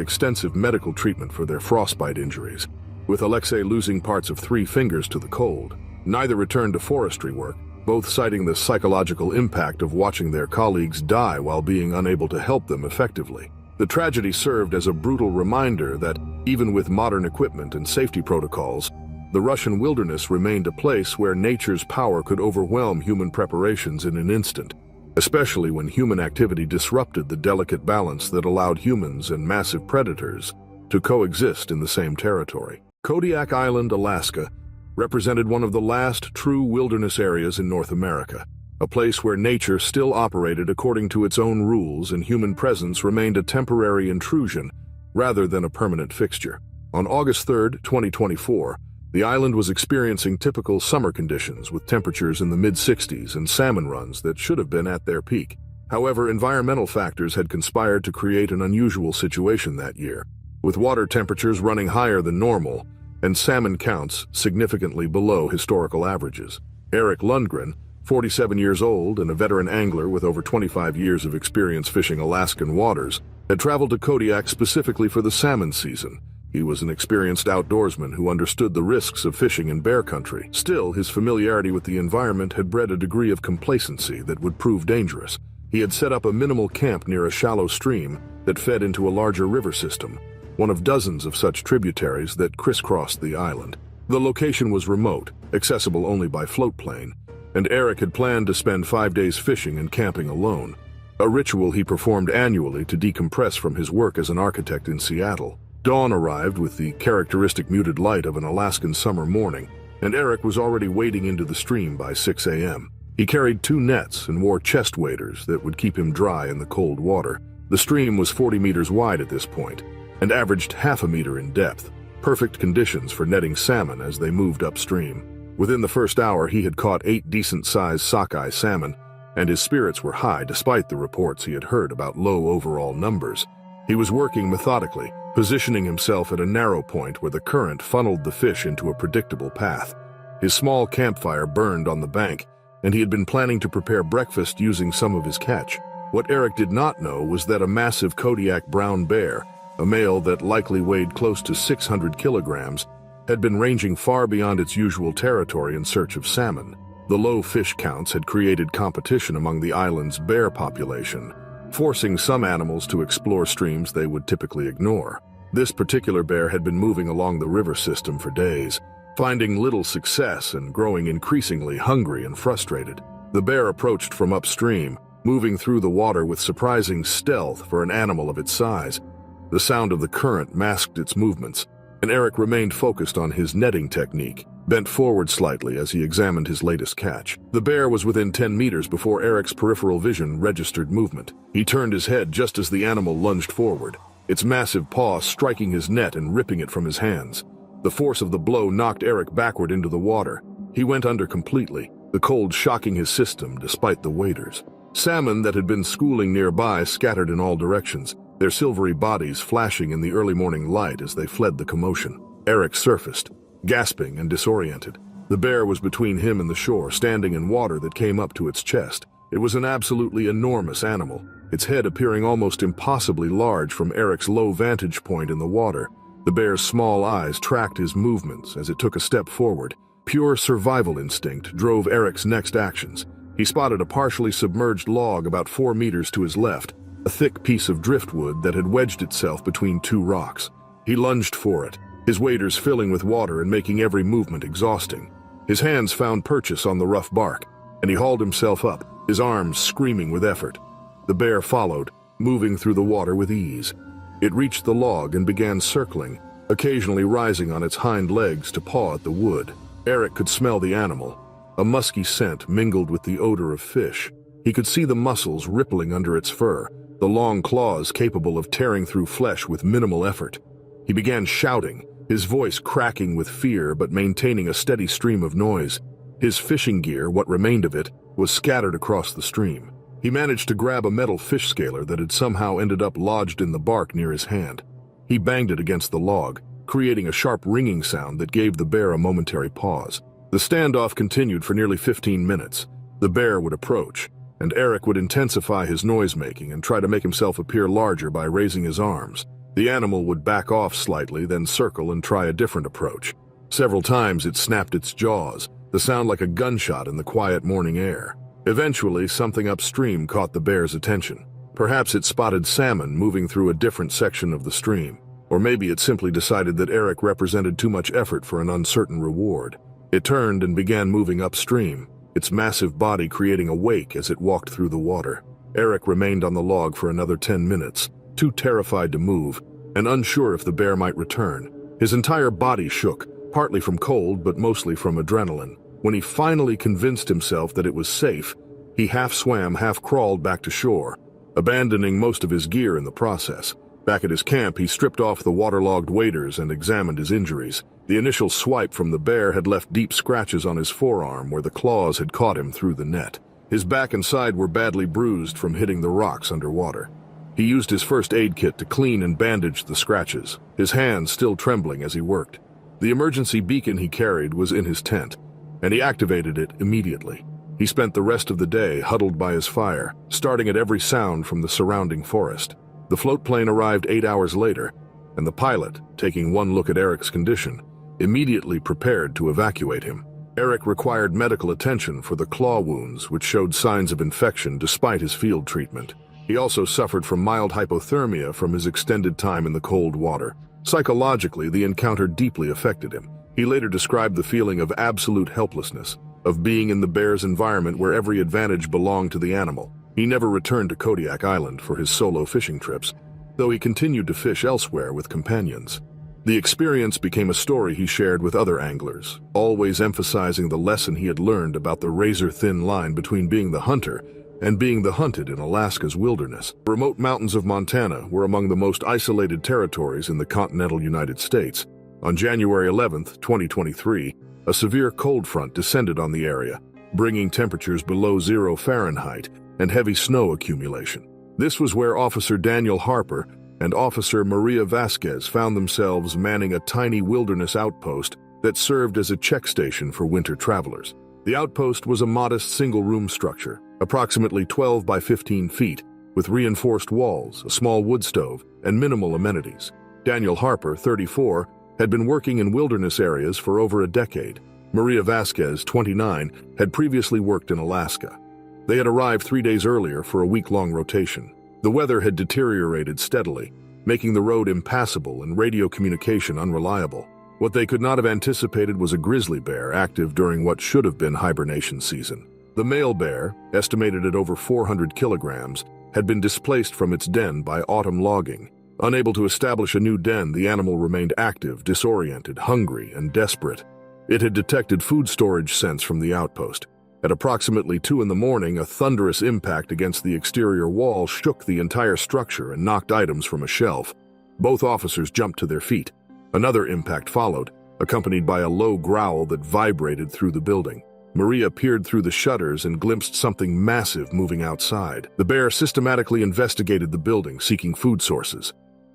extensive medical treatment for their frostbite injuries, with Alexei losing parts of 3 fingers to the cold. Neither returned to forestry work, both citing the psychological impact of watching their colleagues die while being unable to help them effectively. The tragedy served as a brutal reminder that, even with modern equipment and safety protocols, the Russian wilderness remained a place where nature's power could overwhelm human preparations in an instant, especially when human activity disrupted the delicate balance that allowed humans and massive predators to coexist in the same territory. Kodiak Island, Alaska, represented one of the last true wilderness areas in North America, a place where nature still operated according to its own rules and human presence remained a temporary intrusion rather than a permanent fixture. On August 3, 2024, the island was experiencing typical summer conditions with temperatures in the mid-60s and salmon runs that should have been at their peak. However, environmental factors had conspired to create an unusual situation that year, with water temperatures running higher than normal and salmon counts significantly below historical averages. Eric Lundgren, 47 years old and a veteran angler with over 25 years of experience fishing Alaskan waters, had traveled to Kodiak specifically for the salmon season. He was an experienced outdoorsman who understood the risks of fishing in bear country. Still, his familiarity with the environment had bred a degree of complacency that would prove dangerous. He had set up a minimal camp near a shallow stream that fed into a larger river system, one of dozens of such tributaries that crisscrossed the island. The location was remote, accessible only by float plane, and Eric had planned to spend 5 days fishing and camping alone, a ritual he performed annually to decompress from his work as an architect in Seattle. Dawn arrived with the characteristic muted light of an Alaskan summer morning, and Eric was already wading into the stream by 6 a.m. He carried 2 nets and wore chest waders that would keep him dry in the cold water. The stream was 40 meters wide at this point, and averaged half a meter in depth, perfect conditions for netting salmon as they moved upstream. Within the first hour, he had caught 8 decent-sized sockeye salmon, and his spirits were high despite the reports he had heard about low overall numbers. He was working methodically, positioning himself at a narrow point where the current funneled the fish into a predictable path. His small campfire burned on the bank, and he had been planning to prepare breakfast using some of his catch. What Eric did not know was that a massive Kodiak brown bear, a male that likely weighed close to 600 kilograms, had been ranging far beyond its usual territory in search of salmon. The low fish counts had created competition among the island's bear population, forcing some animals to explore streams they would typically ignore. This particular bear had been moving along the river system for days, finding little success and growing increasingly hungry and frustrated. The bear approached from upstream, moving through the water with surprising stealth for an animal of its size. The sound of the current masked its movements, and Eric remained focused on his netting technique, bent forward slightly as he examined his latest catch. The bear was within 10 meters before Eric's peripheral vision registered movement. He turned his head just as the animal lunged forward, its massive paw striking his net and ripping it from his hands. The force of the blow knocked Eric backward into the water. He went under completely, the cold shocking his system despite the waders. Salmon that had been schooling nearby scattered in all directions, their silvery bodies flashing in the early morning light as they fled the commotion. Eric surfaced, gasping and disoriented. The bear was between him and the shore, standing in water that came up to its chest. It was an absolutely enormous animal, its head appearing almost impossibly large from Eric's low vantage point in the water. The bear's small eyes tracked his movements as it took a step forward. Pure survival instinct drove Eric's next actions. He spotted a partially submerged log about 4 meters to his left, a thick piece of driftwood that had wedged itself between 2 rocks. He lunged for it, his waders filling with water and making every movement exhausting. His hands found purchase on the rough bark, and he hauled himself up, his arms screaming with effort. The bear followed, moving through the water with ease. It reached the log and began circling, occasionally rising on its hind legs to paw at the wood. Eric could smell the animal. A musky scent mingled with the odor of fish. He could see the muscles rippling under its fur, the long claws capable of tearing through flesh with minimal effort. He began shouting, his voice cracking with fear but maintaining a steady stream of noise. His fishing gear, what remained of it, was scattered across the stream. He managed to grab a metal fish scaler that had somehow ended up lodged in the bark near his hand. He banged it against the log, creating a sharp ringing sound that gave the bear a momentary pause. The standoff continued for nearly 15 minutes. The bear would approach, and Eric would intensify his noise-making and try to make himself appear larger by raising his arms. The animal would back off slightly, then circle and try a different approach. Several times it snapped its jaws, the sound like a gunshot in the quiet morning air. Eventually, something upstream caught the bear's attention. Perhaps it spotted salmon moving through a different section of the stream. Or maybe it simply decided that Eric represented too much effort for an uncertain reward. It turned and began moving upstream, its massive body creating a wake as it walked through the water. Eric remained on the log for another 10 minutes, too terrified to move, and unsure if the bear might return. His entire body shook, partly from cold but mostly from adrenaline. When he finally convinced himself that it was safe, he half swam, half crawled back to shore, abandoning most of his gear in the process. Back at his camp, he stripped off the waterlogged waders and examined his injuries. The initial swipe from the bear had left deep scratches on his forearm where the claws had caught him through the net. His back and side were badly bruised from hitting the rocks underwater. He used his first aid kit to clean and bandage the scratches, his hands still trembling as he worked. The emergency beacon he carried was in his tent, and he activated it immediately. He spent the rest of the day huddled by his fire, starting at every sound from the surrounding forest. The float plane arrived 8 hours later, and the pilot, taking one look at Eric's condition, immediately prepared to evacuate him. Eric required medical attention for the claw wounds, which showed signs of infection despite his field treatment. He also suffered from mild hypothermia from his extended time in the cold water. Psychologically, the encounter deeply affected him. He later described the feeling of absolute helplessness, of being in the bear's environment where every advantage belonged to the animal. He never returned to Kodiak Island for his solo fishing trips, though he continued to fish elsewhere with companions. The experience became a story he shared with other anglers, always emphasizing the lesson he had learned about the razor-thin line between being the hunter and being the hunted in Alaska's wilderness. The remote mountains of Montana were among the most isolated territories in the continental United States. On January 11, 2023, a severe cold front descended on the area, bringing temperatures below 0 Fahrenheit and heavy snow accumulation. This was where Officer Daniel Harper and Officer Maria Vasquez found themselves manning a tiny wilderness outpost that served as a check station for winter travelers. The outpost was a modest single-room structure, approximately 12 by 15 feet, with reinforced walls, a small wood stove, and minimal amenities. Daniel Harper, 34, had been working in wilderness areas for over a decade. Maria Vasquez, 29, had previously worked in Alaska. They had arrived 3 days earlier for a week-long rotation. The weather had deteriorated steadily, making the road impassable and radio communication unreliable. What they could not have anticipated was a grizzly bear active during what should have been hibernation season. The male bear, estimated at over 400 kilograms, had been displaced from its den by autumn logging. Unable to establish a new den, the animal remained active, disoriented, hungry, and desperate. It had detected food storage scents from the outpost. At approximately 2 in the morning, a thunderous impact against the exterior wall shook the entire structure and knocked items from a shelf. Both officers jumped to their feet. Another impact followed, accompanied by a low growl that vibrated through the building. Maria peered through the shutters and glimpsed something massive moving outside. The bear systematically investigated the building, seeking food sources.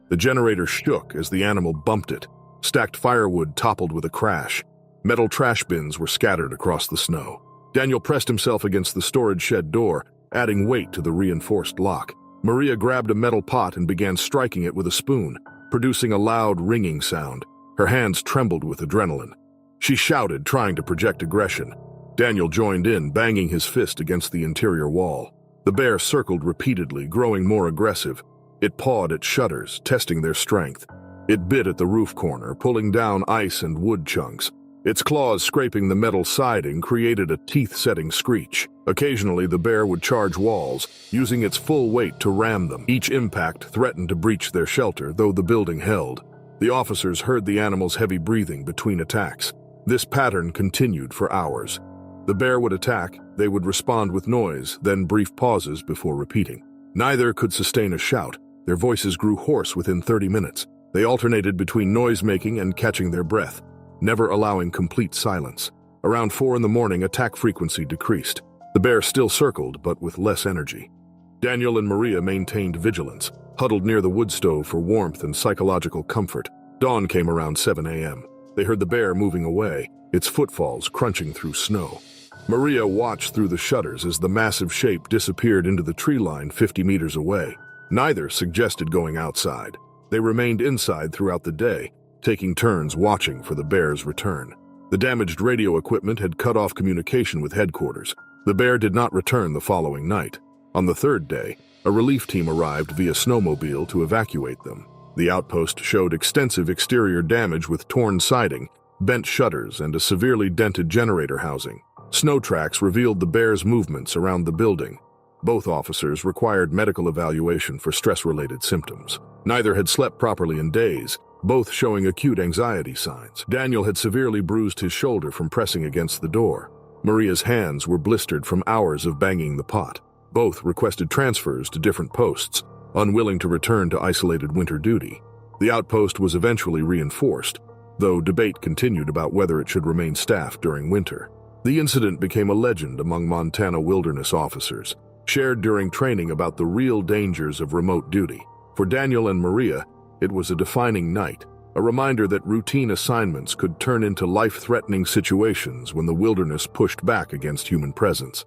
The generator shook as the animal bumped it. Stacked firewood toppled with a crash. Metal trash bins were scattered across the snow. Daniel pressed himself against the storage shed door, adding weight to the reinforced lock. Maria grabbed a metal pot and began striking it with a spoon. producing a loud, ringing sound. Her hands trembled with adrenaline. She shouted, trying to project aggression. Daniel joined in, banging his fist against the interior wall. The bear circled repeatedly, growing more aggressive. It pawed at shutters, testing their strength. It bit at the roof corner, pulling down ice and wood chunks. Its claws scraping the metal siding created a teeth-setting screech. Occasionally, the bear would charge walls, using its full weight to ram them. Each impact threatened to breach their shelter, though the building held. The officers heard the animal's heavy breathing between attacks. This pattern continued for hours. The bear would attack, they would respond with noise, then brief pauses before repeating. Neither could sustain a shout. Their voices grew hoarse within 30 minutes. They alternated between noise-making and catching their breath, never allowing complete silence. Around 4 a.m, attack frequency decreased. The bear still circled, but with less energy. Daniel and Maria maintained vigilance, huddled near the wood stove for warmth and psychological comfort. Dawn came around 7 a.m. They heard the bear moving away, its footfalls crunching through snow. Maria watched through the shutters as the massive shape disappeared into the tree line 50 meters away. Neither suggested going outside. They remained inside throughout the day, taking turns watching for the bear's return. The damaged radio equipment had cut off communication with headquarters. The bear did not return the following night. On the third day, a relief team arrived via snowmobile to evacuate them. The outpost showed extensive exterior damage with torn siding, bent shutters, and a severely dented generator housing. Snow tracks revealed the bear's movements around the building. Both officers required medical evaluation for stress-related symptoms. Neither had slept properly in days, both showing acute anxiety signs. Daniel had severely bruised his shoulder from pressing against the door. Maria's hands were blistered from hours of banging the pot. Both requested transfers to different posts, unwilling to return to isolated winter duty. The outpost was eventually reinforced, though debate continued about whether it should remain staffed during winter. The incident became a legend among Montana wilderness officers, shared during training about the real dangers of remote duty. For Daniel and Maria, it was a defining night, a reminder that routine assignments could turn into life-threatening situations when the wilderness pushed back against human presence.